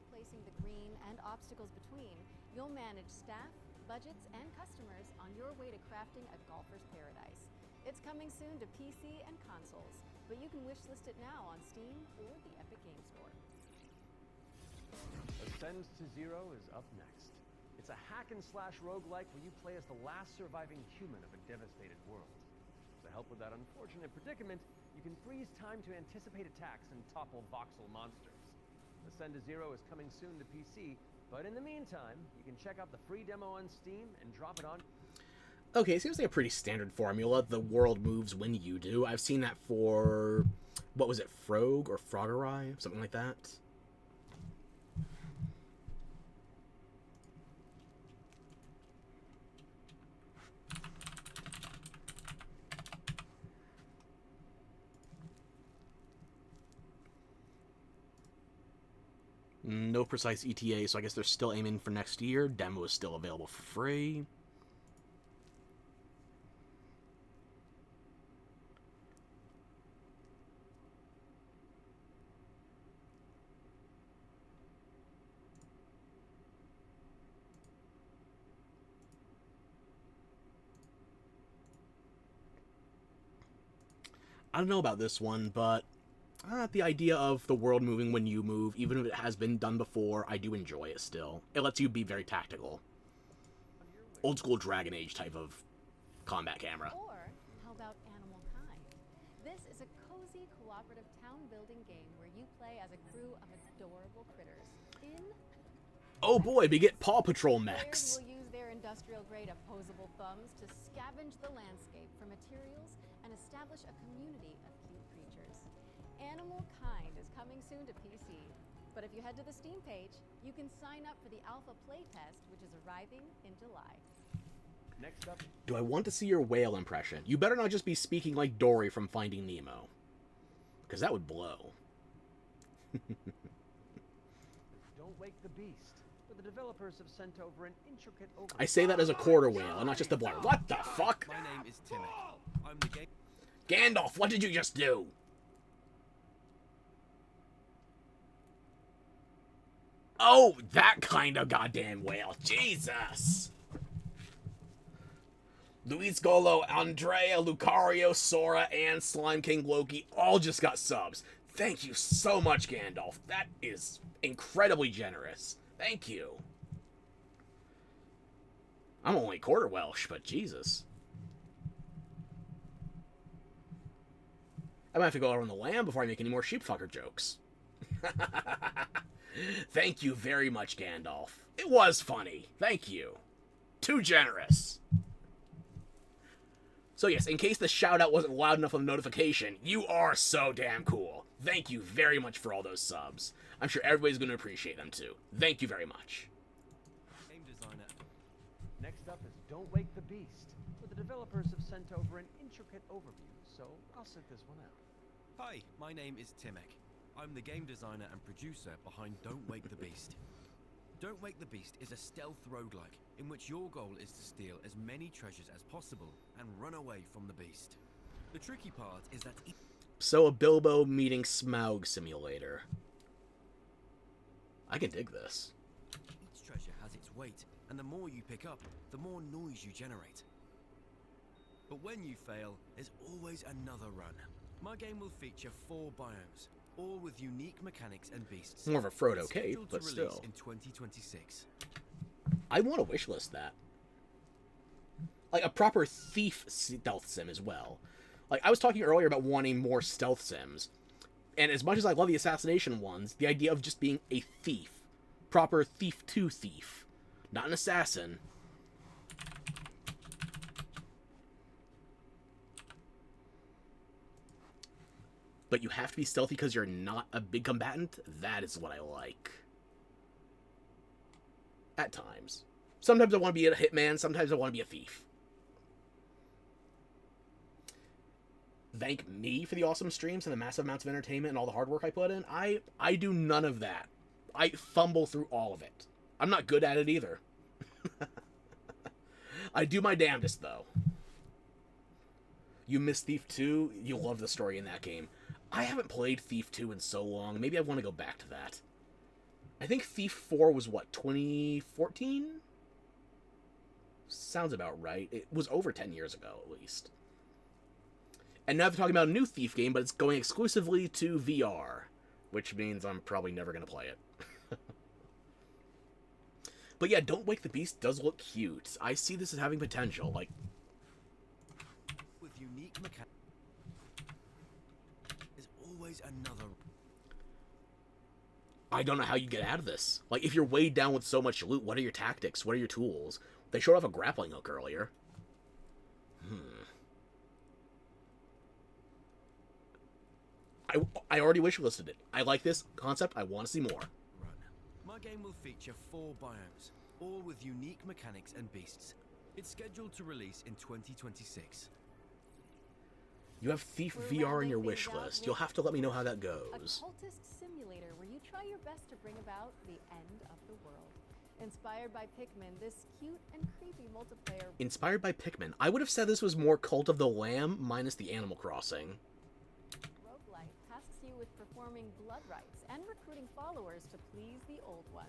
Placing the green and obstacles between, you'll manage staff, budgets, and customers on your way to crafting a golfer's paradise. It's coming soon to PC and consoles, but you can wishlist it now on Steam or the Epic Game Store. Ascend to Zero is up next. It's a hack-and-slash roguelike where you play as the last surviving human of a devastated world. To help with that unfortunate predicament, you can freeze time to anticipate attacks and topple voxel monsters. Ascend to Zero is coming soon to PC, but in the meantime, you can check out the free demo on Steam and drop it on. Okay, it seems like a pretty standard formula. The world moves when you do. I've seen that for, what was it, Frog or Froggerai? Something like that. No precise ETA, so I guess they're still aiming for next year. Demo is still available for free. I don't know about this one, but the idea of the world moving when you move, even if it has been done before, I do enjoy it still. It lets you be very tactical. Old school Dragon Age type of combat camera. Or how about Animal Kind? This is a cozy cooperative town building game where you play as a crew of adorable critters. Oh boy, we get Paw Patrol mechs. Players will use their industrial grade opposable thumbs to scavenge the landscape for materials and establish a community of cute creatures. Animal Kind is coming soon to PC, but if you head to the Steam page, you can sign up for the alpha playtest, which is arriving in July. Next up. Do I want to see your whale impression? You better not just be speaking like Dory from Finding Nemo, because that would blow. Don't Wake the Beast, but the developers have sent over an intricate I say that as a quarter whale, and not just a blur. What the fuck? My name is Timmy. I'm the game. Gandalf, what did you just do? Oh, that kind of goddamn whale. Jesus. Luis Golo, Andrea, Lucario, Sora, and Slime King Loki all just got subs. Thank you so much, Gandalf. That is incredibly generous. Thank you. I'm only quarter Welsh, but Jesus. I might have to go around the lamb before I make any more sheepfucker jokes. Thank you very much, Gandalf. It was funny. Thank you. Too generous. So yes, in case the shout-out wasn't loud enough on the notification, you are so damn cool. Thank you very much for all those subs. I'm sure everybody's going to appreciate them too. Thank you very much. Game designer. Next up is Don't Wake the Beast, but the developers have sent over an intricate overview, so I'll sit this one out. Hi, my name is Timek. I'm the game designer and producer behind Don't Wake the Beast. Don't Wake the Beast is a stealth roguelike in which your goal is to steal as many treasures as possible and run away from the beast. The tricky part is that So a Bilbo meeting Smaug simulator. I can dig this. each treasure has its weight, and the more you pick up, the more noise you generate. But when you fail, there's always another run. My game will feature 4 biomes, all with unique mechanics and beasts. More of a Frodo It's cave, scheduled but to release still. in 2026. I want to wishlist that. Like a proper thief stealth sim as well. Like, I was talking earlier about wanting more stealth sims. And as much as I love the assassination ones, the idea of just being a thief. Proper Thief 2 thief. Not an assassin. But you have to be stealthy because you're not a big combatant? That is what I like. At times. Sometimes I want to be a hitman, sometimes I want to be a thief. thank me for the awesome streams and the massive amounts of entertainment and all the hard work I put in. I do none of that. I fumble through all of it. I'm not good at it either. I do my damnedest, though. You miss Thief 2? You'll love the story in that game. I haven't played Thief 2 in so long. Maybe I want to go back to that. I think Thief 4 was, what, 2014? Sounds about right. It was over 10 years ago, at least. And now they're talking about a new Thief game, but it's going exclusively to VR, which means I'm probably never going to play it. But yeah, Don't Wake the Beast does look cute. I see this as having potential. Like, with unique mechanics, there's always another. I don't know how you get out of this. Like, if you're weighed down with so much loot, what are your tactics? What are your tools? They showed off a grappling hook earlier. I already wishlisted it. I like this concept. I want to see more. My game will feature 4 biomes, all with unique mechanics and beasts. It's scheduled to release in 2026. You have Thief VR in your wish list. You'll have to let me know how that A goes. cultist simulator where you try your best to bring about the end of the world. Inspired by Pikmin, this cute and creepy multiplayer... Inspired by Pikmin. I would have said this was more Cult of the Lamb minus the Animal Crossing. roguelite tasks you with performing blood rites and recruiting followers to please the old ones.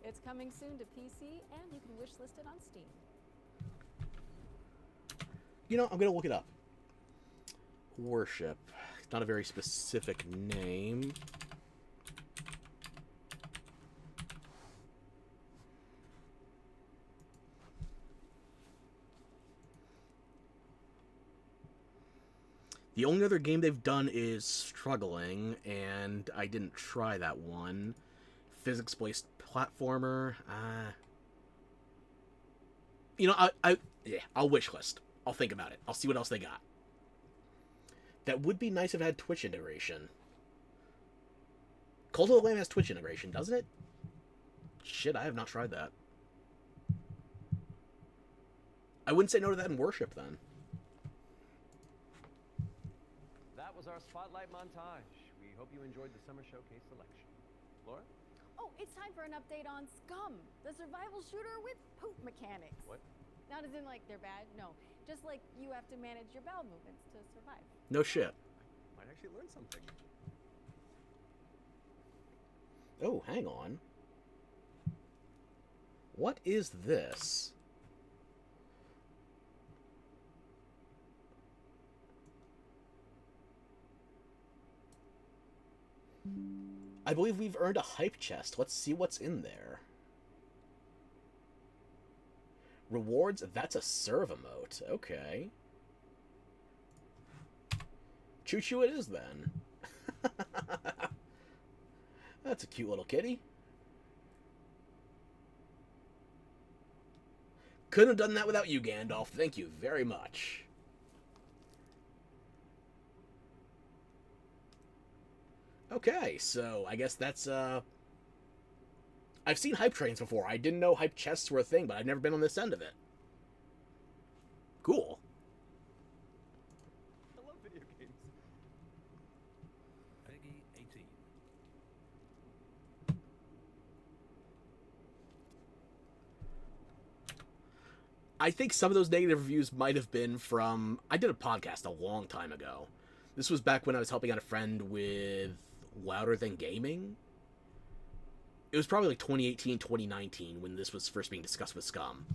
It's coming soon to PC, and you can wishlist it on Steam. You know, I'm going to look it up. Worship. Not a very specific name. The only other game they've done is Struggling, and I didn't try that one. Physics-based platformer. You know, I'll wishlist. I'll think about it. I'll see what else they got. That would be nice if it had Twitch integration. Cult of the Lamb has Twitch integration, doesn't it? Shit, I have not tried that. I wouldn't say no to that in Worship, then. That was our spotlight montage. We hope you enjoyed the summer showcase selection. Laura? Oh, it's time for an update on Scum, the survival shooter with poop mechanics. What? Not as in, like, they're bad. No. Just like you have to manage your bowel movements to survive. No shit. Might actually learn something. Oh, hang on. What is this? I believe we've earned a hype chest. Let's see what's in there. Rewards? That's a serve emote. Okay. Choo-choo it is, then. That's a cute little kitty. Couldn't have done that without you, Gandalf. Thank you very much. Okay, so I guess that's, I've seen hype trains before. I didn't know hype chests were a thing, but I've never been on this end of it. Cool. I love video games. Peggy 18. I think some of those negative reviews might have been from... I did a podcast a long time ago. This was back when I was helping out a friend with Louder Than Gaming. It was probably like 2018, 2019 when this was first being discussed with Scum.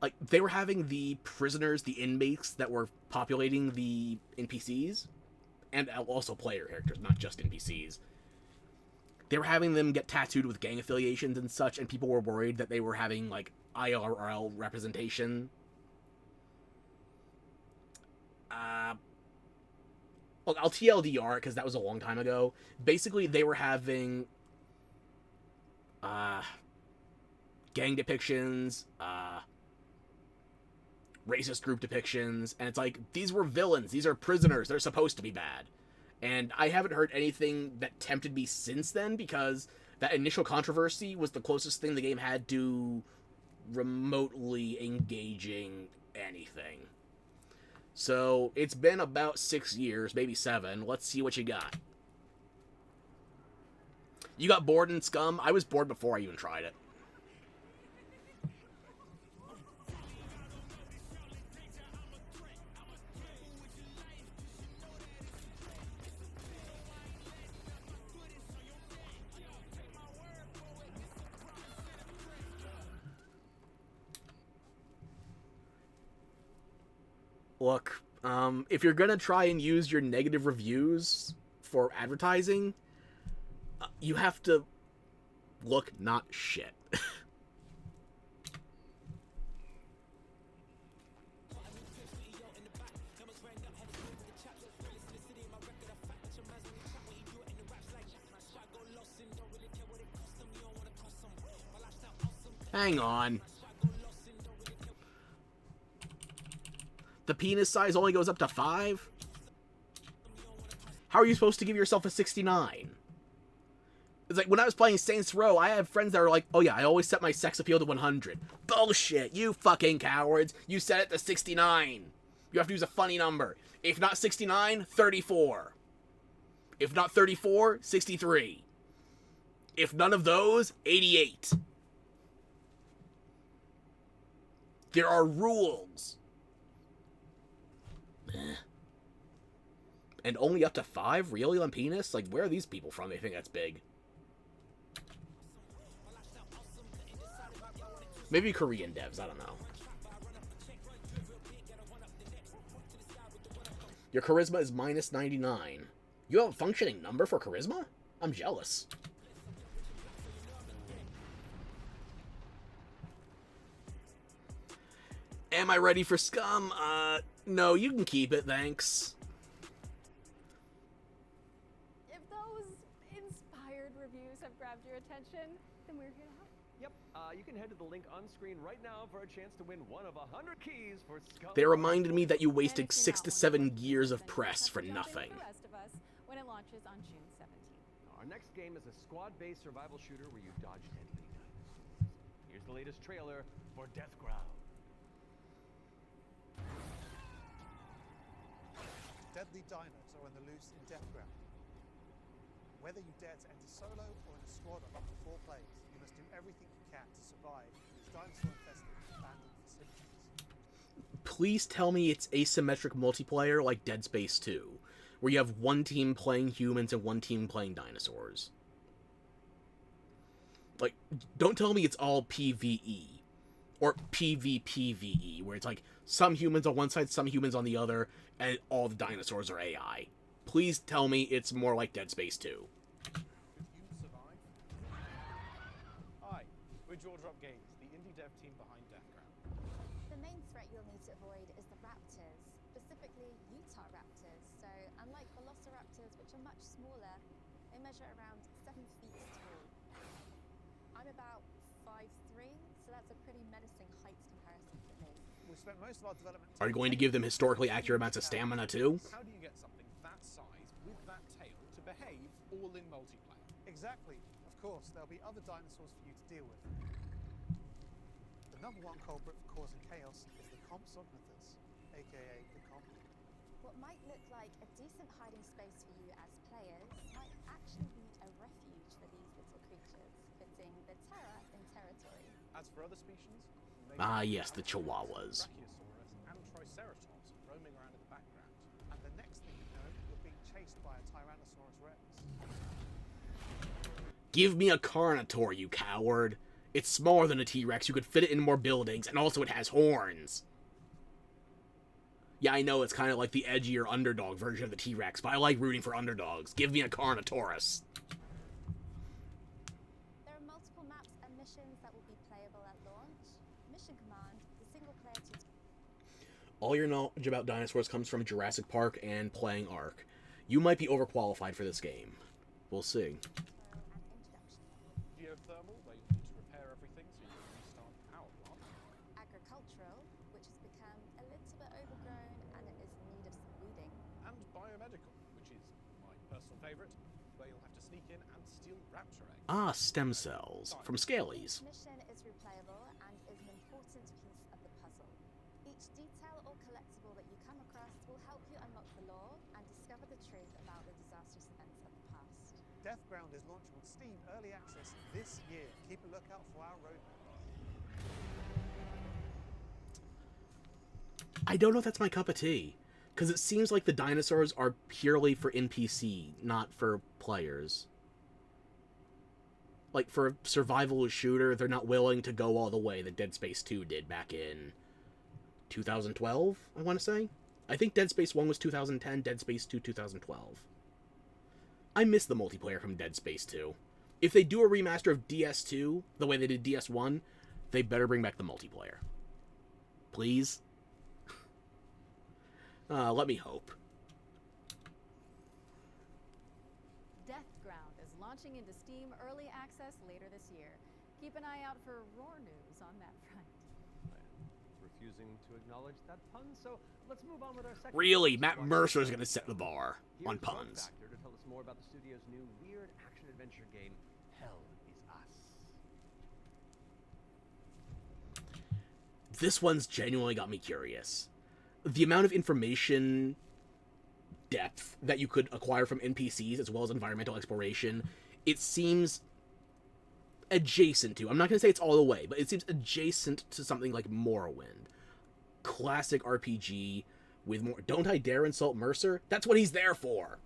Like, they were having the prisoners, the inmates that were populating the NPCs, and also player characters, not just NPCs. They were having them get tattooed with gang affiliations and such, and people were worried that they were having, like, IRL representation. Look, I'll TLDR because that was a long time ago. Basically, they were having gang depictions, racist group depictions, and it's like, these were villains, these are prisoners, they're supposed to be bad. And I haven't heard anything that tempted me since then, because that initial controversy was the closest thing the game had to remotely engaging anything. So, it's been about 6 years, maybe 7. Let's see what you got. You got bored in Scum? I was bored before I even tried it. Look, if you're gonna try and use your negative reviews for advertising, you have to look not shit. Hang on. The penis size only goes up to 5? How are you supposed to give yourself a 69? It's like, when I was playing Saints Row, I had friends that were like, oh yeah, I always set my sex appeal to 100. Bullshit, you fucking cowards. You set it to 69. You have to use a funny number. If not 69, 34. If not 34, 63. If none of those, 88. There are rules. And only up to 5? Really, on penis? Like, where are these people from? They think that's big. Maybe Korean devs, I don't know. Your charisma is minus 99. You have a functioning number for charisma? I'm jealous. Am I ready for Scum? No, you can keep it, thanks. If those inspired reviews have grabbed your attention, then we're here to help. Yep, you can head to the link on screen right now for a chance to win one of 100 keys for Scum. They reminded me that you wasted 6 to 7 years of press for nothing. The rest of us when it launches on June 17th. Our next game is a squad-based survival shooter where you dodge deadly dinosaurs. Here's the latest trailer for Death Ground. Deadly dinos are on the loose in Death Ground. Whether you dare to enter solo or in a squad of up to 4 players, you must do everything you can to survive these dinosaur-infested abandoned facilities. Please tell me it's asymmetric multiplayer like Dead Space 2, where you have one team playing humans and one team playing dinosaurs. Like, don't tell me it's all PvE. Or PvPvE, where it's like some humans on one side, some humans on the other, and all the dinosaurs are AI. Please tell me it's more like Dead Space 2. Could you survive? Hi, we're George Rock Games, the indie dev team behind Death Ground. The main threat you'll need to avoid is the raptors, specifically Utah raptors. So unlike velociraptors, which are much smaller, they measure around 7 feet tall. I'm about 5'3", so that's a pretty menacing height comparison for me. We've spent most of our development Are you going to give them historically accurate amounts of stamina too? How do you get something that size with that tail to behave all in multiplayer? Exactly. Of course, there'll be other dinosaurs for you to deal with. The number one culprit for causing chaos is the Compsognathus, aka the Comp. What might look like a decent hiding space for you as players might actually be a refuge for these little creatures, fitting the terror in territory. As for other species, Ah, yes, the Chihuahuas. Brachiosaurus and Triceratops roaming around in the background. And the next thing you know, you're being chased by a Tyrannosaurus Rex. Give me a Carnotaur, you coward. It's smaller than a T-Rex, you could fit it in more buildings, and also it has horns. Yeah, I know it's kind of like the edgier underdog version of the T-Rex, but I like rooting for underdogs. Give me a Carnotaurus. There are multiple maps and missions that will be playable at launch. Mission Command, the single-player All your knowledge about dinosaurs comes from Jurassic Park and playing Ark. You might be overqualified for this game. We'll see. Geothermal, where you need to repair everything so you can restart the power plant. Agricultural, which has become a little bit overgrown and it is in need of some weeding. And biomedical, which is my personal favourite, where you'll have to sneak in and steal raptor eggs. Ah, stem cells. From Scalies. Each mission is replayable and is an important piece of the puzzle. Each detail or collectible that you come across Deathground is launching on Steam Early Access this year. Keep a lookout for our roadmap. I don't know if that's my cup of tea, because it seems like the dinosaurs are purely for NPC, not for players. Like, for a survival shooter, they're not willing to go all the way that Dead Space 2 did back in 2012, I want to say. I think Dead Space 1 was 2010, Dead Space 2 2012. I miss the multiplayer from Dead Space 2. If they do a remaster of DS2, the way they did DS1, they better bring back the multiplayer. Please? Let me hope. Deathground is launching into Steam Early Access later this year. Keep an eye out for roar news on that front. Refusing to acknowledge that pun, so let's move on with our second. Really, Matt Mercer's gonna set the bar on Here's Growth puns. Factor to tell us more about the studio's new weird action-adventure game, Hell is Us. This one's genuinely got me curious. The amount of information depth that you could acquire from NPCs as well as environmental exploration, it seems adjacent to, I'm not going to say it's all the way, but it seems adjacent to something like Morrowind. Classic RPG with more... Don't I dare insult Mercer? That's what he's there for!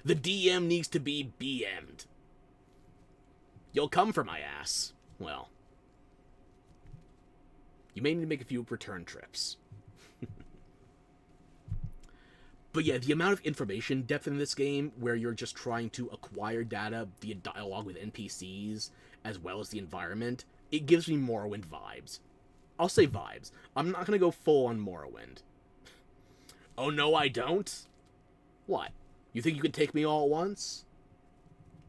The DM needs to be BM'd. You'll come for my ass. Well, you may need to make a few return trips. But yeah, the amount of information depth in this game, where you're just trying to acquire data via dialogue with NPCs, as well as the environment, it gives me Morrowind vibes. I'll say vibes. I'm not going to go full on Morrowind. Oh no, I don't? What? You think you can take me all at once?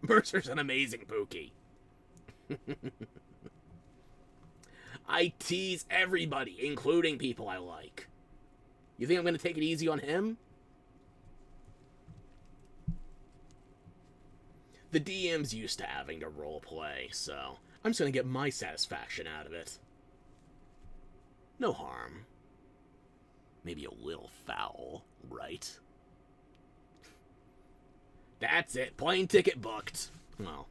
Mercer's an amazing Pookie. I tease everybody, including people I like. You think I'm going to take it easy on him? The DM's used to having to roleplay, so I'm just going to get my satisfaction out of it. No harm. Maybe a little foul, right? That's it. Plane ticket booked. Well,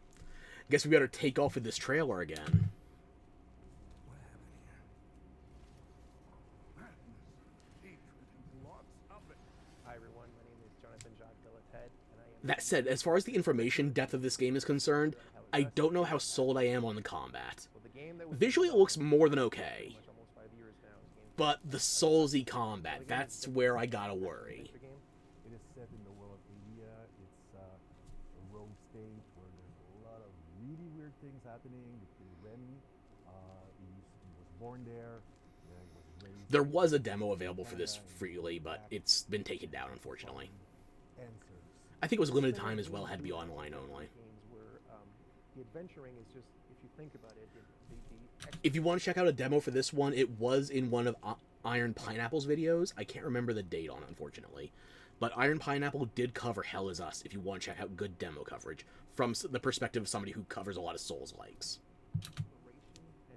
guess we better take off with this trailer again. Hi everyone, my name is Jonathan Jacques-Delated, and I am... That said, as far as the information depth of this game is concerned, I don't know how sold I am on the combat. Visually, it looks more than okay. But the soulsy combat, that's where I gotta worry. It is set in the world of India. It's a rogue state where there's a lot of really weird things happening. Remy, he was born there. He was raised. There was a demo available for this freely, but it's been taken down, unfortunately. I think it was limited time as well, had to be online only. The adventuring is just, if you think about it, If you want to check out a demo for this one, it was in one of Iron Pineapple's videos. I can't remember the date on it, unfortunately. But Iron Pineapple did cover Hell is Us, if you want to check out good demo coverage, from the perspective of somebody who covers a lot of Souls-likes. And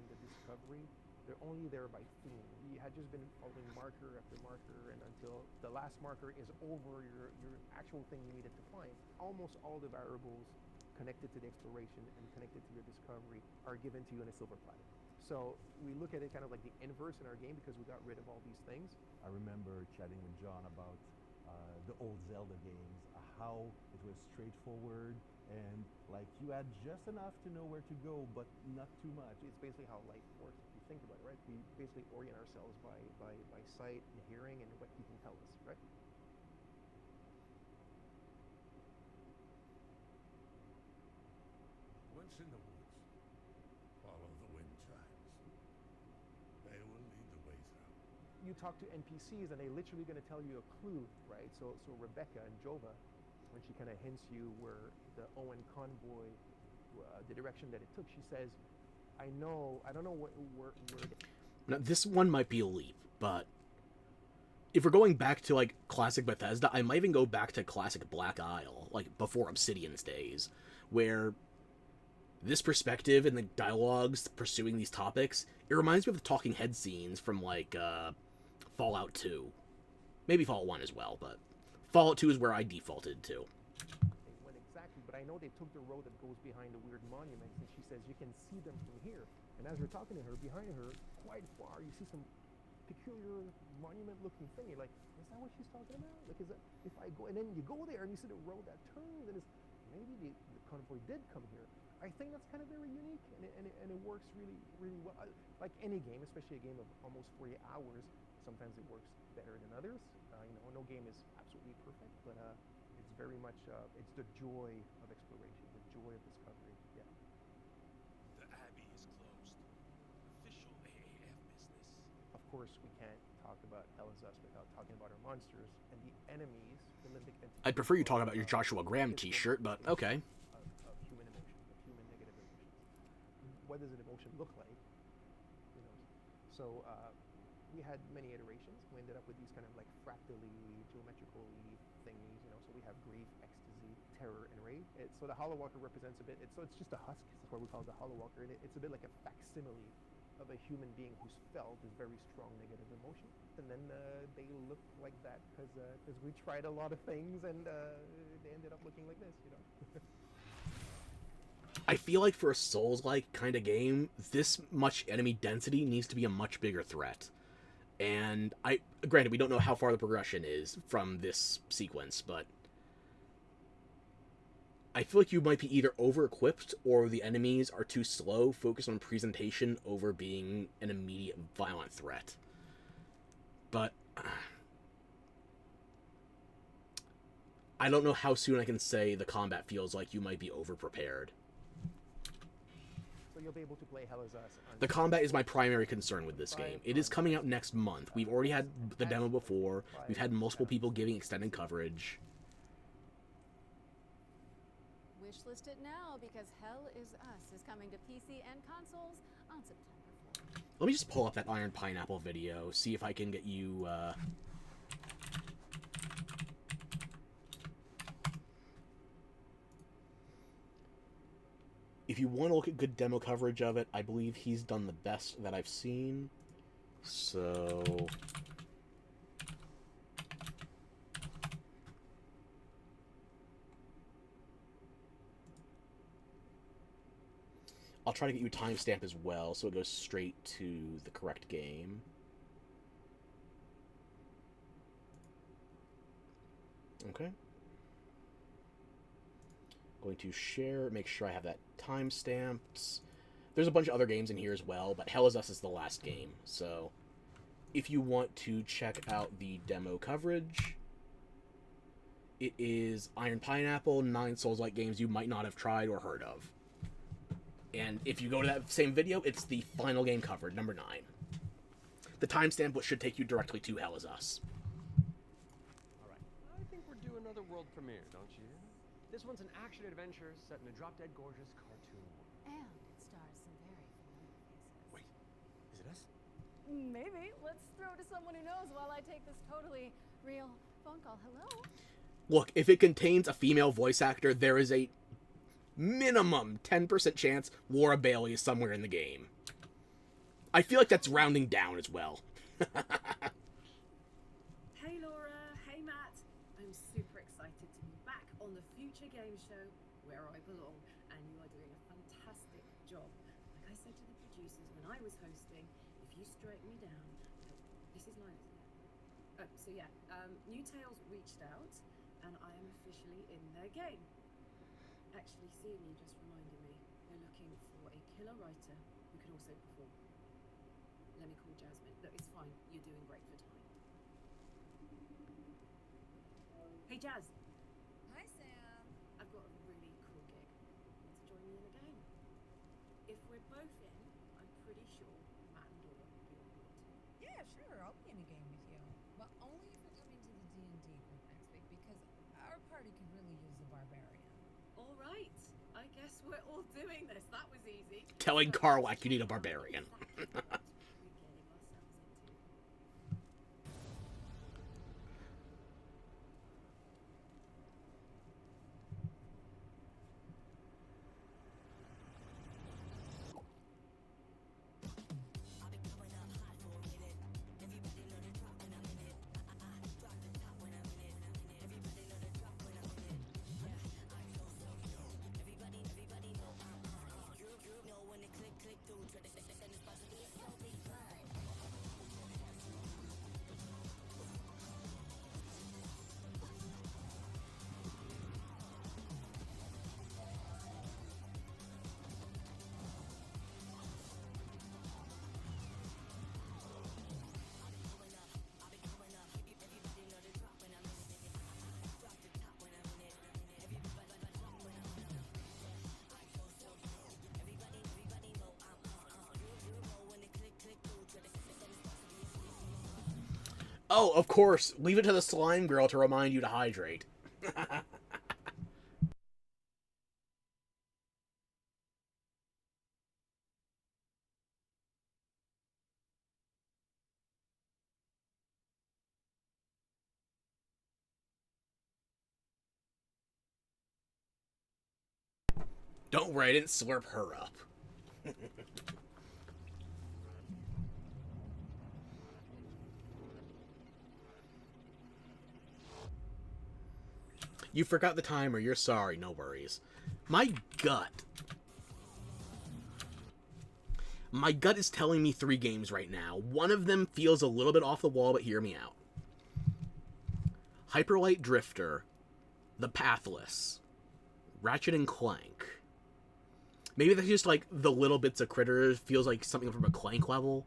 the discovery, they're only there by theme. You had just been following marker after marker, and until the last marker is over your actual thing you needed to find, almost all the variables connected to the exploration and connected to your discovery are given to you in a silver platter. So we look at it kind of like the inverse in our game because we got rid of all these things. I remember chatting with John about the old Zelda games, how it was straightforward and like you had just enough to know where to go, but not too much. It's basically how life works if you think about it, right? We basically orient ourselves by sight and hearing and what people tell us, right? Once in the woods, follow the wind chimes. They will lead the way through. You talk to NPCs and they're literally going to tell you a clue, right? So Rebecca and Jova, when she kind of hints you where the Owen convoy, the direction that it took, she says, I don't know where Now, this one might be a leap, but if we're going back to, like, classic Bethesda, I might even go back to classic Black Isle, like, before Obsidian's days, where this perspective and the dialogues pursuing these topics, it reminds me of the talking head scenes from, like, Fallout 2. Maybe Fallout 1 as well, but Fallout 2 is where I defaulted to. They went exactly, but I know they took the road that goes behind the weird monuments, and she says you can see them from here. And as you're talking to her, behind her, quite far, you see some peculiar monument-looking thing. You're like, is that what she's talking about? Like, is that if I go and then you go there and you see the road that turns, and it's maybe the convoy did come here. I think that's kind of very unique, and it works really, really well. Like any game, especially a game of almost 40 hours, sometimes it works better than others. No game is absolutely perfect, but it's very much it's the joy of exploration, the joy of discovery. Yeah. The Abbey is closed. Official AAF business. Of course, we can't talk about Elazas without talking about our monsters and the enemies, the limbic entities. I'd prefer you talk about your Joshua Graham t-shirt, but okay. Of human emotion, of human negative emotions. What does an emotion look like? Who knows? So we had many iterations. We ended up with these kind of like fractally, geometrically thingies. So we have grief, ecstasy, terror, and rage. So the Hollow Walker represents a bit. It's just a husk. That's why we call it the Hollow Walker. And it's a bit like a facsimile of a human being who's felt this very strong negative emotion. And then they look like that because we tried a lot of things, and they ended up looking like this. I feel like for a Souls-like kind of game, this much enemy density needs to be a much bigger threat. And granted, we don't know how far the progression is from this sequence, but I feel like you might be either over-equipped or the enemies are too slow, focused on presentation over being an immediate violent threat. But I don't know how soon I can say the combat feels like you might be over-prepared. So you'll be able to play Elazas. The combat is my primary concern with this game. It is coming out next month. We've already had the demo before. We've had multiple people giving extended coverage. Wishlist it now because Hell is Us is coming to PC and consoles on September 4th. Let me just pull up that Iron Pineapple video, see if I can get you, If you want to look at good demo coverage of it, I believe he's done the best that I've seen. So... I'll try to get you a timestamp as well, so it goes straight to the correct game. Okay. Going to share, make sure I have that timestamped. There's a bunch of other games in here as well, but Hell is Us is the last game. So if you want to check out the demo coverage, it is Iron Pineapple, 9 Souls-like games you might not have tried or heard of. And if you go to that same video, it's the final game covered, number 9. The timestamp should take you directly to Hell is Us. Alright, I think we're due another world premiere, don't you? This one's an action-adventure set in a drop-dead gorgeous cartoon world. And it stars some very familiar faces. Wait, is it us? Maybe. Let's throw to someone who knows while I take this totally real phone call. Hello? Look, if it contains a female voice actor, there is a minimum 10% chance Laura Bailey is somewhere in the game. I feel like that's rounding down as well. Hey Laura, hey Matt. I'm super excited to be back on the Future Game Show where I belong, and you are doing a fantastic job. Like I said to the producers when I was hosting, if you strike me down, this is live, isn't it? Oh, so yeah, New Tales reached out, and I am officially in their game. Actually, seeing you just reminded me, they're looking for a killer writer who can also perform. Let me call Jasmine. Look, it's fine. You're doing great for time. Hey, Jazz. Hi, Sam. I've got a really cool gig. Want to join me in a game? If we're both in, I'm pretty sure Matt and Laura will be on board. Yeah, sure. I'll be in a game with you. But only if you're coming to the D&D group next week, because our party could really use a barbarian. All right. I guess we're all doing this. That was easy. Telling Carwack you need a barbarian. Oh, of course. Leave it to the slime girl to remind you to hydrate. Don't worry, I didn't slurp her up. You forgot the timer. You're sorry. No worries. My gut. My gut is telling me 3 games right now. One of them feels a little bit off the wall, but hear me out. Hyperlight Drifter, The Pathless, Ratchet and Clank. Maybe that's just like the little bits of critters feels like something from a Clank level.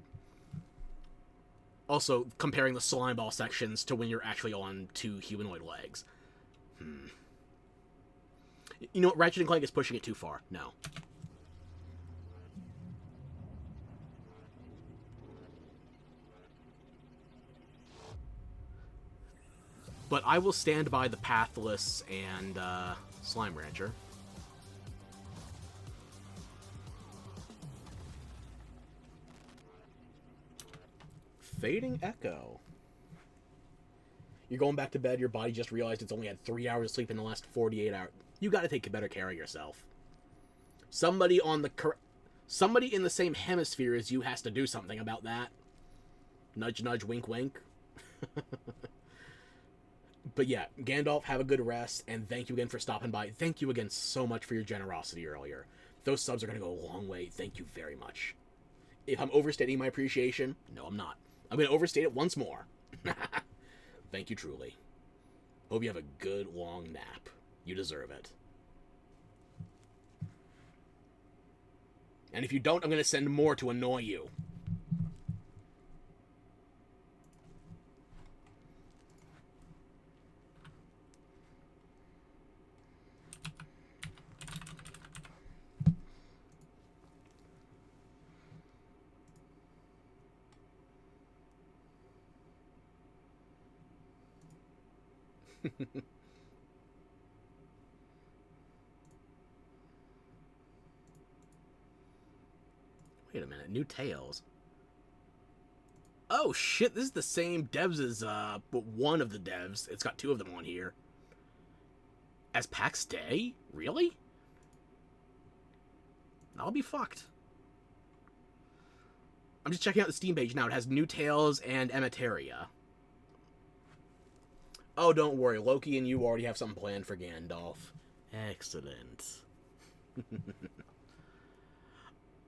Also, comparing the slime ball sections to when you're actually on 2 humanoid legs. You know what? Ratchet and Clank is pushing it too far. No. But I will stand by the Pathless and Slime Rancher. Fading Echo. You're going back to bed, your body just realized it's only had 3 hours of sleep in the last 48 hours. You gotta take better care of yourself. Somebody in the same hemisphere as you has to do something about that. Nudge, nudge, wink, wink. But yeah, Gandalf, have a good rest, and thank you again for stopping by. Thank you again so much for your generosity earlier. Those subs are going to go a long way. Thank you very much. If I'm overstating my appreciation, no, I'm not. I'm going to overstate it once more. Thank you truly. Hope you have a good, long nap. You deserve it. And if you don't, I'm going to send more to annoy you. Wait a minute, new Tales. Oh shit, this is the same devs as but one of the devs. It's got 2 of them on here. As Pax Day? Really? I'll be fucked. I'm just checking out the Steam page now. It has new Tales and Emeteria. Oh, don't worry. Loki and you already have something planned for Gandalf. Excellent.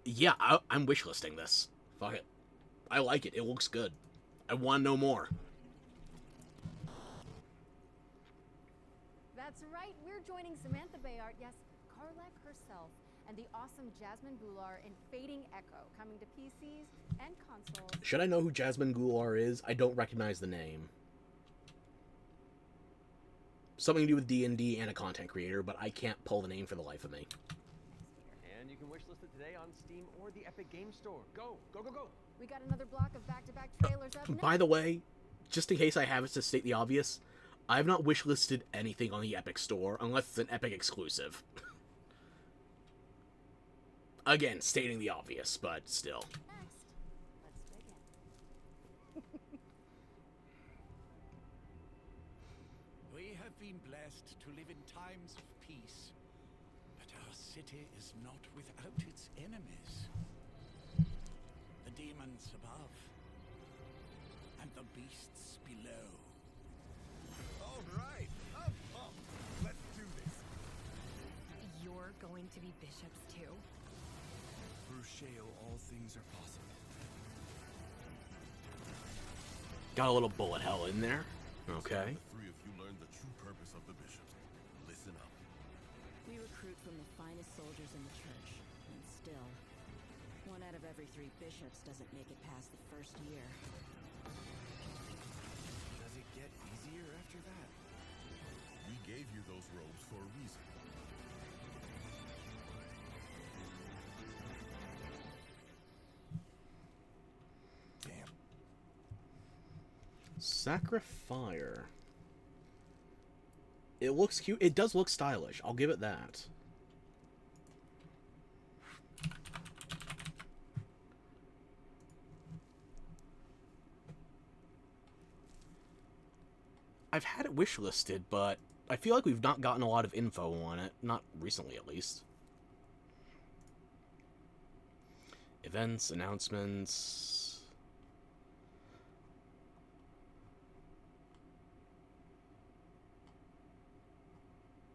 Yeah, I'm wishlisting this. Fuck it. I like it. It looks good. I want to know more. That's right, we're joining Samantha Bayard, yes, Karlak herself, and the awesome Jasmine Gular in Fading Echo, coming to PCs and consoles. Should I know who Jasmine Gular is? I don't recognize the name. Something to do with D&D and a content creator, but I can't pull the name for the life of me. And you can wishlist it today on Steam or the Epic Game Store. Go, go, go, go! We got another block of back-to-back trailers up next. By the way, just in case I have it to state the obvious, I have not wishlisted anything on the Epic Store unless it's an Epic exclusive. Again, stating the obvious, but still. Next, let's begin. We have been blessed to live in times of peace, but our city is not without its enemies. The demons above, and the beasts below. All right, I'm pumped. Let's do this. You're going to be bishops too? Through Shale, all things are possible. Got a little bullet hell in there. Okay. The 3 of you learned the true purpose of the bishops. Listen up. We recruit from the finest soldiers in the church, and still, 1 out of every 3 bishops doesn't make it past the first year. Does it get easier after that? We gave you those robes for a reason. Damn. Sacrifier. It looks cute. It does look stylish. I'll give it that. I've had it wishlisted, but I feel like we've not gotten a lot of info on it. Not recently, at least. Events, announcements...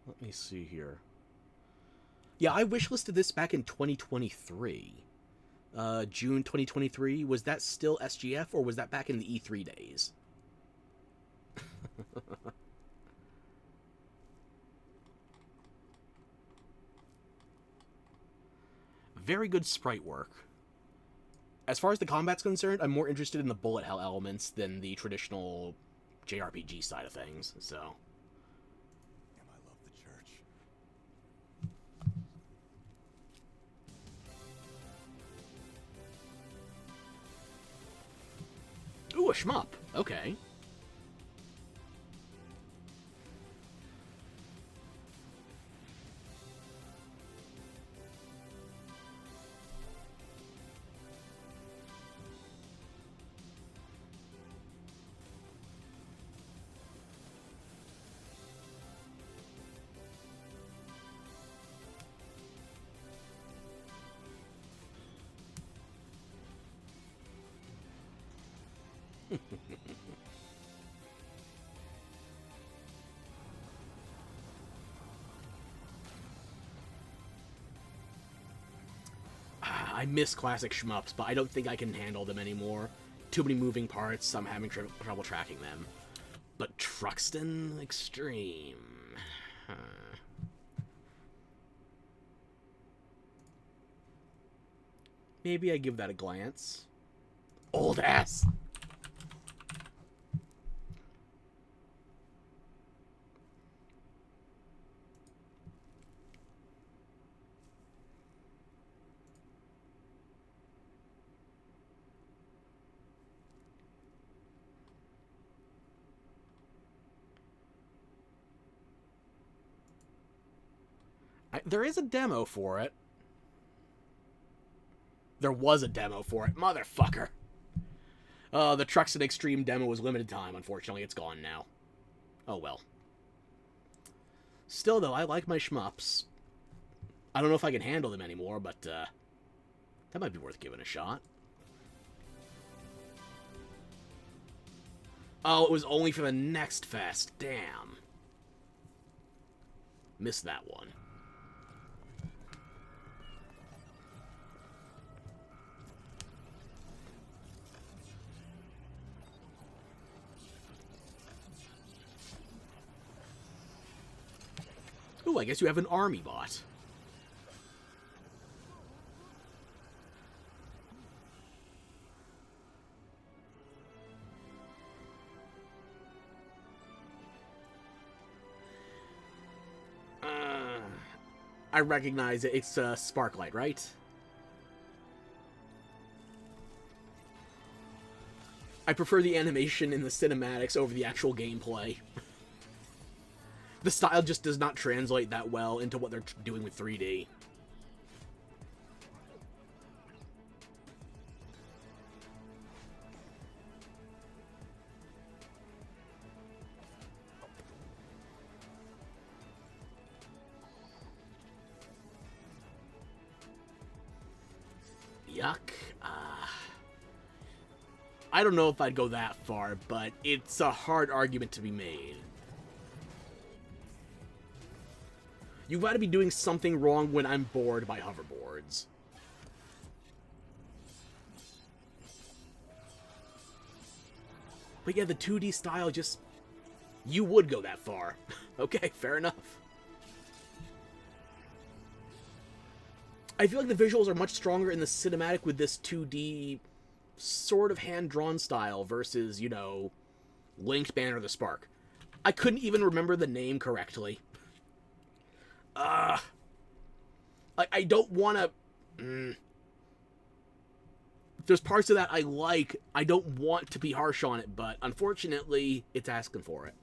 Let me see here. Yeah, I wishlisted this back in 2023. June 2023. Was that still SGF, or was that back in the E3 days? Very good sprite work. As far as the combat's concerned, I'm more interested in the bullet hell elements than the traditional JRPG side of things, so... Ooh, a shmup. Okay. I miss classic shmups, but I don't think I can handle them anymore. Too many moving parts, I'm having trouble tracking them. But Truxton Extreme... Huh. Maybe I give that a glance. Old ass! There is a demo for it. There was a demo for it. Motherfucker. The Truxton Extreme demo was limited time. Unfortunately, it's gone now. Oh well. Still, though, I like my shmups. I don't know if I can handle them anymore, but that might be worth giving a shot. Oh, it was only for the next fest. Damn. Missed that one. Ooh, I guess you have an army bot. I recognize it. It's Sparklight, right? I prefer the animation in the cinematics over the actual gameplay. The style just does not translate that well into what they're doing with 3D. Yuck. I don't know if I'd go that far, but it's a hard argument to be made. You've got to be doing something wrong when I'm bored by hoverboards. But yeah, the 2D style just... You would go that far. Okay, fair enough. I feel like the visuals are much stronger in the cinematic with this 2D sort of hand-drawn style versus, you know, Link's Banner the Spark. I couldn't even remember the name correctly. I don't want to... There's parts of that I like. I don't want to be harsh on it, but unfortunately, it's asking for it.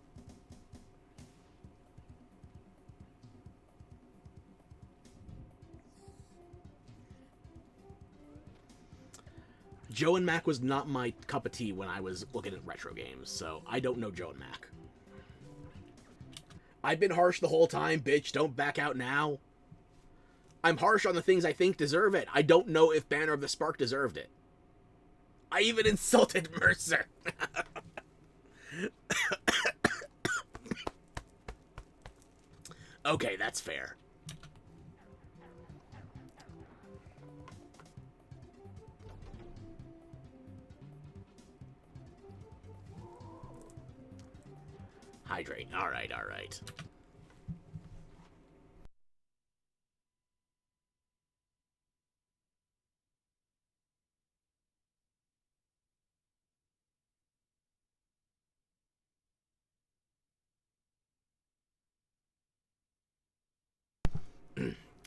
Joe and Mac was not my cup of tea when I was looking at retro games, so I don't know Joe and Mac. I've been harsh the whole time, bitch. Don't back out now. I'm harsh on the things I think deserve it. I don't know if Banner of the Spark deserved it. I even insulted Mercer. Okay, that's fair. Hydrate. Alright, alright.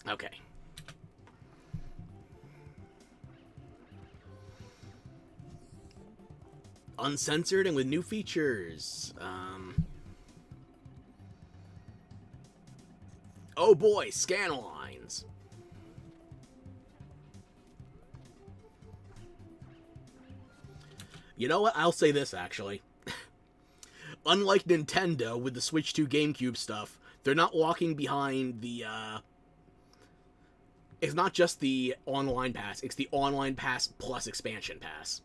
Okay. Uncensored and with new features. Oh boy, scan lines. You know what? I'll say this, actually. Unlike Nintendo with the Switch 2 GameCube stuff, they're not walking behind the, It's not just the online pass, it's the online pass plus expansion pass.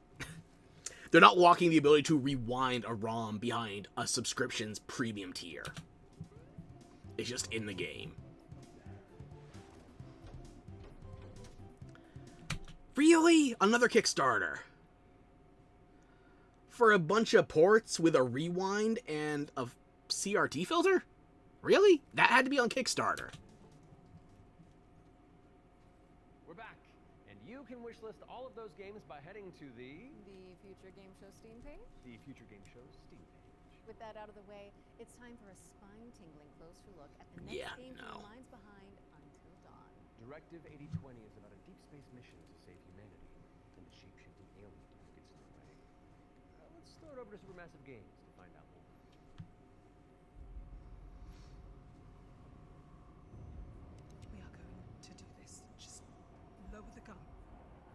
They're not locking the ability to rewind a ROM behind a subscription's premium tier. It's just in the game. Really? Another Kickstarter? For a bunch of ports with a rewind and a CRT filter? Really? That had to be on Kickstarter. We're back, and you can wishlist all of those games by heading to the Future Game Show Steam page? The Future Game Show Steam page. With that out of the way, it's time for a spine-tingling closer look at the next game from the lines behind Until Dawn. Directive 8020 is about a deep space mission to save humanity, and the shape-shifting alien gets in the way. Let's throw it over to Supermassive Games to find out more. We are going to do this. Just lower the gun.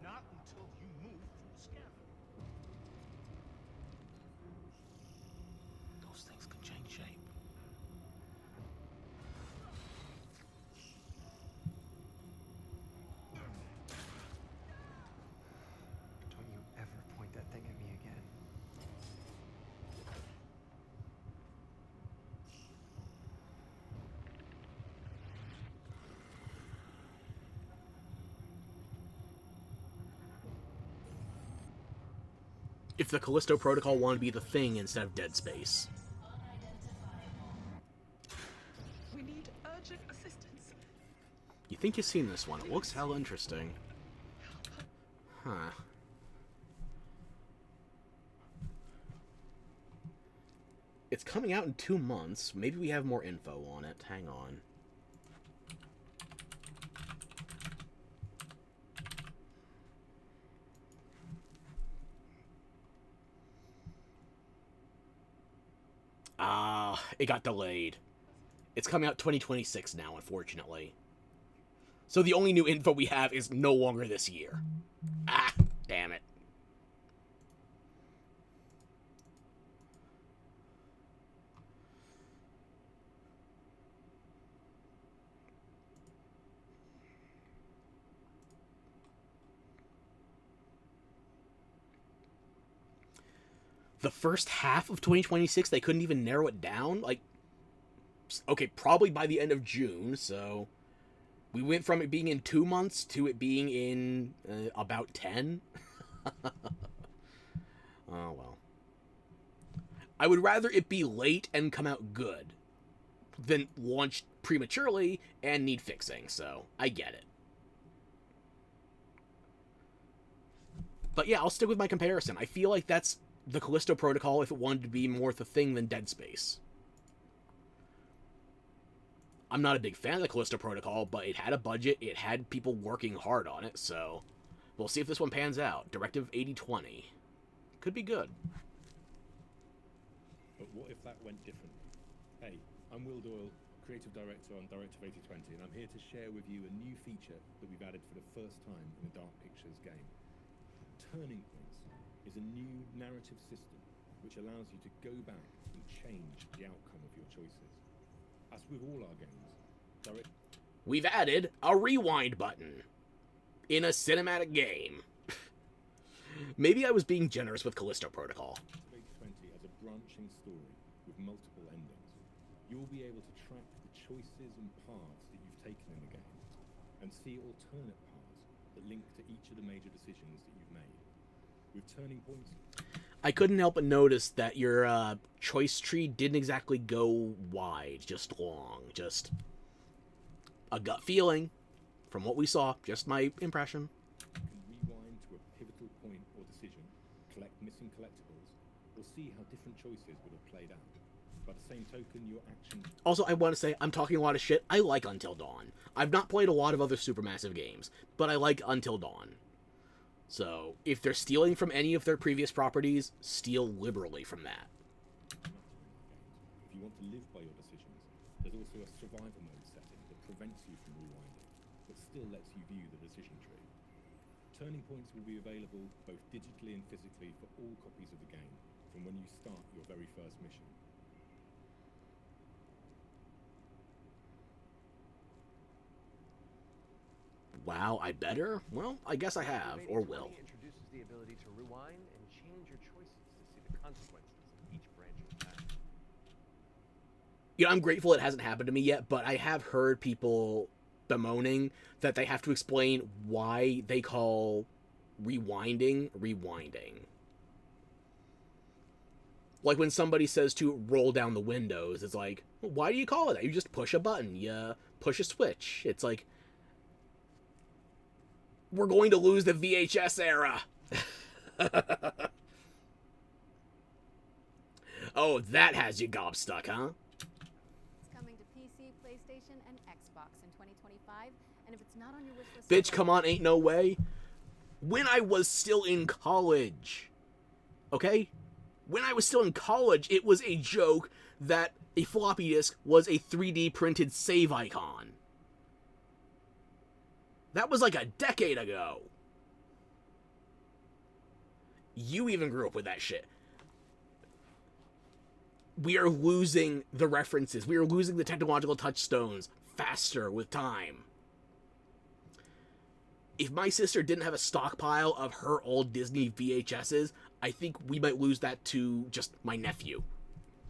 Not until you move from the scanner. Those things can change shape. Don't you ever point that thing at me again. If the Callisto Protocol wanted to be the thing instead of Dead Space. We need urgent assistance. You think you've seen this one? It looks hell interesting. Huh. It's coming out in 2 months. Maybe we have more info on it. Hang on. It got delayed. It's coming out 2026 now, unfortunately. So the only new info we have is no longer this year. Ah, damn it. The first half of 2026, they couldn't even narrow it down. Like, okay, probably by the end of June, so we went from it being in 2 months to it being in about 10. Oh, well. I would rather it be late and come out good than launched prematurely and need fixing, so I get it. But yeah, I'll stick with my comparison. I feel like that's the Callisto Protocol if it wanted to be more the thing than Dead Space. I'm not a big fan of the Callisto Protocol, but it had a budget, it had people working hard on it, so We'll see if this one pans out. Directive 8020. Could be good. But what if that went differently? Hey, I'm Will Doyle, Creative Director on Directive 8020, and I'm here to share with you a new feature that we've added for the first time in a Dark Pictures game. Turning Points is a new narrative system which allows you to go back and change the outcome of your choices. As with all our games, we've added a rewind button in a cinematic game. Maybe I was being generous with Callisto Protocol. 8020 has a branching story with multiple endings. You'll be able to track the choices and paths that you've taken in the game and see alternate paths that link to each of the major decisions that you've made. With Turning Points, I couldn't help but notice that your choice tree didn't exactly go wide, just long. Just a gut feeling from what we saw, just my impression. you can rewind to a pivotal point or decision, collect missing collectibles, or see how different choices would have played out. By the same token, your action... Also, I want to say, I'm talking a lot of shit. I like Until Dawn. I've not played a lot of other Supermassive games, but I like Until Dawn. So, if they're stealing from any of their previous properties, steal liberally from that. If you want to live by your decisions, there's also a survival mode setting that prevents you from rewinding, but still lets you view the decision tree. Turning Points will be available both digitally and physically for all copies of the game, from when you start your very first mission. Wow, I better? Well, I guess I have, or will. Introduces the ability to rewind and change your choices to see the consequences of each branch of the path. You know, I'm grateful it hasn't happened to me yet, but I have heard people bemoaning that they have to explain why they call rewinding. Like when somebody says to roll down the windows, it's like, well, why do you call it that? You just push a button, you push a switch. It's like, we're going to lose the VHS era. Oh, that has you gobstuck, huh? It's coming to PC, PlayStation, and Xbox in 2025, and if it's not on your wish list... Bitch, come on, ain't no way. When I was still in college, okay? When I was still in college, it was a joke that a floppy disk was a 3D printed save icon. That was like a decade ago. You even grew up with that shit. We are losing the references. We are losing the technological touchstones faster with time. If my sister didn't have a stockpile of her old Disney VHSs, I think we might lose that to just my nephew.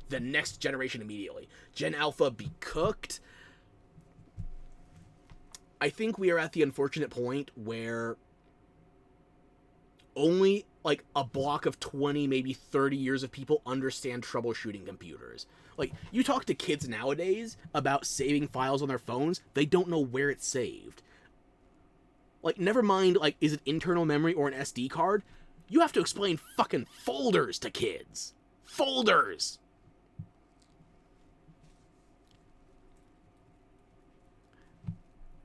The next generation immediately. Gen Alpha be cooked. I think we are at the unfortunate point where only like a block of 20, maybe 30 years of people understand troubleshooting computers. Like, you talk to kids nowadays about saving files on their phones, they don't know where it's saved. Like, never mind, like, is it internal memory or an SD card? You have to explain fucking folders to kids. Folders!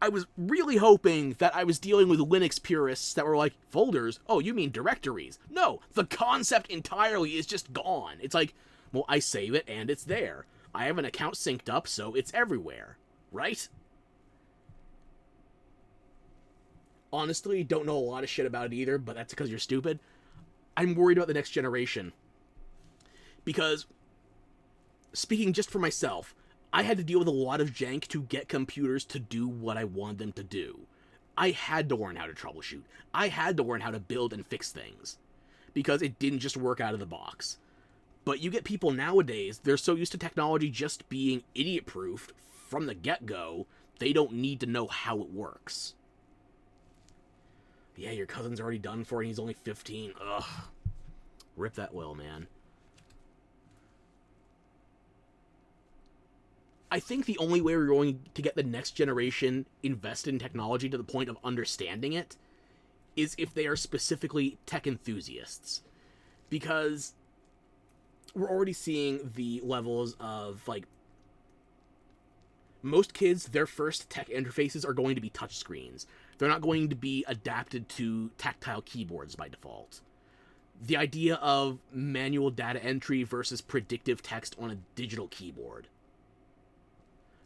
I was really hoping that I was dealing with Linux purists that were like, folders? Oh, you mean directories? No, the concept entirely is just gone. It's like, well, I save it and it's there. I have an account synced up, so it's everywhere. Right? Honestly, don't know a lot of shit about it either, but that's because you're stupid. I'm worried about the next generation. Because, speaking just for myself, I had to deal with a lot of jank to get computers to do what I wanted them to do. I had to learn how to troubleshoot. I had to learn how to build and fix things. Because it didn't just work out of the box. But you get people nowadays, they're so used to technology just being idiot-proofed from the get-go, they don't need to know how it works. Yeah, your cousin's already done for it and he's only 15. Ugh. Rip that Will, man. I think the only way we're going to get the next generation invested in technology to the point of understanding it is if they are specifically tech enthusiasts. Because we're already seeing the levels of, like, Most kids, their first tech interfaces are going to be touchscreens. They're not going to be adapted to tactile keyboards by default. The idea of manual data entry versus predictive text on a digital keyboard.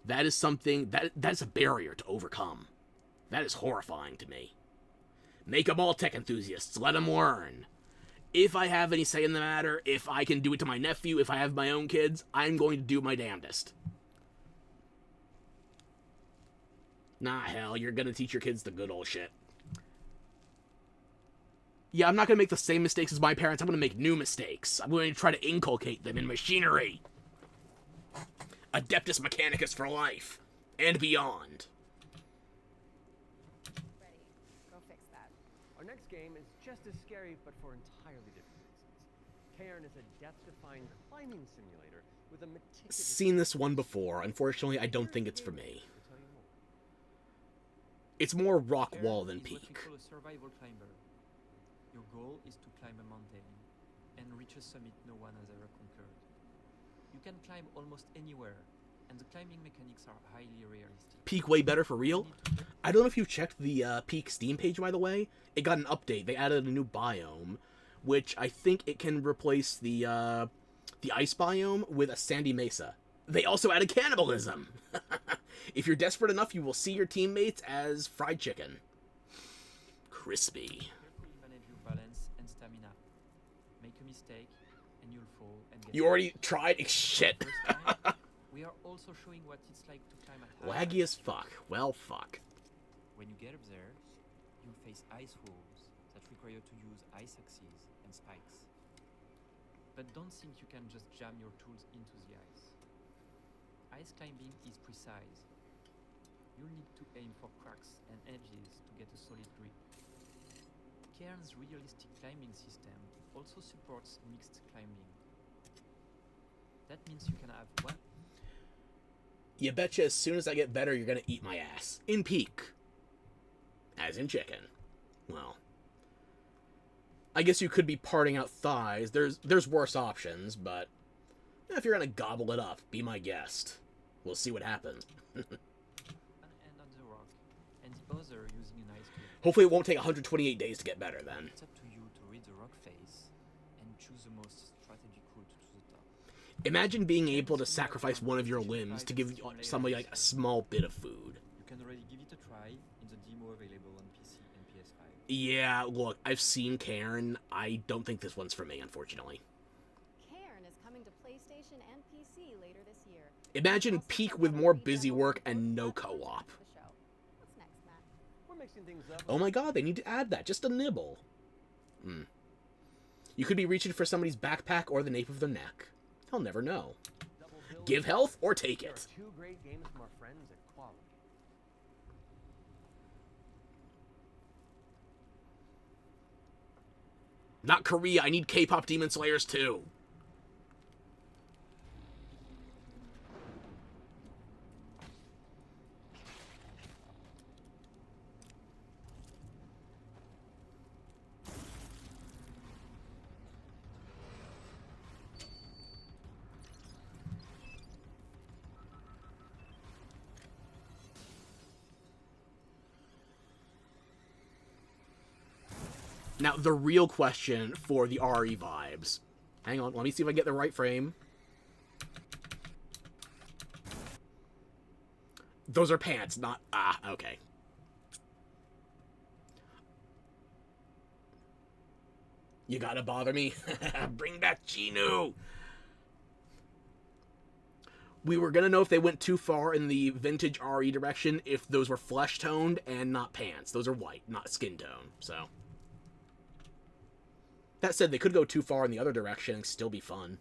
That is something, that's a barrier to overcome. That is horrifying to me. Make them all tech enthusiasts. Let them learn. If I have any say in the matter, if I can do it to my nephew, if I have my own kids, I'm going to do my damnedest. Nah, hell, you're gonna teach your kids the good old shit. Yeah, I'm not gonna make the same mistakes as my parents. I'm gonna make new mistakes. I'm going to try to inculcate them in machinery. Adeptus Mechanicus for life. And beyond. Ready. Go fix that. Our next game is just as scary, but for entirely different reasons. Cairn is a death-defying climbing simulator with a meticulous... Seen this one before. Unfortunately, I don't think it's for me. It's more rock wall than peak. A survival climber. Your goal is to climb a mountain and reach a summit no one has ever conquered. You can climb almost anywhere, and the climbing mechanics are highly realistic. Peak way better for real? I don't know if you've checked the Peak Steam page, by the way. It got an update. They added a new biome, which I think it can replace the ice biome with a sandy mesa. They also added cannibalism! If you're desperate enough, you will see your teammates as fried chicken. Crispy. Carefully manage your balance and stamina. Make a mistake, and you'll fall and get... You already tried? Shit. We are also showing what it's like to climb at high Laggy as fuck. Well, fuck. When you get up there, you'll face ice walls that require you to use ice axes and spikes. But don't think you can just jam your tools into the ice. Ice climbing is precise. You'll need to aim for cracks and edges to get a solid grip. Cairn's realistic climbing system also supports mixed climbing. That means you can have one... You betcha as soon as I get better, you're gonna eat my ass. In peak. As in chicken. Well. I guess you could be parting out thighs. There's worse options, but... if you're gonna gobble it up, be my guest. We'll see what happens. One end on the rock, and the other using an ice cube. Hopefully it won't take 128 days to get better, then. It's up to you to read the rock face and choose the most strategic route to the top. Imagine being able to sacrifice one of your limbs to give somebody like a small bit of food. You can already give it a try in the demo available on PC and PS5. Yeah, look, I've seen Cairn. I don't think this one's for me, unfortunately. Cairn is coming to PlayStation and PC later this year. Imagine Peak with more busy work and no co-op. What's next, Matt? We're mixing things up. Oh my god, they need to add that. Just a nibble. You could be reaching for somebody's backpack or the nape of their neck. They'll never know. Give health or take There it. are two great games from our friends at Quality. Not Korea, I need K-pop Demon Slayers too. Now, the real question for the RE vibes. Hang on, let me see if I get the right frame. Those are pants, not... Ah, okay. You gotta bother me? Bring back Chinu! We were gonna know if they went too far in the vintage RE direction if those were flesh-toned and not pants. Those are white, not skin tone, so... That said, they could go too far in the other direction and still be fun.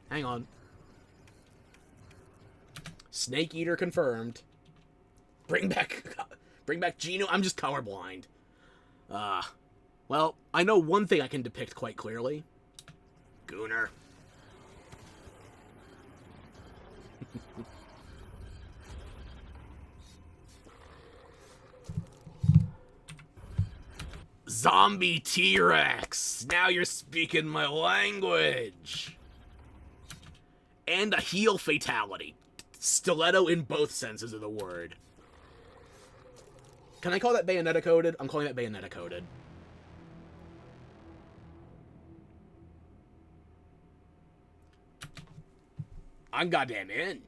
Hang on. Snake Eater confirmed. Bring back Geno. I'm just colorblind. Well, I know one thing I can depict quite clearly. Gooner. zombie T-Rex! Now you're speaking my language! And a heal fatality. Stiletto in both senses of the word. Can I call that Bayonetta coded? I'm calling that Bayonetta coded. I'm goddamn in.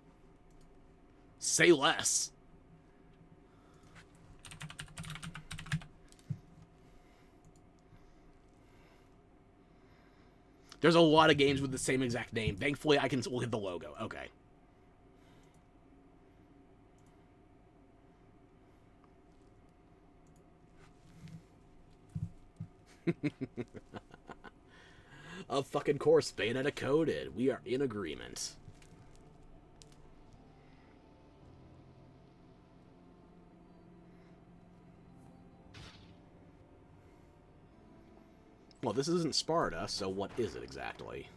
Say less. There's a lot of games with the same exact name. Thankfully, I can look at the logo. Okay. Of fucking course, Bayonetta coded. We are in agreement. Well, this isn't Sparta, so what is it exactly?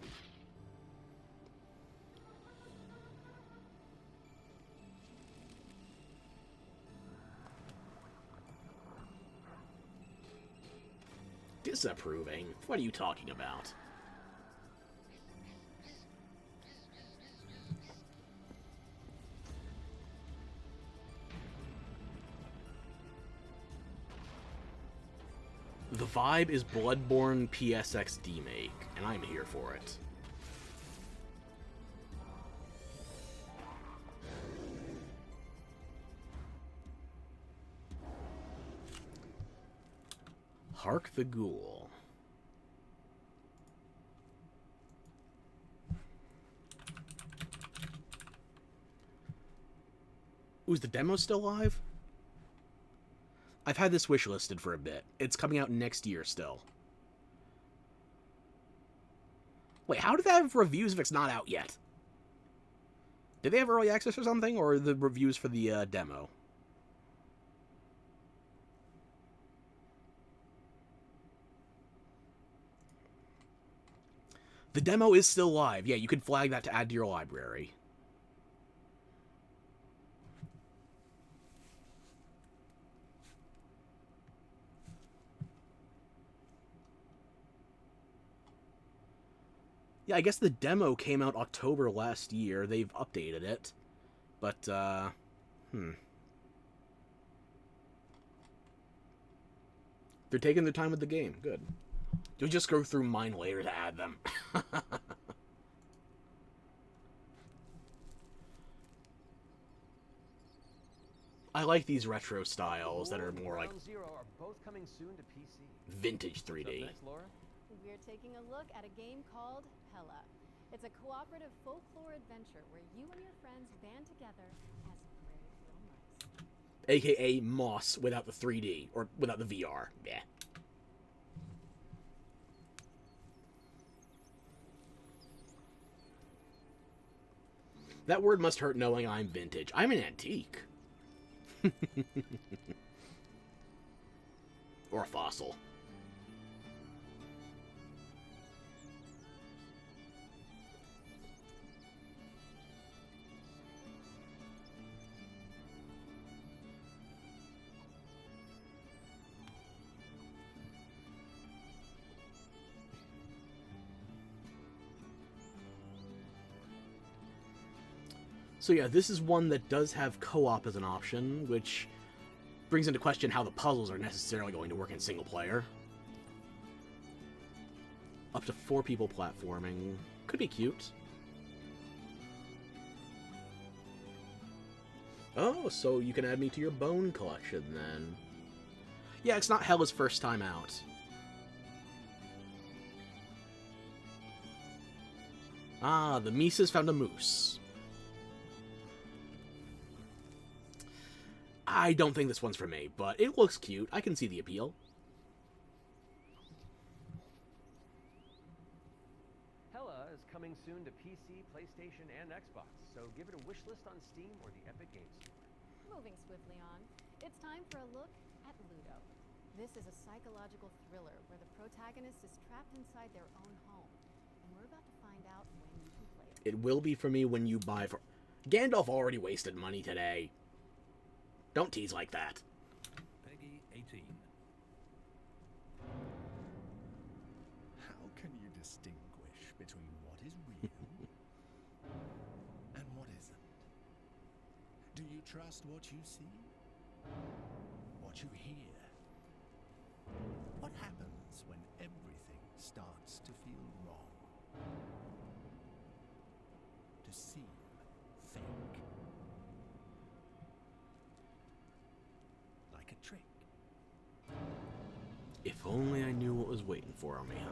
Disapproving? What are you talking about? The vibe is Bloodborne PSX demake, and I'm here for it. Hark the Ghoul. Ooh, is the demo still live? I've had this wish listed for a bit. It's coming out next year still. Wait, how do they have reviews if it's not out yet? Did they have early access or something, or the reviews for the demo? The demo is still live. Yeah, you can flag that to add to your library. Yeah, I guess the demo came out October last year. They've updated it. But, They're taking their time with the game. Good. You'll just go through mine later to add them. I like these retro styles that are more like Zero are both coming soon to PC. vintage 3D. Next, Laura? We're taking a look at a game called Hella. It's a cooperative folklore adventure where you and your friends band together as brave little mice. AKA Moss without the 3D, or without the VR. Yeah. That word must hurt knowing I'm vintage. I'm an antique. Or a fossil. So yeah, this is one that does have co-op as an option, which brings into question how the puzzles are necessarily going to work in single player. Up to 4 people platforming. Could be cute. Oh, so you can add me to your bone collection then. Yeah, it's not Hella's first time out. Ah, the Mises found a moose. I don't think this one's for me, but it looks cute. I can see the appeal. Hella is coming soon to PC, PlayStation, and Xbox, so give it a wish list on Steam or the Epic Games Store. Moving swiftly on, it's time for a look at Ludo. This is a psychological thriller where the protagonist is trapped inside their own home, and we're about to find out when you can play it. It will be for me when you buy for... Gandalf already wasted money today. Don't tease like that. Peggy 18. trust what you see? What you hear? What happens when everything starts to feel wrong? To seem fake? Like a trick? If only I knew what was waiting for me, huh?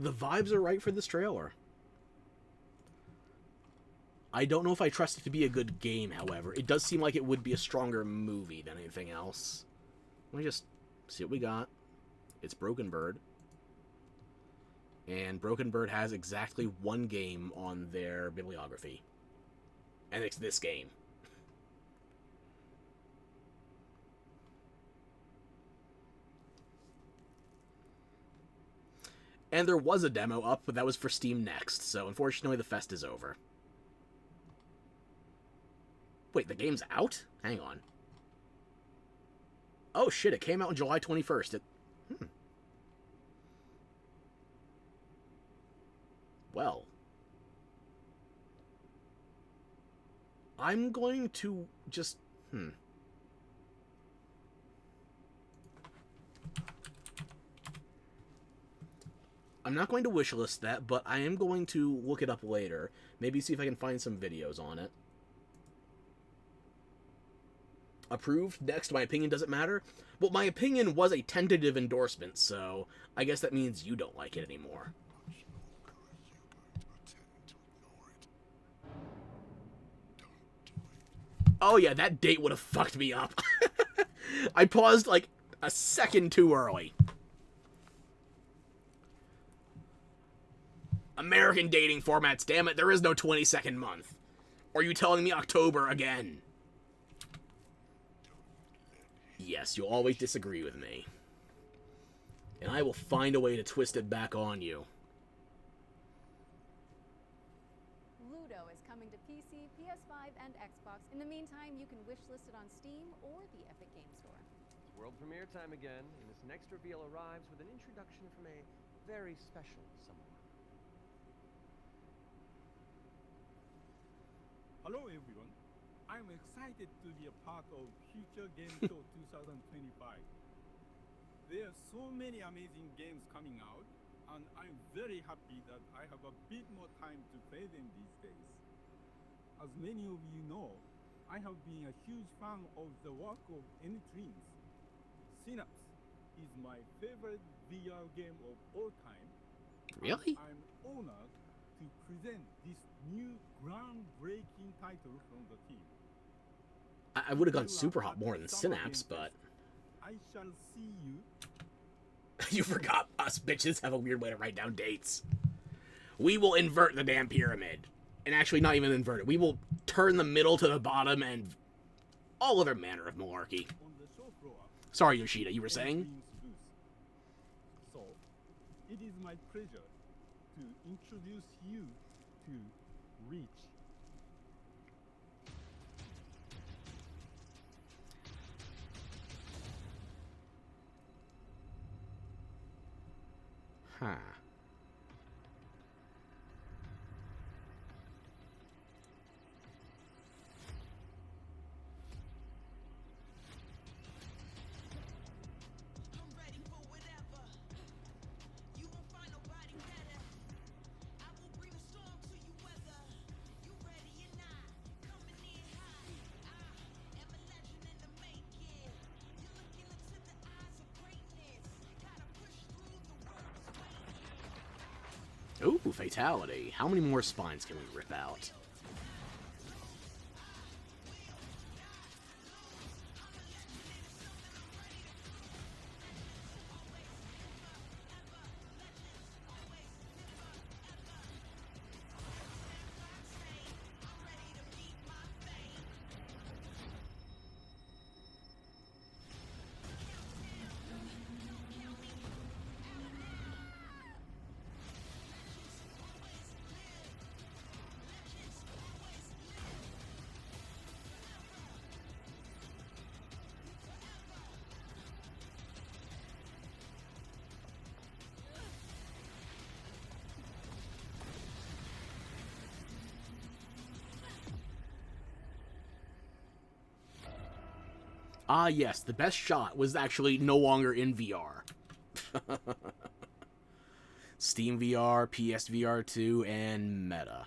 The vibes are right for this trailer. I don't know if I trust it to be a good game, however. It does seem like it would be a stronger movie than anything else. Let me just see what we got. It's Broken Bird. And Broken Bird has exactly one game on their bibliography. And it's this game. And there was a demo up, but that was for Steam Next, so unfortunately the fest is over. Wait, the game's out? Hang on. Oh shit, it came out on July 21st. Well. I'm going to just... I'm not going to wishlist that, but I am going to look it up later. Maybe see if I can find some videos on it. Approved? Next, my opinion doesn't matter? Well, my opinion was a tentative endorsement, so I guess that means you don't like it anymore. Oh yeah, that date would have fucked me up. I paused like a second too early. American dating formats, damn it, there is no 22nd month. Or are you telling me October again? Yes, you'll always disagree with me. And I will find a way to twist it back on you. Ludo is coming to PC, PS5, and Xbox. In the meantime, you can wishlist it on Steam or the Epic Game Store. It's world premiere time again, and this next reveal arrives with an introduction from a very special someone. Hello everyone. I'm excited to be a part of Future Game Show 2025. There are so many amazing games coming out, and I'm very happy that I have a bit more time to play them these days. As many of you know, I have been a huge fan of the work of N-Dreams. Synapse is my favorite VR game of all time. Really? I'm honored to present this new groundbreaking title from the team. I would have gone Super Hot more than Synapse, but... I shall see you. You forgot us bitches have a weird way to write down dates. We will invert the damn pyramid. And actually, not even invert it. We will turn the middle to the bottom and all other manner of malarkey. Sorry, Yoshida, you were saying? So, it is my pleasure to introduce you to Reach. Huh. Ooh, fatality. How many more spines can we rip out? Ah, yes, the best shot was actually no longer in VR. Steam VR, PSVR 2, and Meta.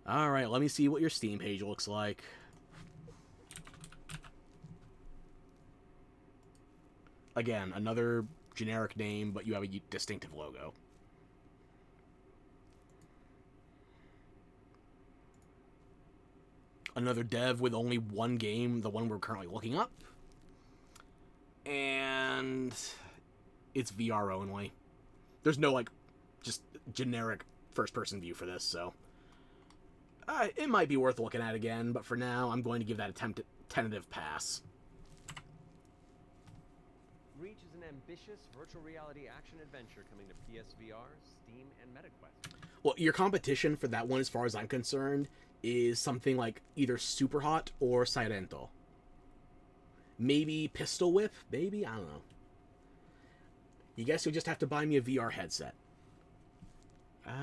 Alright, let me see what your Steam page looks like. Again, another generic name, but you have a distinctive logo. Another dev with only one game, the one we're currently looking up. And it's VR only. There's no, like, just generic first-person view for this, so... it might be worth looking at again, but for now, I'm going to give that a tentative pass. Reach is an ambitious virtual reality action adventure coming to PSVR, Steam, and MetaQuest. Well, your competition for that one, as far as I'm concerned, is something like either Superhot or Sirento. Maybe Pistol Whip? Maybe? I don't know. You guess you'll just have to buy me a VR headset. Okay,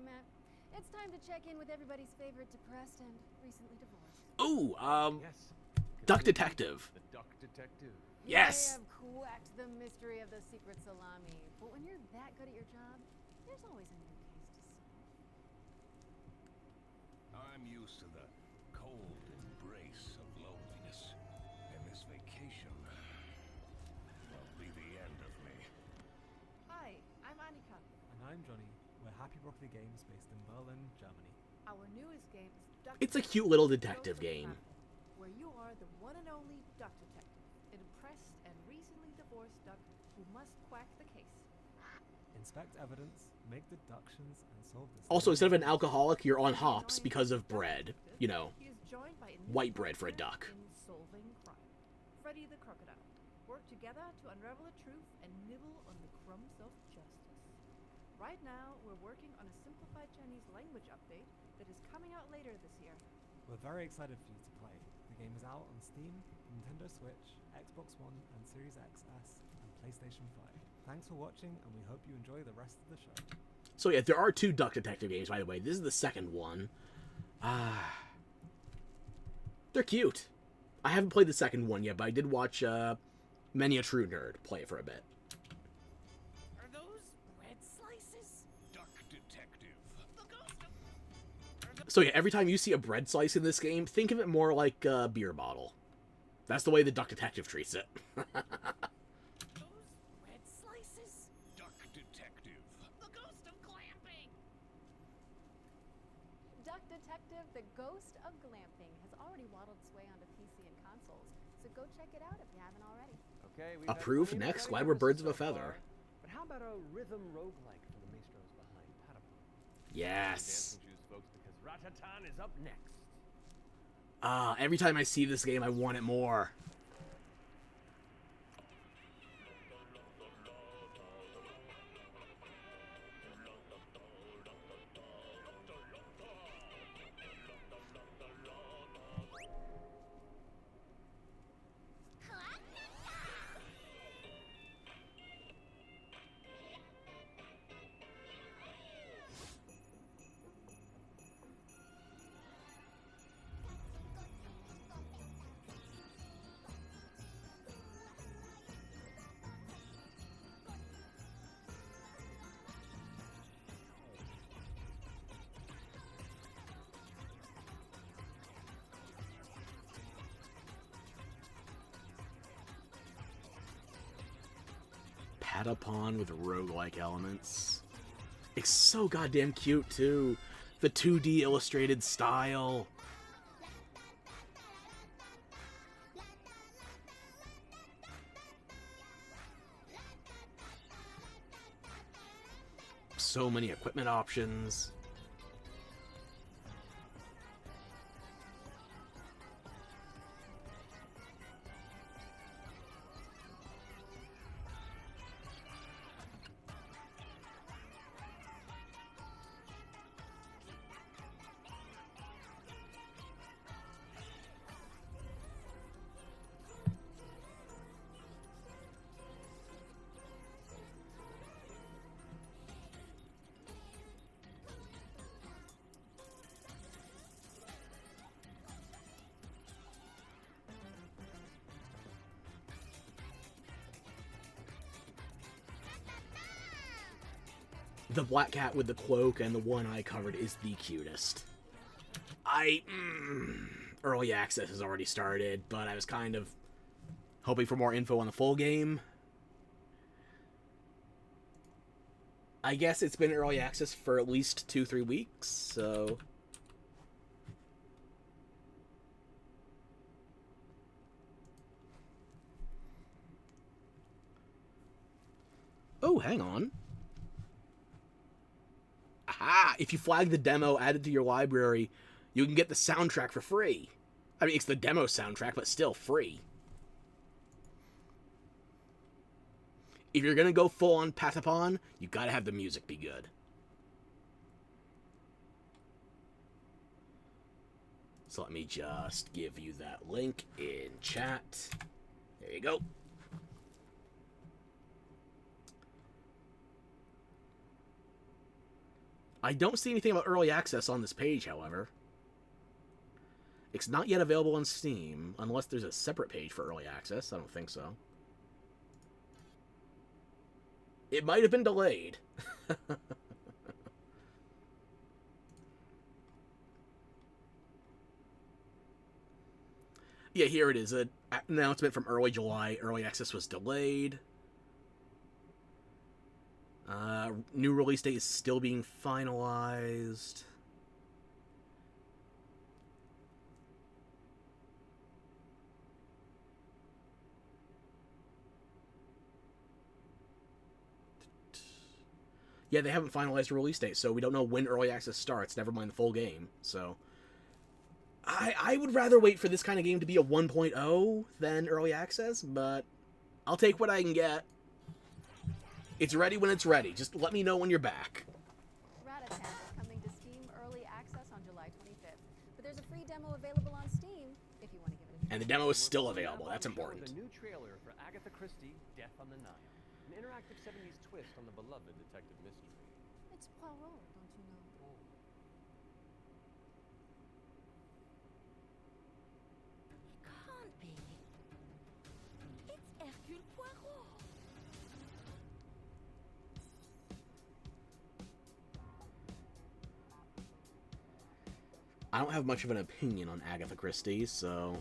Matt. It's time to check in with everybody's favorite depressed and recently divorced. Ooh, Yes. Duck Detective. The Duck Detective. Yes! You may have cracked the mystery of the secret salami, but when you're that good at your job, there's always a new case to solve. I'm used to the cold embrace of loneliness, and this vacation will be the end of me. Hi, I'm Annika. And I'm Johnny. We're Happy Broccoli Games based in Berlin, Germany. Our newest game is Duck It's a cute little detective game. where you are the one and only duck detective, an impressed and recently divorced duck who must quack the case. Inspect evidence, make deductions, and solve this. Also, instead of an alcoholic, you're on hops because of bread. You know, He is joined by a new white bread for a duck. in solving crime, Freddy the Crocodile. Work together to unravel the truth and nibble on the crumbs of justice. Right now, we're working on a simplified Chinese language update that is coming out later this year. We're very excited for you to play. The game is out on Steam, Nintendo Switch, Xbox One and Series XS, and PlayStation 5. Thanks for watching, and we hope you enjoy the rest of the show. So yeah, there are 2 Duck Detective games, by the way. This is the second one. They're cute. I haven't played the second one yet, but I did watch Many a True Nerd play it for a bit. Are those bread slices? Duck Detective. The ghost of... So yeah, every time you see a bread slice in this game, think of it more like a beer bottle. That's the way the Duck Detective treats it. Those bread slices? Duck Detective. The ghost of glamping! Duck Detective, the Ghost of Glamping, has already waddled its way onto PC and consoles, so go check it out if you haven't already. Okay, we've Approve had plenty of next. exciting Glad we're birds of a episodes so feather. far, But how about a rhythm roguelike from the maestros behind Patapon? Yes. Dancing shoes, folks, because Ratatan is up next. Every time I see this game, I want it more. Patapon with roguelike elements. It's so goddamn cute, too. The 2D illustrated style. So many equipment options. the black cat with the cloak and the one eye covered is the cutest. Early access has already started, but I was kind of hoping for more info on the full game. I guess it's been early access for at least 2-3 weeks, so... Oh, hang on. Aha! If you flag the demo, add it to your library, you can get the soundtrack for free. I mean, it's the demo soundtrack, but still free. If you're gonna go full-on Patapon, you gotta have the music be good. So let me just give you that link in chat. There you go. I don't see anything about early access on this page, however. It's not yet available on Steam, unless there's a separate page for early access. I don't think so. It might have been delayed. Yeah, here it is. An announcement from early July. Early access was delayed. New release date is still being finalized. Yeah, they haven't finalized a release date, so we don't know when early access starts, never mind the full game. So I would rather wait for this kind of game to be a 1.0 than early access, but I'll take what I can get. It's ready when it's ready. Just let me know when you're back. Ratatan is coming to Steam early access on July 25th, but there's a free demo available on Steam if you want to give it a try. And the demo is still available. That's important. A new trailer for Agatha Christie, Death on the Nile. An interactive 70s twist on the beloved detective mystery. It's Poirot, don't you know? Can't be. It's Hercule Poirot. I don't have much of an opinion on Agatha Christie, so...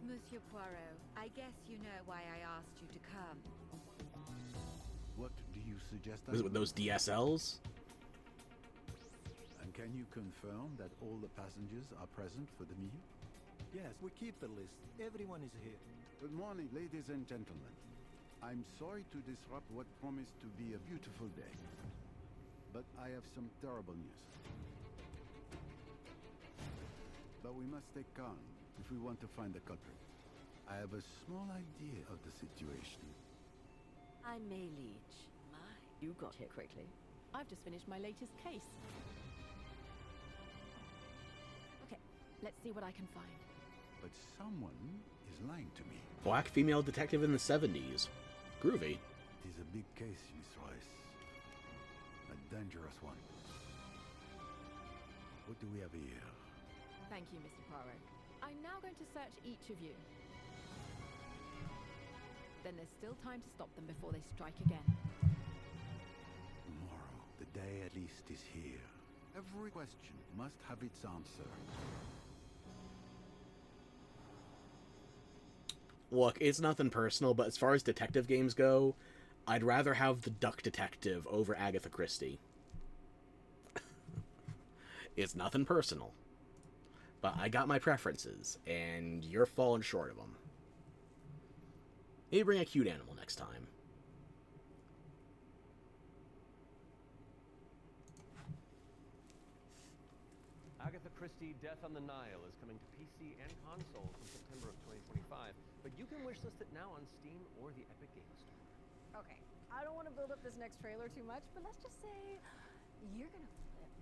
Monsieur Poirot, I guess you know why I asked you to come. What do you suggest? Was it with those DSLs? And can you confirm that all the passengers are present for the meal? Yes, we keep the list. Everyone is here. Good morning, ladies and gentlemen. I'm sorry to disrupt what promised to be a beautiful day, but I have some terrible news. But we must stay calm if we want to find the culprit. I have a small idea of the situation. I'm May Leach. My, you got here quickly. I've just finished my latest case. Okay, let's see what I can find. But someone is lying to me. Black female detective in the 70s. Groovy. It is a big case, Miss Royce. A dangerous one. What do we have here? Thank you, Mr. Poirot. I'm now going to search each of you. Then there's still time to stop them before they strike again. Tomorrow, the day at least is here. Every question must have its answer. Look, it's nothing personal, but as far as detective games go, I'd rather have the Duck Detective over Agatha Christie. It's nothing personal. But I got my preferences, and you're falling short of them. Maybe bring a cute animal next time. Agatha Christie, Death on the Nile is coming to PC and consoles in September of 2025, but you can wishlist it now on Steam or the Epic Games Store. Okay, I don't want to build up this next trailer too much, but let's just say you're gonna flip.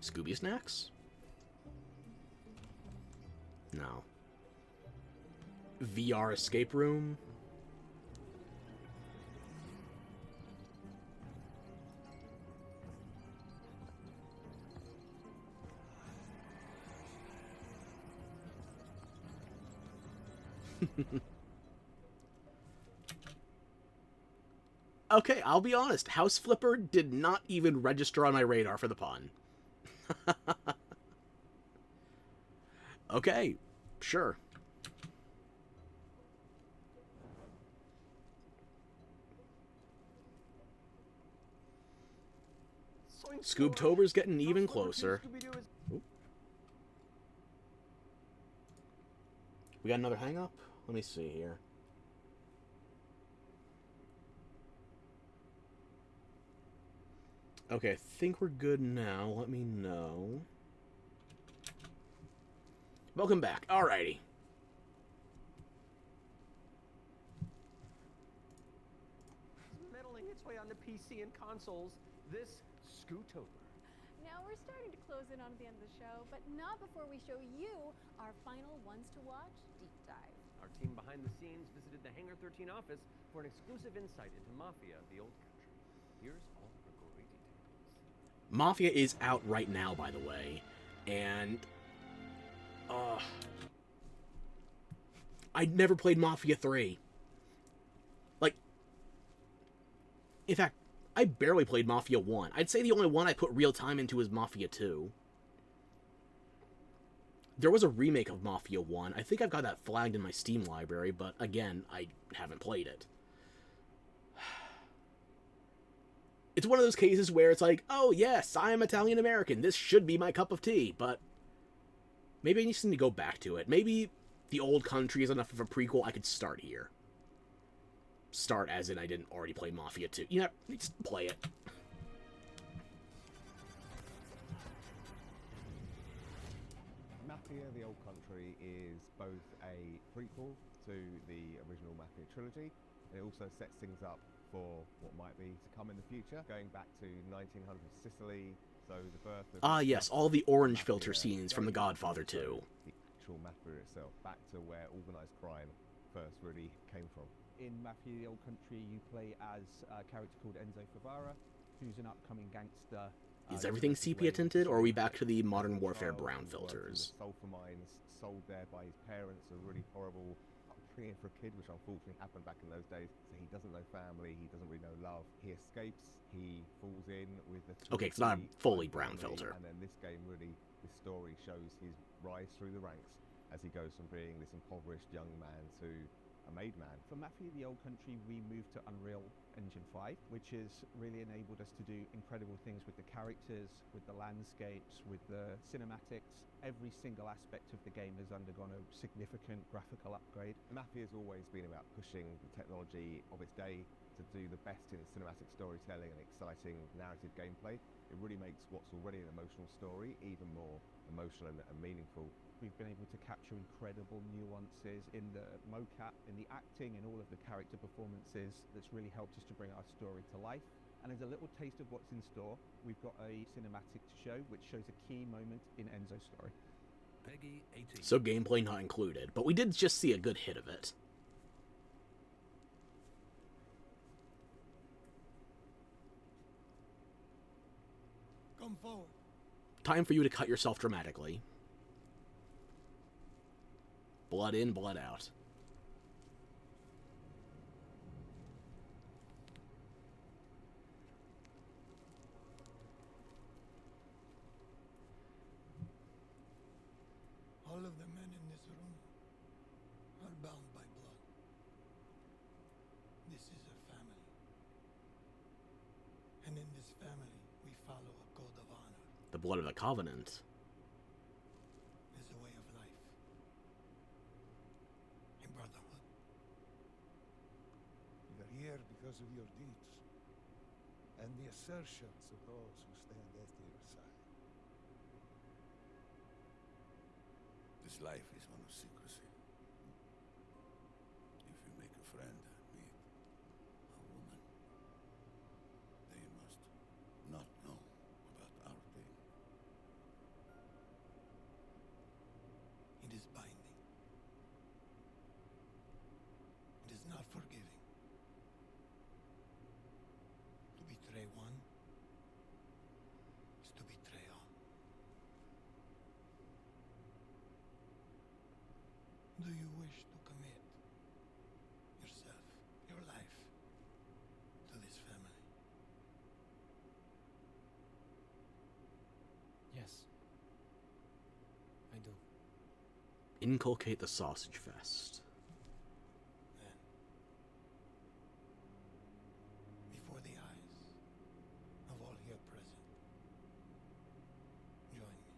Scooby Snacks? No. VR escape room? Okay, I'll be honest. House Flipper did not even register on my radar for the pun. Okay, sure. Scoobtober's getting even closer. Oop. We got another hang-up? Let me see here. Okay, I think we're good now. Let me know. Welcome back. Alrighty. Meddling its way onto PC and consoles, this Scootober. Now we're starting to close in on the end of the show, but not before we show you our final ones to watch deep dive. Our team behind the scenes visited the Hangar 13 office for an exclusive insight into Mafia, the old country. Here's all the gory details. Mafia is out right now, by the way, and I'd never played Mafia 3. Like, in fact, I barely played Mafia 1. I'd say the only one I put real time into is Mafia 2. There was a remake of Mafia 1. I think I've got that flagged in my Steam library, but again, I haven't played it. It's one of those cases where it's like, oh yes, I'm Italian-American, this should be my cup of tea, but maybe I just need to go back to it. Maybe the old country is enough of a prequel, I could start here. Start as in I didn't already play Mafia 2. You know, just play it. Mafia: The Old Country is both a prequel to the original Mafia trilogy, and it also sets things up for what might be to come in the future, going back to 1900 Sicily, so the birth of... Ah yes, all the orange filter scenes from The Godfather 2. The actual Mafia itself, back to where organised crime first really came from. In Mafia: The Old Country, you play as a character called Enzo Favara, who's an upcoming gangster. Is everything sepia tinted, or are we back to the Modern Warfare brown filters? Sulfur mines, sold there by his parents, a really horrible upbringing for a kid, which unfortunately happened back in those days. So he doesn't know family, he doesn't really know love. He escapes, he falls in with the... Okay, it's not a fully brown filter. And then this game really, this story shows his rise through the ranks as he goes from being this impoverished young man to a made man. For Mafia: The Old Country, we moved to Unreal Engine 5, which has really enabled us to do incredible things with the characters, with the landscapes, with the cinematics. Every single aspect of the game has undergone a significant graphical upgrade. Mafia has always been about pushing the technology of its day to do the best in cinematic storytelling and exciting narrative gameplay. It really makes what's already an emotional story even more emotional and meaningful. We've been able to capture incredible nuances in the mocap, in the acting, in all of the character performances. That's really helped us to bring our story to life. And as a little taste of what's in store, we've got a cinematic to show, which shows a key moment in Enzo's story. Peggy 18. So gameplay not included, but we did just see a good hit of it. Come forward. Time for you to cut yourself dramatically. Blood in, blood out. All of the men in this room are bound by blood. This is a family. And in this family, we follow a code of honor. The blood of the Covenant. There's a way of life. A brotherhood. We are here because of your deeds. And the assertions of those who stand at your side. This life is one of secrecy. If you make a friend with a woman, they must not know about our pain. It is binding. It is not forgiving. To betray one is to betray all. Inculcate the Sausage Fest. Before the eyes of all here present, join me.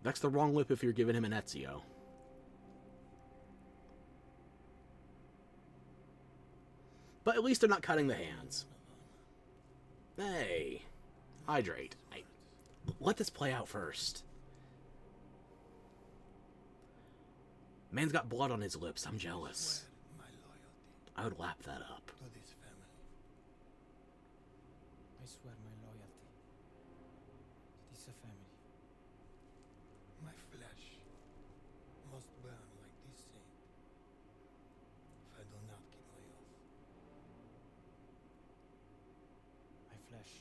That's the wrong whip if you're giving him an Ezio. But at least they're not cutting the hands. Hey, hydrate. Let this play out first. Man's got blood on his lips. I'm jealous. I would lap that up. To this family. I swear my loyalty to this family. My flesh must burn like this saint if I do not keep my oath. My flesh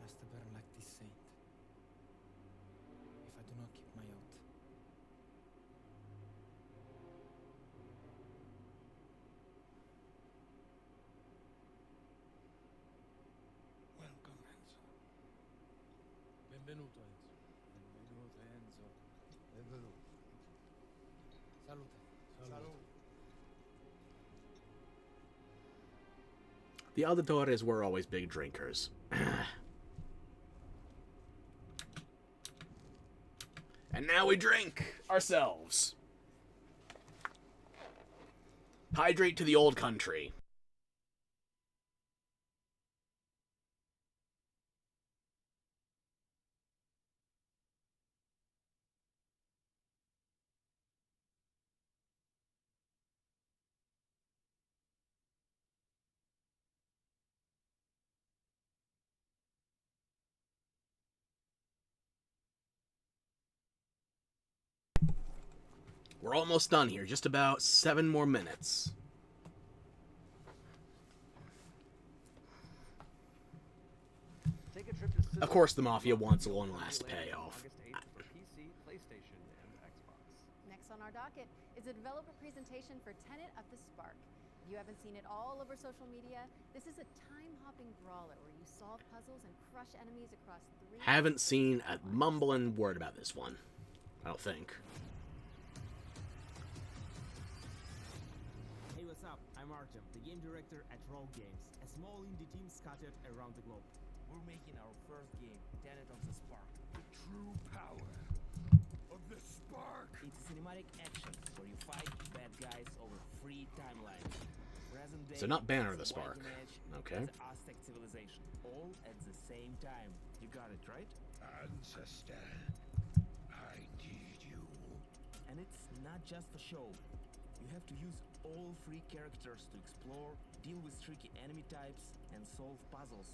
must burn like this saint if I do not keep my oath. Welcome, Enzo. Benvenuto, Enzo. Benvenuto, Enzo. Benvenuto. Salute. Salute. The Auditores were always big drinkers. And now we drink ourselves. Hydrate to the old country. We're almost done here. Just about 7 more minutes. Of course, the Mafia wants one last payoff. August 8th for PC, PlayStation, and Xbox. Next on our docket is a developer presentation for Tenet of the Spark. If you haven't seen it all over social media, this is a time-hopping brawler where you solve puzzles and crush enemies across 3... Haven't seen a mumbling word about this one. I don't think. Hey, what's up? I'm Artem, the game director at Roll Games, a small indie team scattered around the globe. We're making our first game, Tenet of the Spark. The true power of the spark. It's a cinematic action where you fight bad guys over free timelines. Present day, So not Banner of the it's Spark. White Age, Okay. it's Aztec civilization, all at the same time. You got it, right? Ancestor, I need you. And it's not just for show. You have to use all three characters to explore, deal with tricky enemy types, and solve puzzles.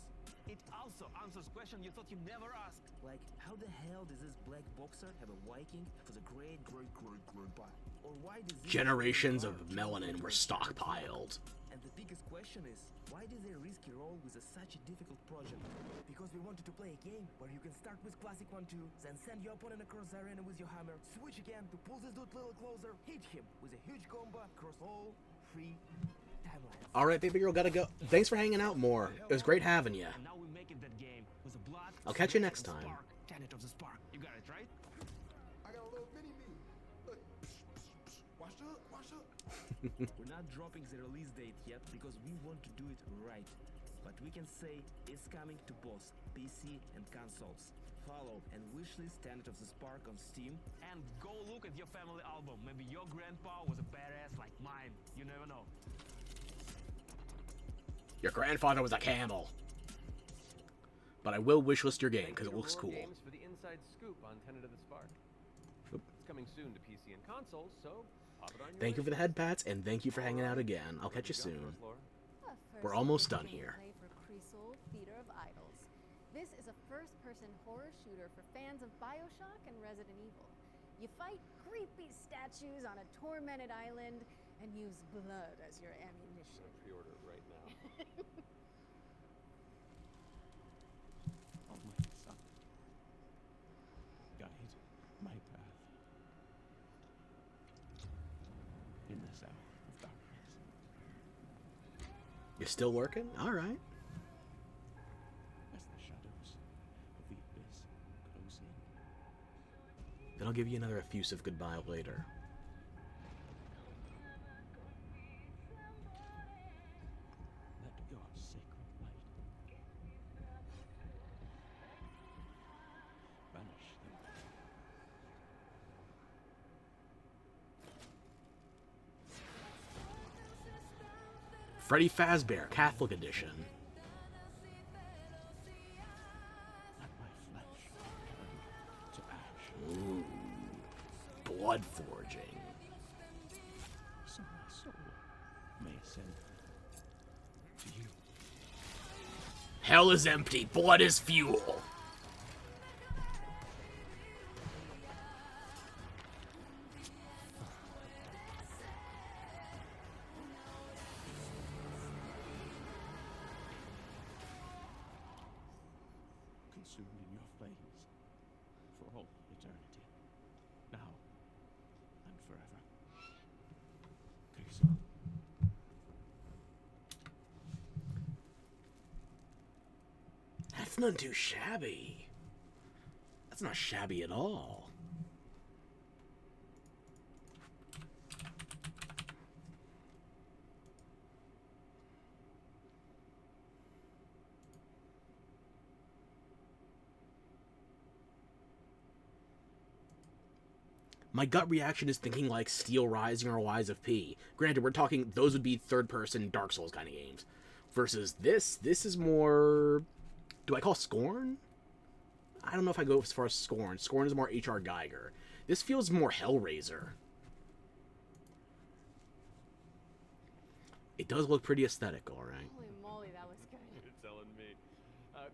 It also answers questions you thought you'd never ask. Like, how the hell does this black boxer have a Viking for the great-great-great-grandpa? Or why does this Generations of melanin were stockpiled. And the biggest question is, why did they risk your role with such a difficult project? Because we wanted to play a game where you can start with classic 1-2, then send your opponent across the arena with your hammer, switch again to pull this dude a little closer, hit him with a huge combo across all three timelines. Alright, baby girl, gotta go. Thanks for hanging out more. It was great having you. And now we're making that game with a blood. I'll catch you next time. Spark, Tenet of the Spark. You got it, right? I got a little mini-me. Wash up, wash up. We're not dropping the release date yet because we want to do it right. But we can say it's coming to both PC and consoles. Follow and wishlist Tenet of the Spark on Steam. And go look at your family album. Maybe your grandpa was a badass like mine. You never know. Your grandfather was a camel. But I will wishlist your game because it looks cool. Games for the inside scoop on Tenet of the Spark. It's coming soon to PC and consoles, so pop it on your Thank you for the head pats, and thank you for hanging out again. I'll catch you soon. We're almost done here. For Creasel, Feeder of Idols. This is a first-person horror shooter for fans of BioShock and Resident Evil. You fight creepy statues on a tormented island, and use blood as your ammunition. I'm gonna pre-order it right now. Almighty Son, guide my path in this hour of darkness. You're still working? All right. As the shadows of the abyss close in, Then I'll give you another effusive goodbye later. let your sacred light banish them. Freddy Fazbear, Catholic Edition. Let my flesh turn to ash. Ooh, blood forging. So my soul may ascend to you. Hell is empty, blood is fuel. Consumed in your flames for all eternity, now and forever. Queso. That's not too shabby. That's not shabby at all. My gut reaction is thinking like Steel Rising or Lies of P. Granted, we're talking, those would be third-person Dark Souls kind of games. Versus this is more... Do I call Scorn? I don't know if I go as far as Scorn. Scorn is more H.R. Geiger. This feels more Hellraiser. It does look pretty aesthetic, alright. Holy moly, that was good. You're telling me.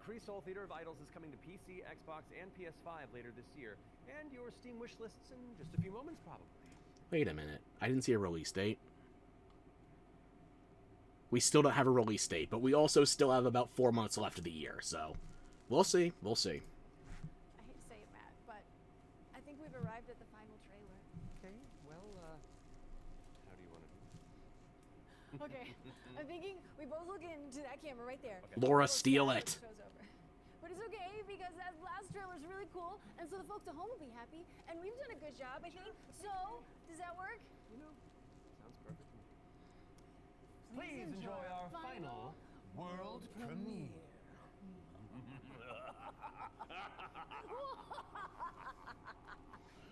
Kree Soul Theater of Idols is coming to PC, Xbox, and PS5 later this year. And your Steam wish lists in just a few moments, probably. Wait a minute. I didn't see a release date. We still don't have a release date, but we also still have about 4 months left of the year, so... We'll see. We'll see. I hate to say it, Matt, but I think we've arrived at the final trailer. Okay, well, how do you want to do this? Okay, I'm thinking we both look into that camera right there. Okay. Laura, We'll steal start it. when the show's over. But it's okay, because that last trailer is really cool, and so the folks at home will be happy, and we've done a good job, I think. So, does that work? You know, sounds perfect to me. Please enjoy our final world premiere.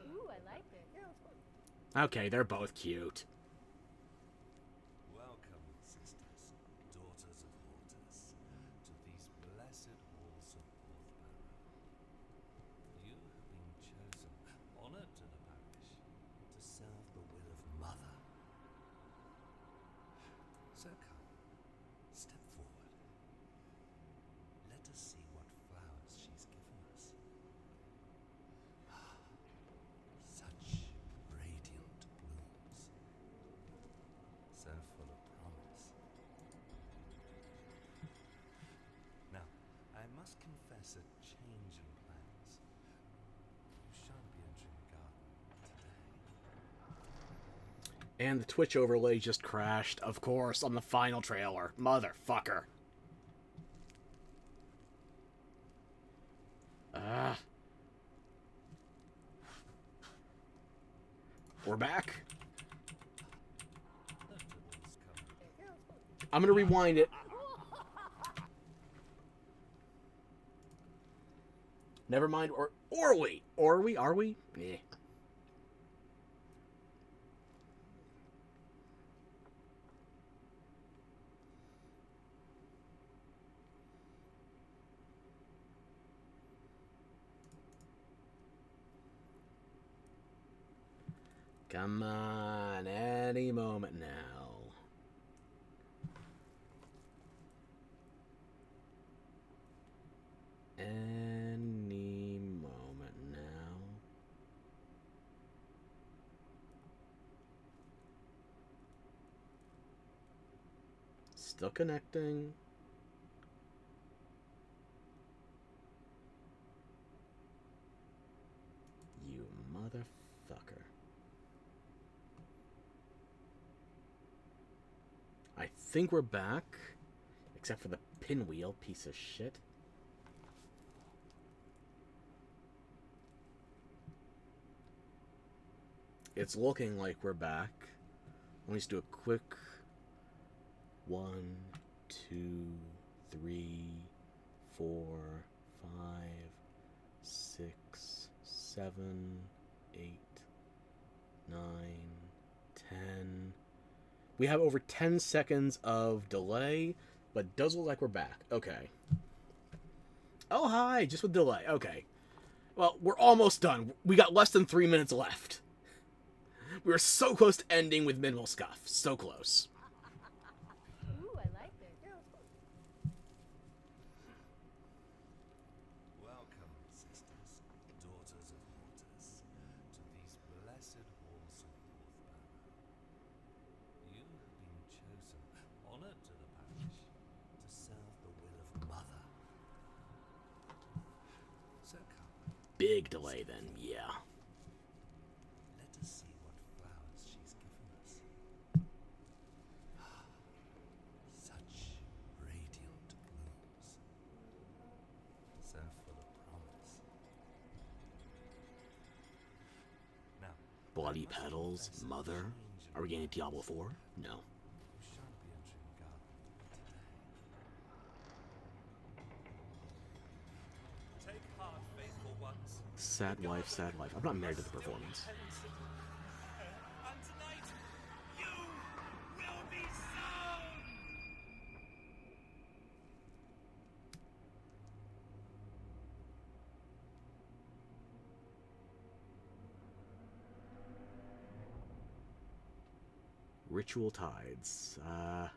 Ooh, I liked it. Yeah, that's fun. Okay, they're both cute. Welcome, sisters, daughters of Hortus, to these blessed halls of Porthborough. You have been chosen, honored to the parish, to serve the will of Mother. So come, step forward. Let us see what flowers she's given us. Such radiant blooms, so full of promise. Now, I must confess a change in plans. You shan't be entering the garden today. And the Twitch overlay just crashed, of course, on the final trailer. Motherfucker. We're back. I'm gonna rewind it. Never mind, or we? Or we? Are we? Yeah. Come on, any moment now. Any moment now. Still connecting. You motherfucker. I think we're back. Except for the pinwheel, piece of shit. It's looking like we're back. Let me just do a quick 1, 2, 3, 4, 5, 6, 7, 8, 9, 10. We have over 10 seconds of delay, but it does look like we're back. Okay. Oh, hi, just with delay. Okay. Well, we're almost done. We got less than 3 minutes left. We were so close to ending with minimal scuff. So close. Ooh, I like it. Welcome, sisters, daughters of Mortis, to these blessed halls of Northbound. You have been chosen, honored to the parish, to serve the will of Mother. So come. Big delay then, yeah. Let us see what flowers she's given us. Such radiant blooms. So full of promise. Now, Bloody petals, mother. Are we getting Diablo 4? No. you shan't be entering the garden today. Take heart, faithful ones. Sad wife, sad life. I'm not married to the performance. And tonight, you will be sown! Ritual tides. No.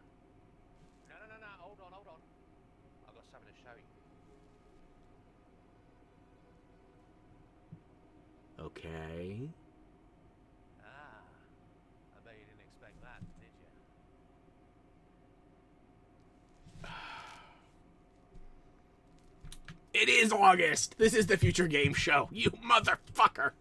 Hold on. I've got something to show you. Okay. I bet you didn't expect that, did you? It is August! This is the Future Game Show, you motherfucker!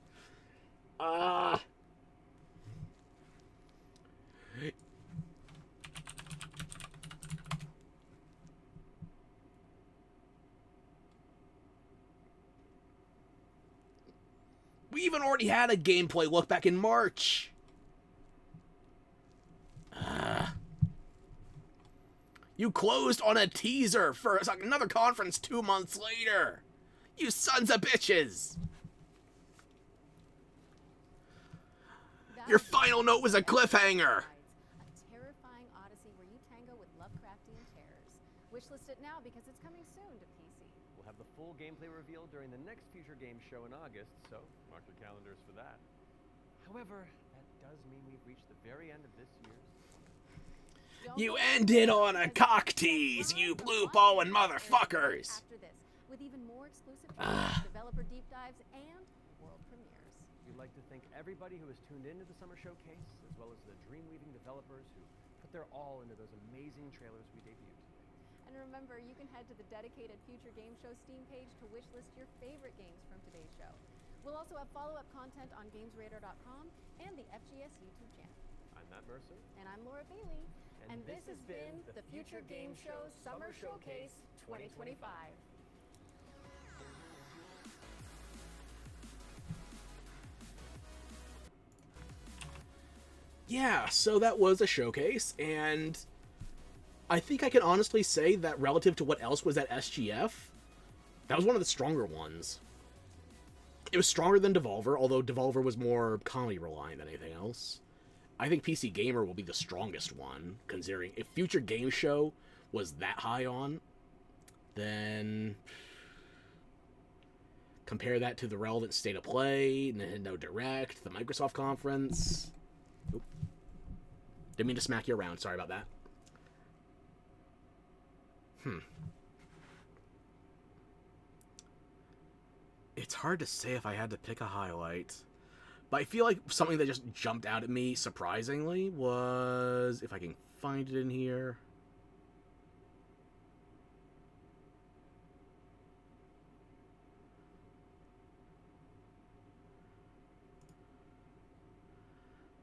We even already had a gameplay look back in March! You closed on a teaser for another conference 2 months later! You sons of bitches! Your final note was a cliffhanger! A terrifying odyssey where you tango with Lovecraftian terrors. Wishlist it now because it's coming soon to PC. We'll have the full gameplay reveal during the next Future Game Show in August, so mark your calendars for that. However, that does mean we've reached the very end of this year's... You ended on a cock tease, you blue ballin' motherfuckers! After this, with even more exclusive trailers, developer deep dives, and world premieres. We'd like to thank everybody who has tuned into the Summer Showcase, as well as the Dreamweaving developers who put their all into those amazing trailers we debuted today. And remember, you can head to the dedicated Future Game Show Steam page to wishlist your favorite games from today's show. We'll also have follow-up content on GamesRadar.com and the FGS YouTube channel. I'm Matt Mercer. And I'm Laura Bailey. And this has been the Future Game Show Summer Showcase 2025. Yeah, so that was a showcase, and I think I can honestly say that relative to what else was at SGF, that was one of the stronger ones. It was stronger than Devolver, although Devolver was more comedy-reliant than anything else. I think PC Gamer will be the strongest one, considering if Future Game Show was that high on, then compare that to the relevant State of Play, Nintendo Direct, the Microsoft Conference. Oop. Didn't mean to smack you around, sorry about that. It's hard to say if I had to pick a highlight. But I feel like something that just jumped out at me surprisingly was, if I can find it in here.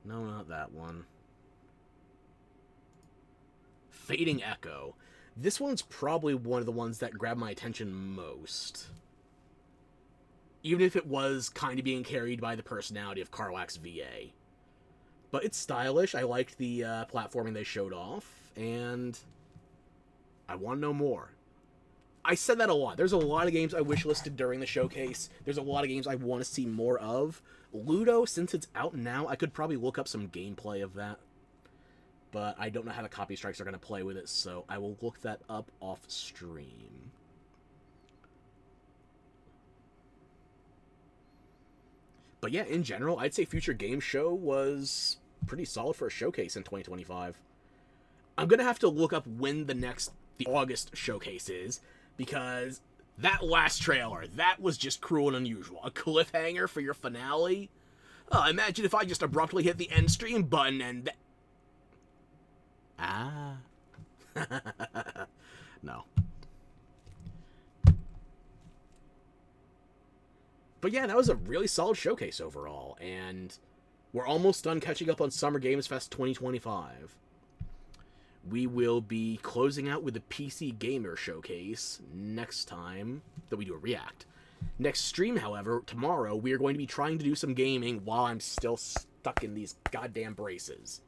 No, not that one. Fading Echo. This one's probably one of the ones that grabbed my attention most. Even if it was kind of being carried by the personality of Carlax VA. But it's stylish. I liked the platforming they showed off, and I want to know more. I said that a lot. There's a lot of games I wishlisted during the showcase. There's a lot of games I want to see more of. Ludo, since it's out now, I could probably look up some gameplay of that. But I don't know how the copy strikes are going to play with it, so I will look that up off stream. But yeah, in general, I'd say Future Game Show was pretty solid for a showcase in 2025. I'm going to have to look up when the August showcase is, because that last trailer, that was just cruel and unusual. A cliffhanger for your finale? Oh, imagine if I just abruptly hit the end stream button and... No. But yeah, that was a really solid showcase overall, and we're almost done catching up on Summer Games Fest 2025. We will be closing out with the PC Gamer Showcase next time that we do a React. Next stream, however, tomorrow, we are going to be trying to do some gaming while I'm still stuck in these goddamn braces.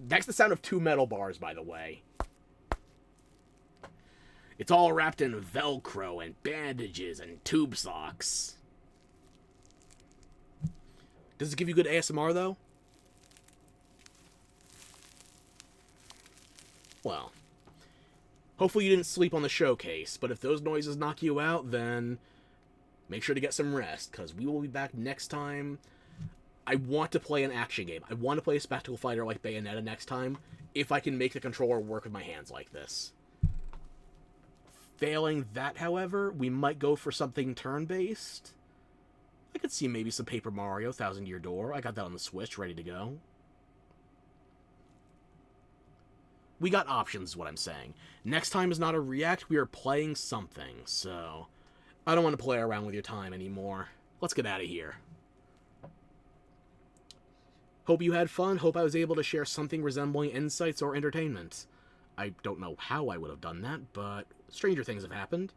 That's the sound of 2 metal bars, by the way. It's all wrapped in Velcro and bandages and tube socks. Does it give you good ASMR, though? Well, hopefully you didn't sleep on the showcase, but if those noises knock you out, then make sure to get some rest, because we will be back next time. I want to play an action game. I want to play a spectacle fighter like Bayonetta next time, if I can make the controller work with my hands like this. Failing that, however, we might go for something turn-based. I could see maybe some Paper Mario, Thousand Year Door. I got that on the Switch, ready to go. We got options, is what I'm saying. Next time is not a React, we are playing something, so... I don't want to play around with your time anymore. Let's get out of here. Hope you had fun. Hope I was able to share something resembling insights or entertainment. I don't know how I would have done that, but stranger things have happened.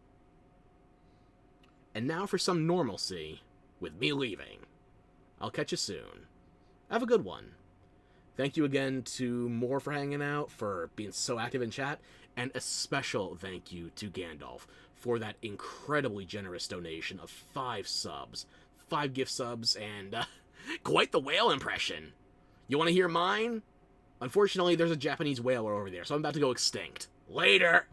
And now for some normalcy, with me leaving. I'll catch you soon. Have a good one. Thank you again to Moore for hanging out, for being so active in chat, and a special thank you to Gandalf for that incredibly generous donation of 5 subs. 5 gift subs, and quite the whale impression. You want to hear mine? Unfortunately, there's a Japanese whaler over there, so I'm about to go extinct. Later!